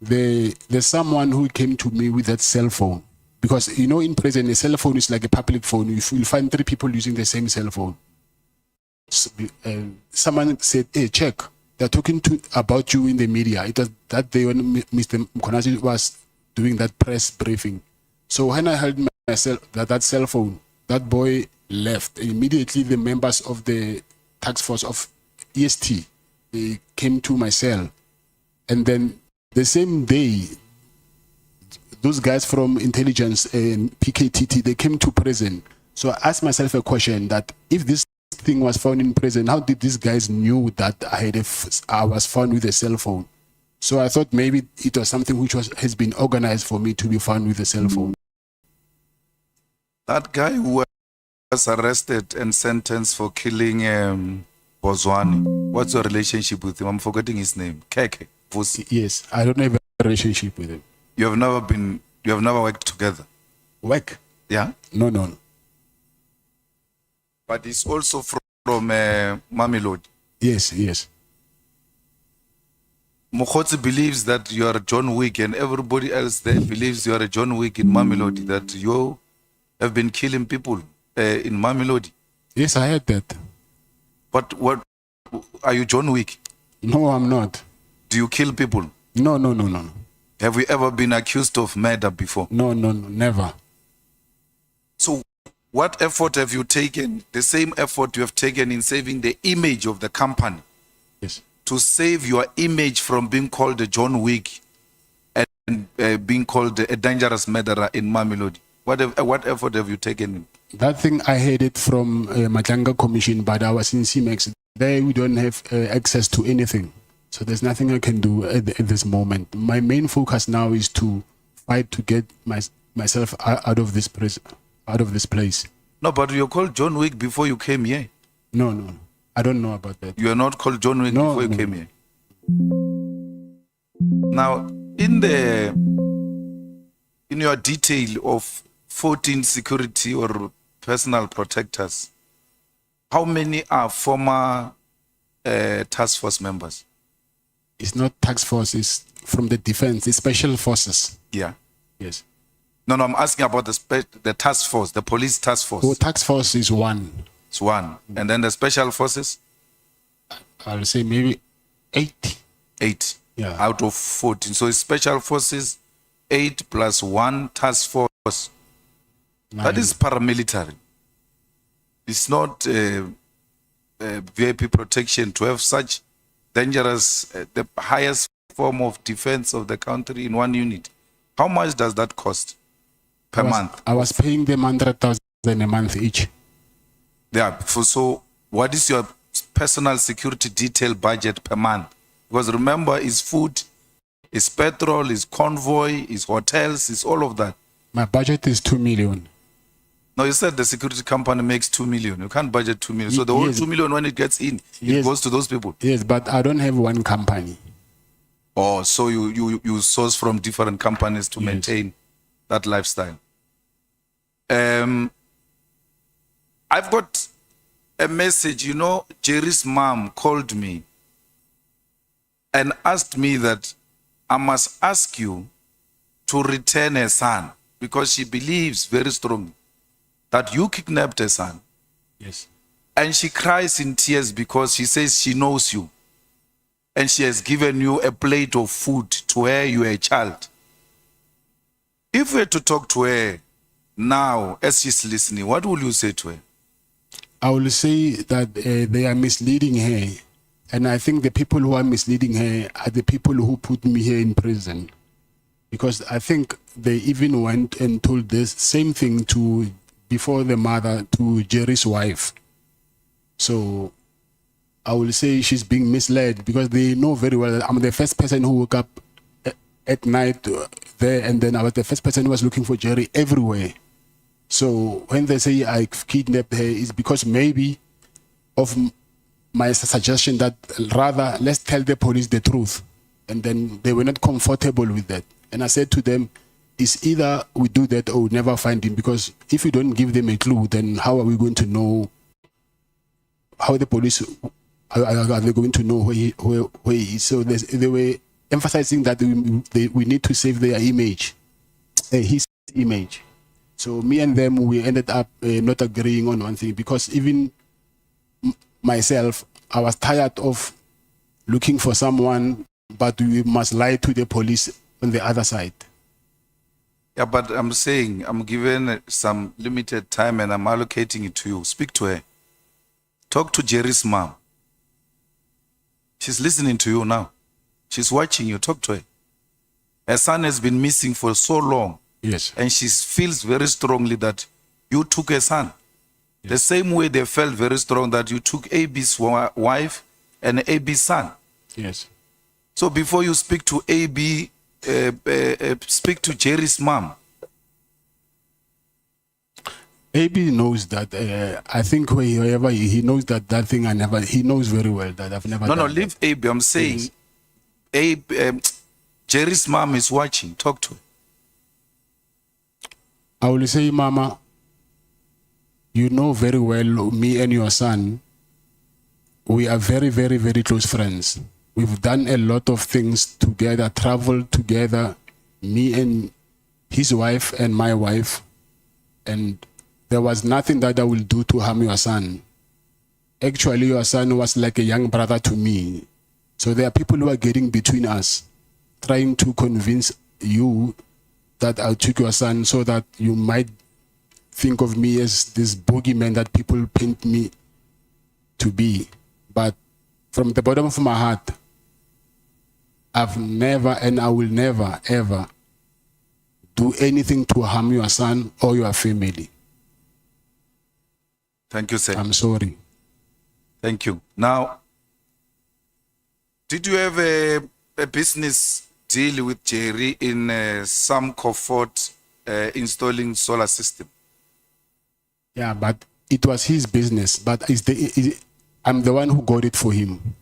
there's someone who came to me with that cell phone. Because, you know, in prison, a cell phone is like a public phone. You'll find 3 people using the same cell phone. So, someone said, hey, check. They're talking about you in the media. It was that day when Mr. Mkonazi was doing that press briefing. So when I heard that cell phone, that boy left. Immediately, the members of the task force of EST, they came to my cell. And then the same day, those guys from intelligence and PKTT, they came to prison. So I asked myself a question that if this thing was found in prison, how did these guys knew that I was found with a cell phone? So I thought maybe it was something which has been organized for me to be found with a cell phone. That guy who was arrested and sentenced for killing Bozwani, what's your relationship with him? I'm forgetting his name. Keke. Yes, I don't have a relationship with him. You have never worked together? Work? Yeah? No. But he's also from Mamelodi. Yes. Mokgotsi believes that you are John Wick, and everybody else there believes you are a John Wick in Mamelodi, that you have been killing people in Mamelodi. Yes, I heard that. But what, are you John Wick? No, I'm not. Do you kill people? No. Have you ever been accused of murder before? No, never. So what effort have you taken, the same effort you have taken in saving the image of the company? Yes. To save your image from being called a John Wick and being called a dangerous murderer in Mamelodi? What effort have you taken? That thing, I heard it from Matlala Commission, but I was in CMEX. There we don't have access to anything. So there's nothing I can do at this moment. My main focus now is to fight to get myself out of this place. No, but you're called John Wick before you came here. No. I don't know about that. You are not called John Wick before you came here. Now, in your detail of 14 security or personal protectors, how many are former task force members? It's not task force, it's from the defense, it's special forces. Yeah. Yes. No, I'm asking about the task force, the police task force. Oh, task force is 1. It's 1. And then the special forces? I'll say maybe 8. 8. Yeah. Out of 14. So it's special forces, 8 plus 1 task force. 9. That is paramilitary. It's not VIP protection to have such dangerous, the highest form of defense of the country in one unit. How much does that cost per month? I was paying them 100,000 a month each. Yeah. So what is your personal security detail budget per month? Because remember, it's food, it's petrol, it's convoy, it's hotels, it's all of that. My budget is 2 million. No, you said the security company makes 2 million. You can't budget 2 million. So the whole 2 million, when it gets in, it goes to those people. Yes, but I don't have one company. Oh, so you source from different companies to maintain that lifestyle. I've got a message. You know, Jerry's mom called me and asked me that I must ask you to return her son because she believes very strongly that you kidnapped her son. Yes. And she cries in tears because she says she knows you. And she has given you a plate of food to where you are a child. If we were to talk to her now as she's listening, what will you say to her? I will say that they are misleading her. And I think the people who are misleading her are the people who put me here in prison. Because I think they even went and told this same thing before the mother to Jerry's wife. So I will say she's being misled because they know very well that I'm the first person who woke up at night there, and then I was the first person who was looking for Jerry everywhere. So when they say I kidnapped her, it's because maybe of my suggestion that rather let's tell the police the truth. And then they were not comfortable with that. And I said to them, it's either we do that or we never find him, because if we don't give them a clue, then how are we going to know, how the police, are they going to know where he is? So they were emphasizing that we need to save their image, his image. So me and them, we ended up not agreeing on one thing, because even myself, I was tired of looking for someone, but we must lie to the police on the other side. Yeah, but I'm saying I'm given some limited time and I'm allocating it to you. Speak to her. Talk to Jerry's mom. She's listening to you now. She's watching you. Talk to her. Her son has been missing for so long. Yes. And she feels very strongly that you took her son. Yes. The same way they felt very strong that you took AB's wife and AB's son. Yes. So before you speak to AB, speak to Jerry's mom. AB knows that. I think wherever he knows that thing, he knows very well that I've never done No, leave that. AB. I'm saying, Yes. AB, Jerry's mom is watching. Talk to her. I will say, Mama, you know very well, me and your son, we are very, very, very close friends. We've done a lot of things together, traveled together, me and his wife and my wife, and there was nothing that I will do to harm your son. Actually, your son was like a young brother to me. So there are people who are getting between us, trying to convince you that I took your son so that you might think of me as this boogeyman that people paint me to be. But from the bottom of my heart, I've never and I will never, ever do anything to harm your son or your family. Thank you, sir. I'm sorry. Thank you. Now, did you have a business deal with Jerry in some comfort installing solar system? Yeah, but it was his business. But I'm the one who got it for him.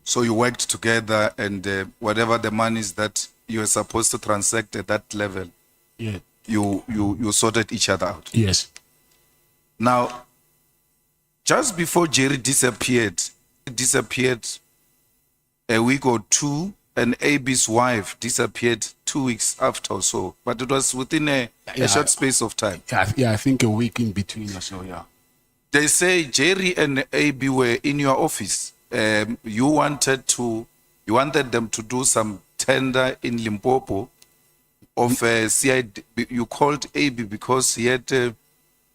So you worked together, and whatever the money is that you were supposed to transact at that level, Yeah. you sorted each other out. Yes. Now, just before Jerry disappeared a week or two, and AB's wife disappeared 2 weeks after or so, but it was within a short space of time. Yeah, I think a week in between or so, yeah. They say Jerry and AB were in your office. You wanted them to do some tender in Limpopo of a CID. You called AB because he had a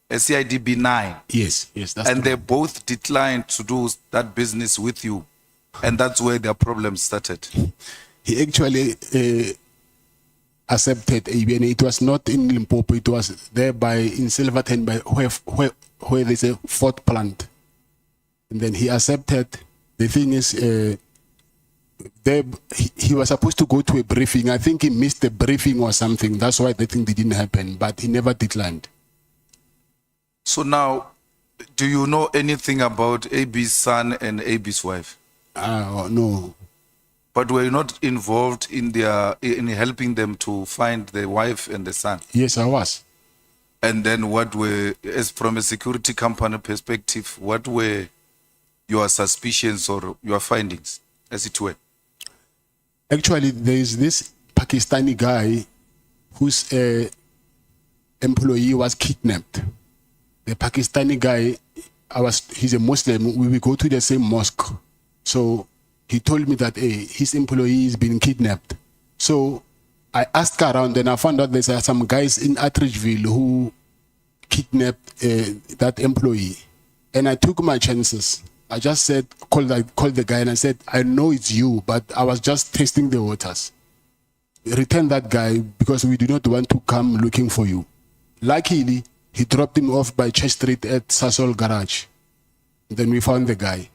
CIDB 9. Yes, that's and true. they both declined to do that business with you. And that's where their problem started. He actually accepted AB, and it was not in Limpopo, it was there in Silverton, where there's a fourth plant. And then he accepted. The thing is, he was supposed to go to a briefing. I think he missed the briefing or something. That's why the thing didn't happen, but he never declined. So now, do you know anything about AB's son and AB's wife? No. But were you not involved in helping them to find the wife and the son? Yes, I was. And then as from a security company perspective, what were your suspicions or your findings, as it were? Actually, there is this Pakistani guy whose employee was kidnapped. The Pakistani guy, he's a Muslim. We go to the same mosque. So he told me that his employee is being kidnapped. So I asked around and I found out there's some guys in Atteridgeville who kidnapped that employee. And I took my chances. I just said, call the guy, and I said, I know it's you, but I was just testing the waters. Return that guy because we do not want to come looking for you. Luckily, he dropped him off by Church Street at Sasol Garage. Then we found the guy.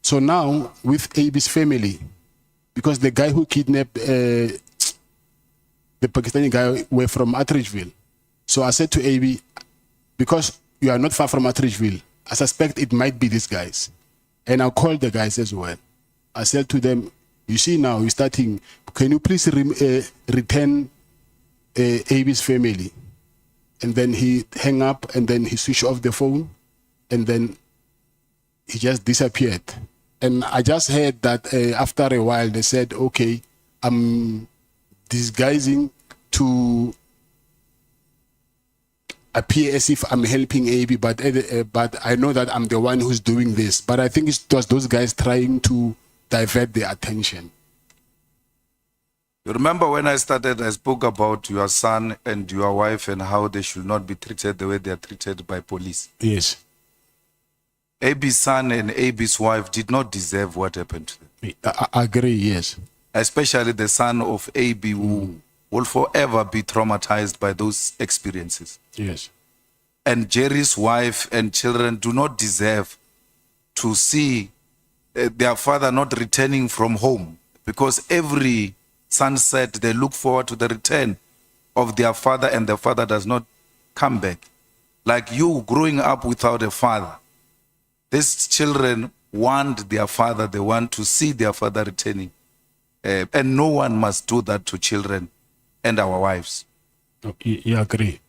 So now, with AB's family, because the guy who kidnapped the Pakistani guy were from Atteridgeville. So I said to AB, because you are not far from Atteridgeville, I suspect it might be these guys. And I called the guys as well. I said to them, you see now, you're starting, can you please return AB's family? And then he hung up and then he switched off the phone and then he just disappeared. And I just heard that after a while they said, okay, I'm disguising to appear as if I'm helping AB, but I know that I'm the one who's doing this. But I think it was those guys trying to divert their attention. You remember when I started, I spoke about your son and your wife and how they should not be treated the way they are treated by police. Yes. AB's son and AB's wife did not deserve what happened to them. I agree, yes. Especially the son of AB who will forever be traumatized by those experiences. Yes. And Jerry's wife and children do not deserve to see their father not returning from home, because every sunset they look forward to the return of their father and the father does not come back. Like you growing up without a father, these children want their father, they want to see their father returning. And no one must do that to children and our wives. You agree?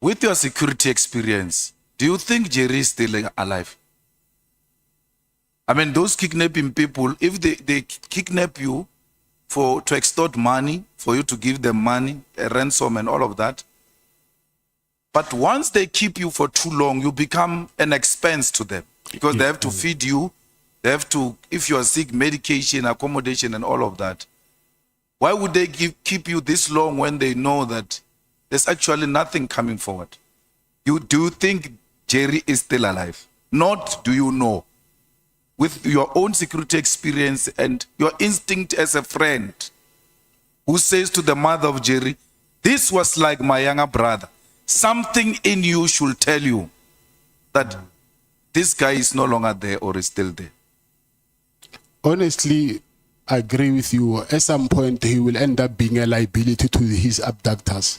With your security experience, do you think Jerry is still alive? I mean, those kidnapping people, if they kidnap you to extort money, for you to give them money, a ransom and all of that, but once they keep you for too long, you become an expense to them, because they have to feed you, they have to, if you are sick, medication, accommodation and all of that. Why would they keep you this long when they know that there's actually nothing coming forward? Do you think Jerry is still alive? Not do you know. With your own security experience and your instinct as a friend who says to the mother of Jerry, this was like my younger brother. Something in you should tell you that this guy is no longer there or is still there. Honestly, I agree with you. At some point, he will end up being a liability to his abductors.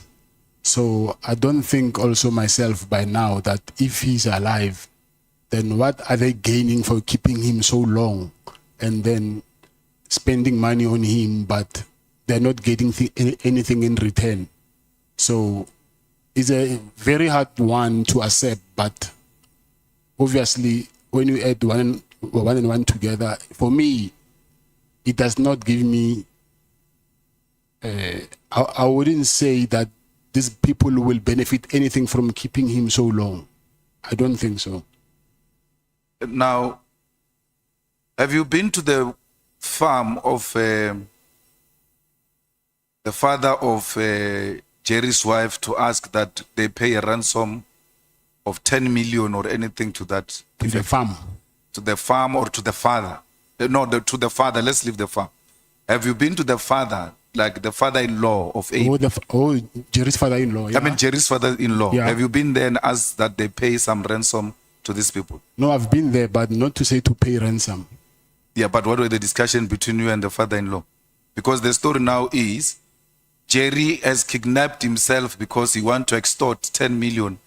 So I don't think also myself by now that if he's alive, then what are they gaining for keeping him so long and then spending money on him, but they're not getting anything in return? So it's a very hard one to accept, but obviously when you add one and one together, for me, it does not give me, I wouldn't say that these people will benefit anything from keeping him so long. I don't think so. Now, have you been to the farm of the father of Jerry's wife to ask that they pay a ransom of 10 million or anything to that? To the farm? To the farm or to the father? No, to the father. Let's leave the farm. Have you been to the father, like the father-in-law of A? Jerry's father-in-law. Yeah. I mean, Jerry's father-in-law. Yeah. Have you been there and asked that they pay some ransom to these people? No, I've been there, but not to say to pay ransom. Yeah, but what were the discussion between you and the father-in-law? Because the story now is Jerry has kidnapped himself because he wants to extort 10 million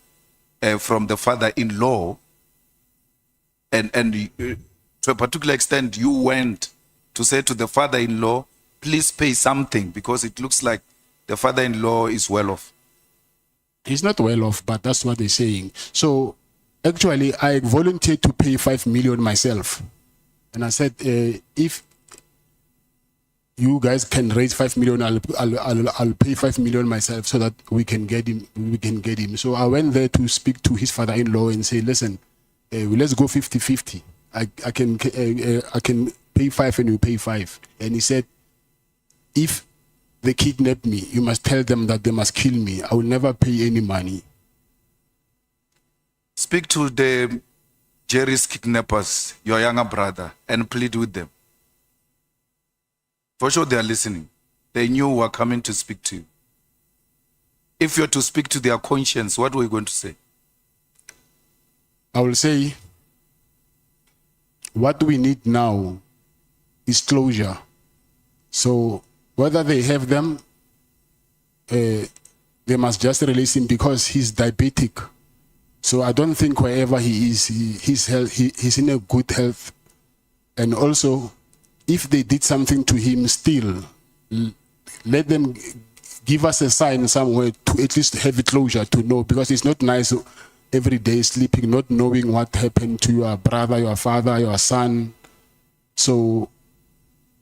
from the father-in-law. And to a particular extent, you went to say to the father-in-law, please pay something, because it looks like the father-in-law is well off. He's not well off, but that's what they're saying. So actually, I volunteered to pay 5 million myself. And I said, if you guys can raise 5 million, I'll pay 5 million myself so that we can get him. So I went there to speak to his father-in-law and say, listen, let's go 50-50. I can pay 5 and you pay 5. And he said, if they kidnap me, you must tell them that they must kill me. I will never pay any money. Speak to the Jerry's kidnappers, your younger brother, and plead with them. For sure they are listening. They knew we were coming to speak to you. If you're to speak to their conscience, what were you going to say? I will say, what we need now is closure. So whether they have them, they must just release him because he's diabetic. So I don't think wherever he is, he's in a good health. And also, if they did something to him still, let them give us a sign somewhere to at least have a closure to know, because it's not nice every day sleeping, not knowing what happened to your brother, your father, your son. So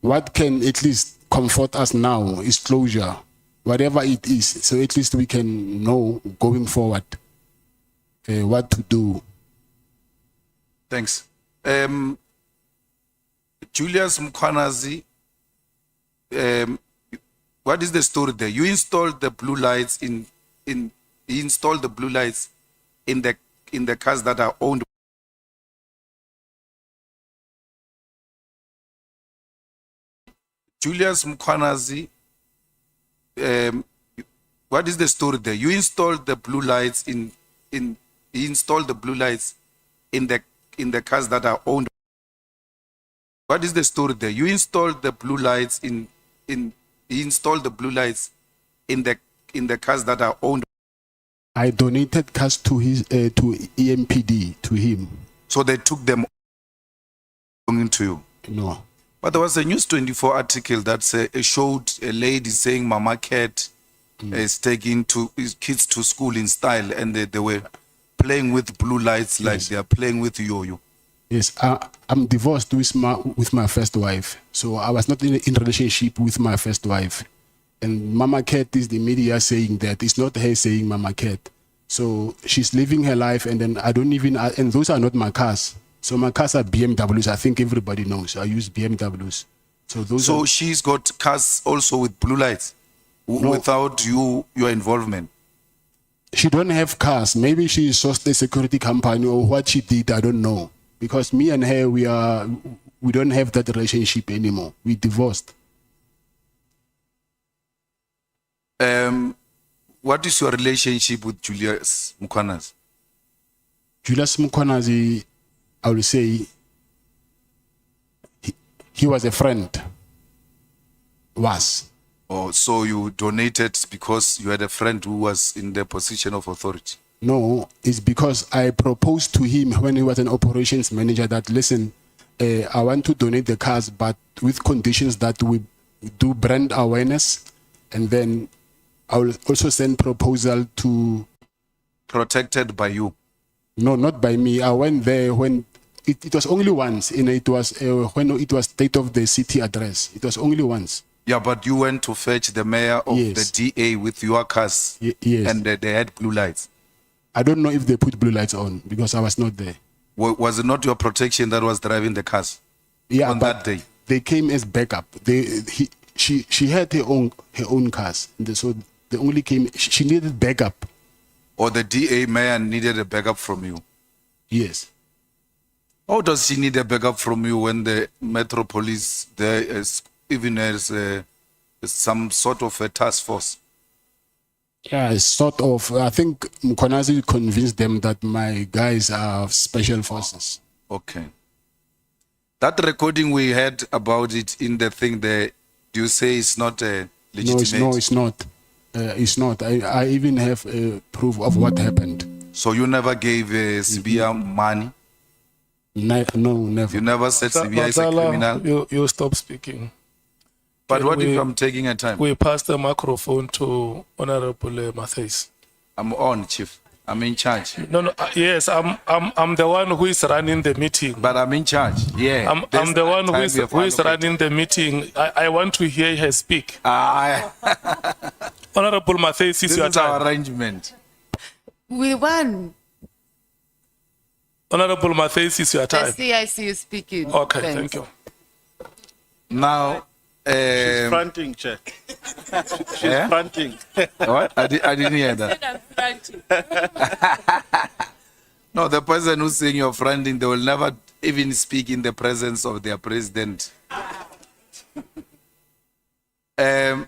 what can at least comfort us now is closure, whatever it is. So at least we can know going forward what to do. Thanks. Julius Mkwanazi, what is the story there? You installed the blue lights he installed the blue lights in the cars that are owned. Julius Mkwanazi, what is the story there? You installed the blue lights he installed the blue lights in the cars that are owned. What is the story there? You installed the blue lights he installed the blue lights in the cars that are owned. I donated cars to his to EMPD, to him. So they took them to you? No. But there was a News 24 article that showed a lady saying Mama Cat is taking his kids to school in style, and they were playing with blue lights like they are playing with yo-yo. Yes, I'm divorced with my first wife, so I was not in relationship with my first wife. And Mama Cat is the media saying that. It's not her saying Mama Cat. So she's living her life, and then I don't even, and those are not my cars. So my cars are BMWs. I think everybody knows. I use BMWs. So she's got cars also with blue lights, without your involvement. She don't have cars. Maybe she sourced a security company, or what she did, I don't know. Because me and her, we don't have that relationship anymore. We divorced. What is your relationship with Julius Mkwanazi? Julius Mkwanazi, I will say, he was a friend. Oh, so you donated because you had a friend who was in the position of authority? No, it's because I proposed to him when he was an operations manager that, listen, I want to donate the cars, but with conditions that we do brand awareness, and then I will also send proposal to... Protected by you? No, not by me. I went there when it was only once. It was when it was state of the city address. It was only once. Yeah, but you went to fetch the mayor of the DA with your cars. Yes. And they had blue lights. I don't know if they put blue lights on because I was not there. Was it not your protection that was driving the cars? Yeah, on that day? They came as backup. She had her own cars, so they only came. She needed backup. Or the DA mayor needed a backup from you? Yes. How does she need a backup from you when the Metro Police there is even as some sort of a task force? Yeah, sort of. I think Mkwanazi convinced them that my guys are special forces. Okay. That recording we had about it in the thing there, do you say it's not legitimate? No, it's not. It's not. I even have proof of what happened. So you never gave Sibia money? No, never. You never said Sibia is a criminal? You stop speaking. But what if I'm taking a time? We pass the microphone to Honorable Matthys. I'm on, Chief. I'm in charge. No. Yes, I'm the one who is running the meeting. But I'm in charge. Yeah. I'm the one who is running the meeting. I want to hear her speak. Honorable Matthys, this your is time. our arrangement. We won. Honorable Matthys, is your time. I see you speaking. Okay, Thanks. thank you. Now, She's fronting, Chair. She's fronting. What? I didn't hear that. No, the person who's saying you're fronting, they will never even speak in the presence of their president. You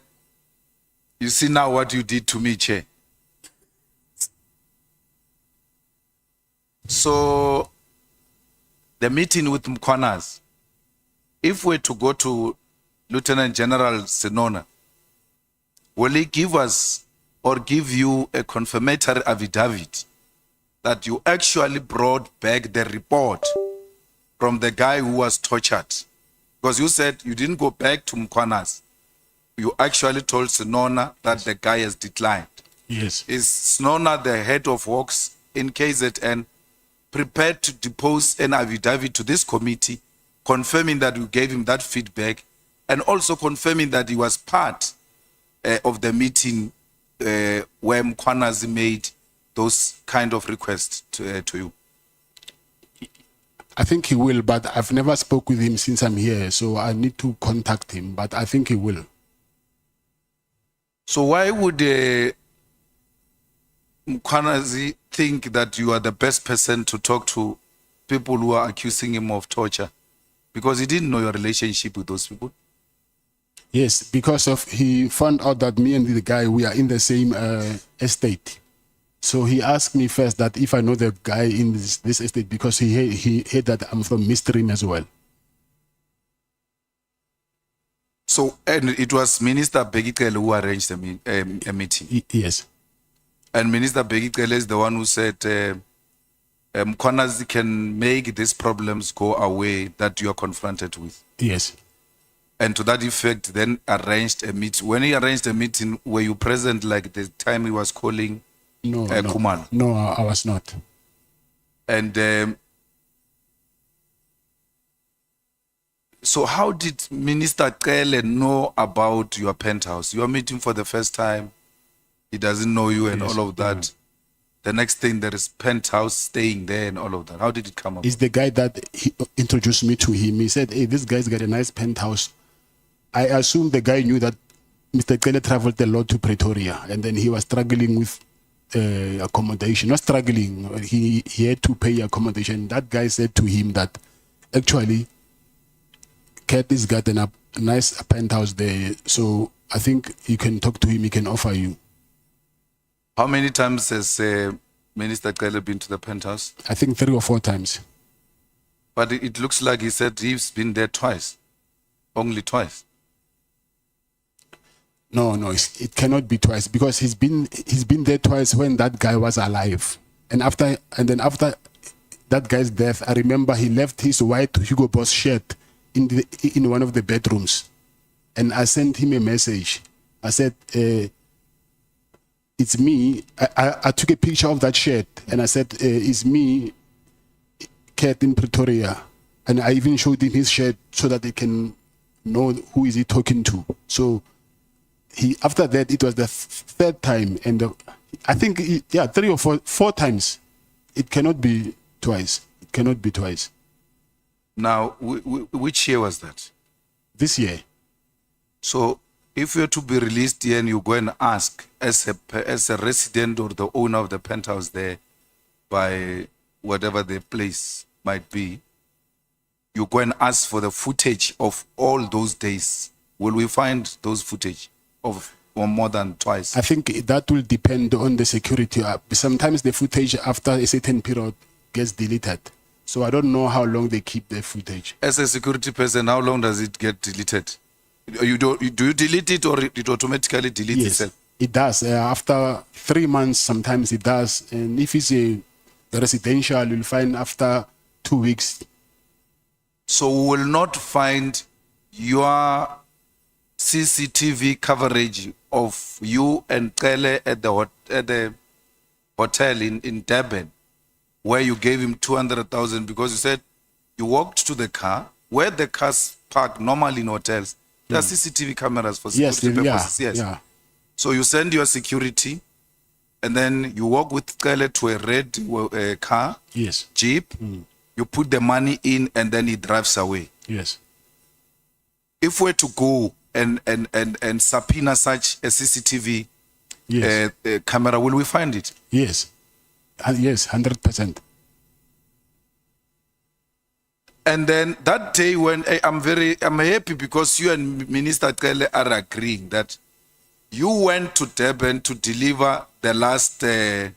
see now what you did to me, Chair. So, the meeting with Mkwanazi, if we're to go to Lieutenant General Senona, will he give us or give you a confirmatory affidavit that you actually brought back the report from the guy who was tortured? Because you said you didn't go back to Mkwana's. You actually told Snona that the guy has declined. Yes. Is Snona, the head of works in KZN, prepared to depose an affidavit to this committee, confirming that you gave him that feedback, and also confirming that he was part of the meeting where Mkwanazi made those kind of requests to you? I think he will, but I've never spoke with him since I'm here, so I need to contact him, but I think he will. So why would Mkwanazi think that you are the best person to talk to people who are accusing him of torture? Because he didn't know your relationship with those people. Yes, because of he found out that me and the guy, we are in the same estate. So he asked me first that if I know the guy in this estate, because he heard that I'm from Midstream as well. So, and it was Minister Begitele who arranged a meeting. Yes. And Minister Begitele is the one who said Mkwanazi can make these problems go away that you are confronted with. Yes. And to that effect, then arranged a meeting. When he arranged a meeting, were you present like the time he was calling Kumalo? No, I was not. And so how did Minister Kele know about your penthouse? You are meeting for the first time. He doesn't know you and Yes, all of that. The next thing, there is penthouse staying there and all of that. How did it come up? It's the guy that he introduced me to him. He said, hey, this guy's got a nice penthouse. I assume the guy knew that Mr. Kele traveled a lot to Pretoria, and then he was struggling with accommodation. Not struggling, he had to pay accommodation. That guy said to him that actually Kat has got a nice penthouse there, so I think you can talk to him, he can offer you. How many times has Minister Kele been to the penthouse? I think 3 or 4 times. But it looks like he said he's been there twice. Only twice. No, it cannot be twice, because he's been there twice when that guy was alive, and then after that guy's death, I remember he left his white Hugo Boss shirt in one of the bedrooms, and I sent him a message. I said, "It's me." I took a picture of that shirt, and I said, "It's me, Kat in Pretoria," and I even showed him his shirt so that they can know who is he talking to. So. After that, it was the 3rd time, and I think 3 or 4 times. It cannot be twice. It cannot be twice. Now, which year was that? This year. So, if you're to be released here and you go and ask as a resident or the owner of the penthouse there, by whatever the place might be, you go and ask for the footage of all those days. Will we find those footage? Of or more than twice? I think that will depend on the security. Sometimes the footage after a certain period gets deleted. So I don't know how long they keep the footage. As a security person, how long does it get deleted? Do you delete it, or it automatically deletes itself? It does. After 3 months, sometimes it does. And if it's a residential, you'll find after 2 weeks. So we will not find your CCTV coverage of you and Kele at the hotel in Durban, where you gave him 200,000 because you said you walked to the car where the cars park normally in hotels. There are CCTV cameras for security purposes. Yes. Yeah. So you send your security, and then you walk with Kele to a red car, Yes. Jeep. You put the money in, and then he drives away. Yes. If we're to go and subpoena such a CCTV camera, will we find it? Yes. Yes, 100%. And then that day when I'm happy because you and Minister Kele are agreeing that you went to Durban to deliver the last, the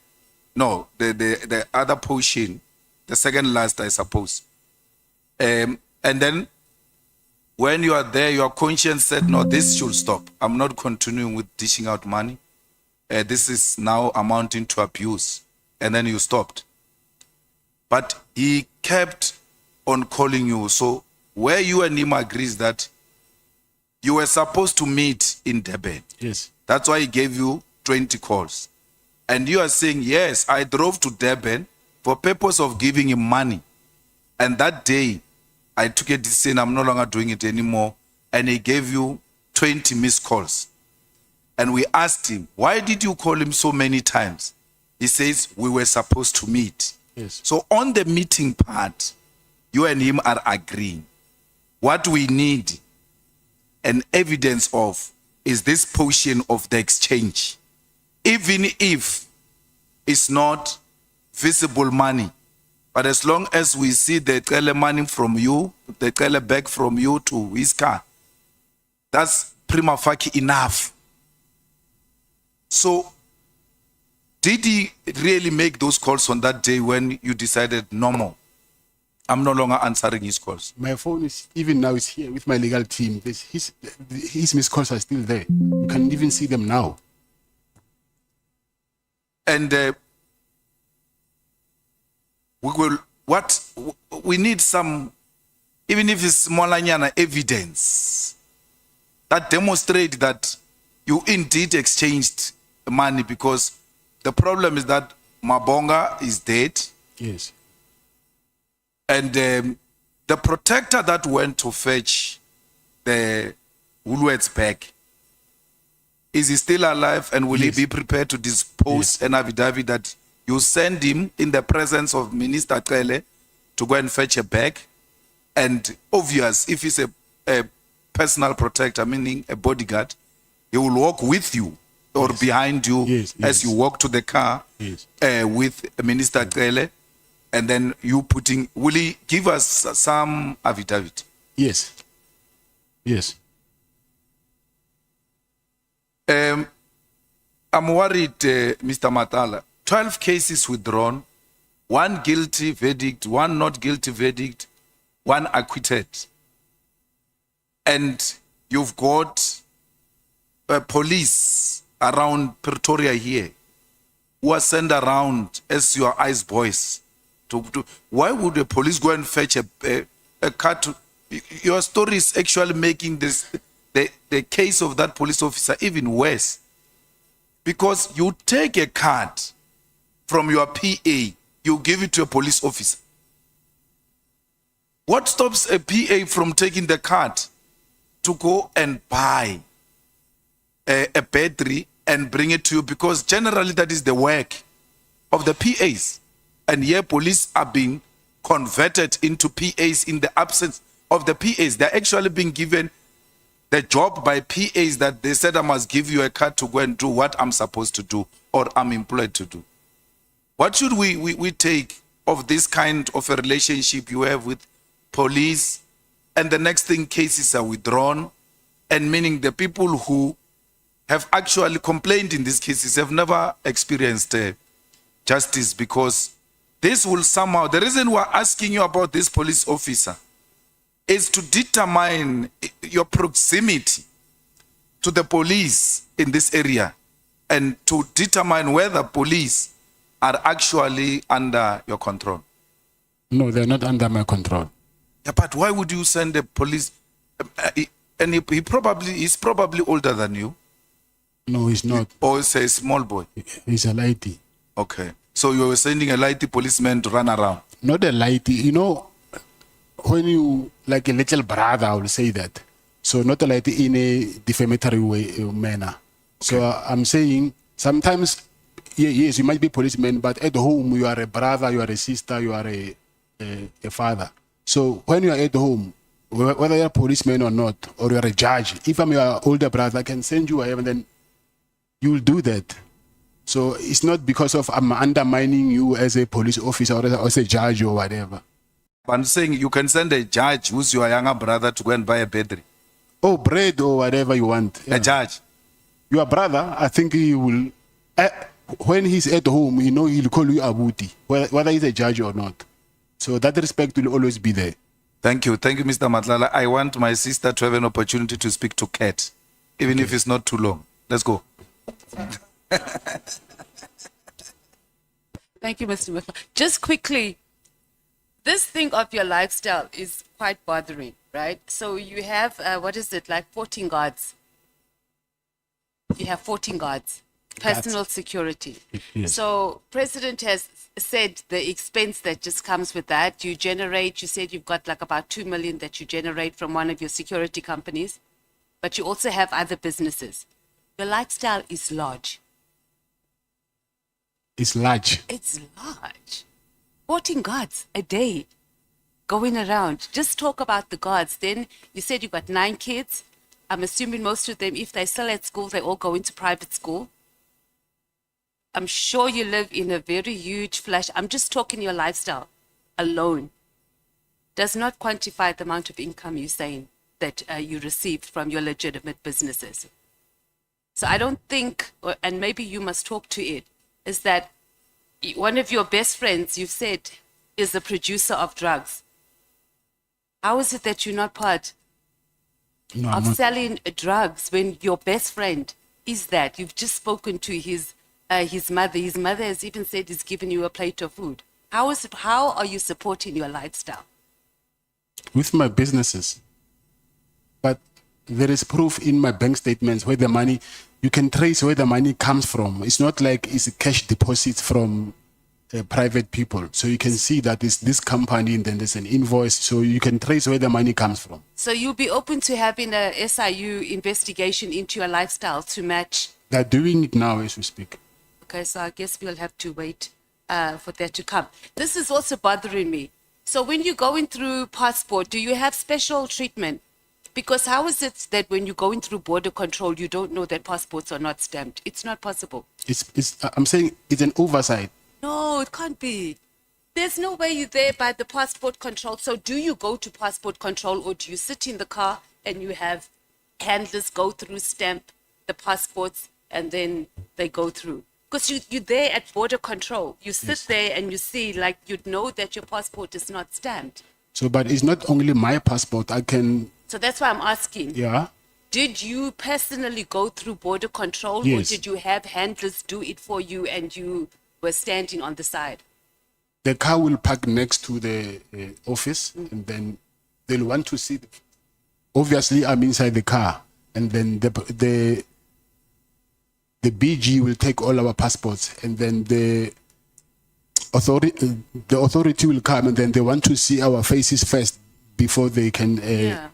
other portion, the second last, I suppose. And then when you are there, your conscience said, no, this should stop. I'm not continuing with dishing out money. This is now amounting to abuse. And then you stopped. but he kept on calling you. So where you and him agrees that you were supposed to meet in Durban. Yes. That's why he gave you 20 calls. And you are saying, yes, I drove to Durban for purpose of giving him money. And that day, I took a decision, I'm no longer doing it anymore. And he gave you 20 missed calls. And we asked him, why did you call him so many times? He says, we were supposed to meet. Yes. So on the meeting part, you and him are agreeing. What we need an evidence of is this portion of the exchange. Even if it's not visible money, but as long as we see the tele money from you, the tele bag from you to his car, that's prima facie enough. So, did he really make those calls on that day when you decided no more? I'm no longer answering his calls. My phone is, even now, is here with my legal team. His missed calls are still there. You can even see them now. And we need some, even if it's smallanyana evidence that demonstrate that you indeed exchanged money, because the problem is that Mabonga is dead. Yes. And the protector that went to fetch the Woolworths bag, is he still alive, and will Yes. he be prepared to dispose an affidavit that you send him in the presence of Minister Kele to go and fetch a bag? And obvious, if he's a personal protector, meaning a bodyguard, he will walk with you or behind you Yes, as yes. you walk to the car Yes. with Minister Kele, and then you putting, will he give us some affidavit? Yes. Yes. I'm worried, Mr. Matlala. 12 cases withdrawn, 1 guilty verdict, 1 not guilty verdict, 1 acquitted. And you've got police around Pretoria here who are sent around as your eyes boys. Why would the police go and fetch a car to... Your story is actually making this the case of that police officer even worse. Because you take a card from your PA, you give it to a police officer. What stops a PA from taking the card to go and buy a battery and bring it to you? Because generally that is the work of the PAs. And here police are being converted into PAs in the absence of the PAs. They're actually being given the job by PAs that they said, I must give you a card to go and do what I'm supposed to do or I'm employed to do. What should we take of this kind of a relationship you have with police? And the next thing, cases are withdrawn, and meaning the people who have actually complained in these cases have never experienced justice, because this will somehow, the reason we're asking you about this police officer is to determine your proximity to the police in this area and to determine whether police are actually under your control. No, they're not under my control. Yeah, but why would you send a police? And he's probably older than you. No, he's not. Or is a small boy? He's a lighty. Okay. So you were sending a lighty policeman to run around? Not a lighty. You know, when you, like a little brother, I will say that. So not a lighty in a defamatory way, manner. Okay. So I'm saying sometimes, yes, you might be a policeman, but at home you are a brother, you are a sister, you are a father. So when you are at home, whether you're a policeman or not, or you're a judge, if I'm your older brother, I can send you wherever, then you will do that. So it's not because of I'm undermining you as a police officer or as a judge or whatever. I'm saying you can send a judge who's your younger brother to go and buy a battery. Oh, bread or whatever you want. Yeah. A judge. Your brother, I think he will, when he's at home, you know, he'll call you Abuti, whether he's a judge or not. So that respect will always be there. Thank you. Thank you, Mr. Matlala. I want my sister to have an opportunity to speak to Kat, even if it's not too long. Let's go. Thank you, Mr. Matlala. Just quickly, this thing of your lifestyle is quite bothering, right? So you have, what is it, like 14 guards? You have 14 guards, personal security. Yes. So President has said the expense that just comes with that. You said you've got like about 2 million that you generate from one of your security companies, but you also have other businesses. Your lifestyle is large. It's large. It's large. 14 guards a day going around. Just talk about the guards. Then you said you got 9 kids. I'm assuming most of them, if they're still at school, they all go into private school. I'm sure you live in a very huge flash. I'm just talking your lifestyle alone. Does not quantify the amount of income you're saying that you received from your legitimate businesses. So I don't think, and maybe you must talk to it, is that one of your best friends, you've said, is a producer of drugs. How is it that you're not part No, of I'm not. selling drugs when your best friend is that? You've just spoken to his mother. His mother has even said he's given you a plate of food. How are you supporting your lifestyle? With my businesses. But there is proof in my bank statements where the money, you can trace where the money comes from. It's not like it's a cash deposit from private people. So you can see that it's this company and then there's an invoice. So you can trace where the money comes from. So you'll be open to having a SIU investigation into your lifestyle to match. They're doing it now as we speak. Okay, so I guess we'll have to wait for that to come. This is also bothering me. So when you're going through passport, do you have special treatment? Because how is it that when you're going through border control, you don't know that passports are not stamped? It's not possible. I'm saying it's an oversight. No, it can't be. There's no way you're there by the passport control. So do you go to passport control or do you sit in the car and you have handlers go through, stamp the passports and then they go through? Because you're there at border control. You sit there and you see, like, you'd know that your passport is not stamped. So, but it's not only my passport. I can, So that's why I'm asking. yeah. Did you personally go through border control Yes. or did you have handlers do it for you and you were standing on the side? The car will park next to the office and then they'll want to see. Obviously, I'm inside the car and then the BG will take all our passports and then the authority will come and then they want to see our faces first before they can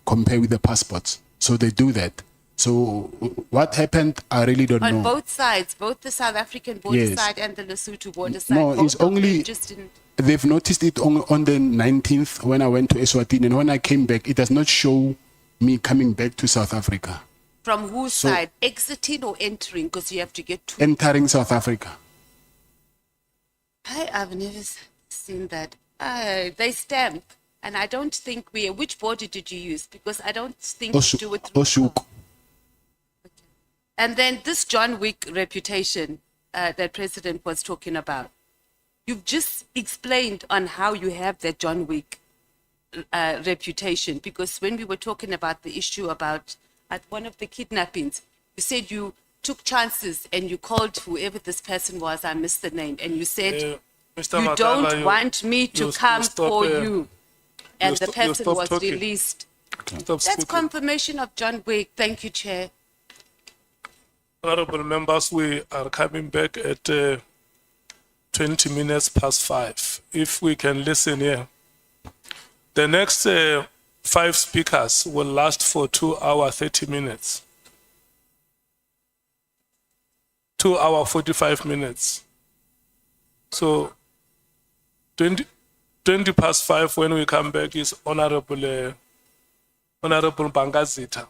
compare with the passports. So they do that. So what happened, I really don't know. On both sides, both the South African border Yes. side and the Lesotho border side. No, both it's of them only, just didn't. they've noticed it on the 19th when I went to Eswatini. And when I came back, it does not show me coming back to South Africa. From whose So- side? Exiting or entering? Because you have to get to. Entering South Africa. I've never seen that. They stamp. And I don't think which border did you use? Because I don't think you do it through. Oshuk. And then this John Wick reputation that President was talking about. You've just explained on how you have that John Wick reputation. Because when we were talking about the issue about at one of the kidnappings, you said you took chances and you called whoever this person was, I missed the name, and you said, Mr. you Matlala, don't want me to you come stop, for you. And the you person stop was talking. released. Stop That's speaking. confirmation of John Wick. Thank you, Chair. Honorable members, we are coming back at 20 minutes past 5. If we can listen here. The next 5 speakers will last for 2 hours, 30 minutes. 2 hours, 45 minutes. So 20 past 5 when we come back is Honorable Bangazita.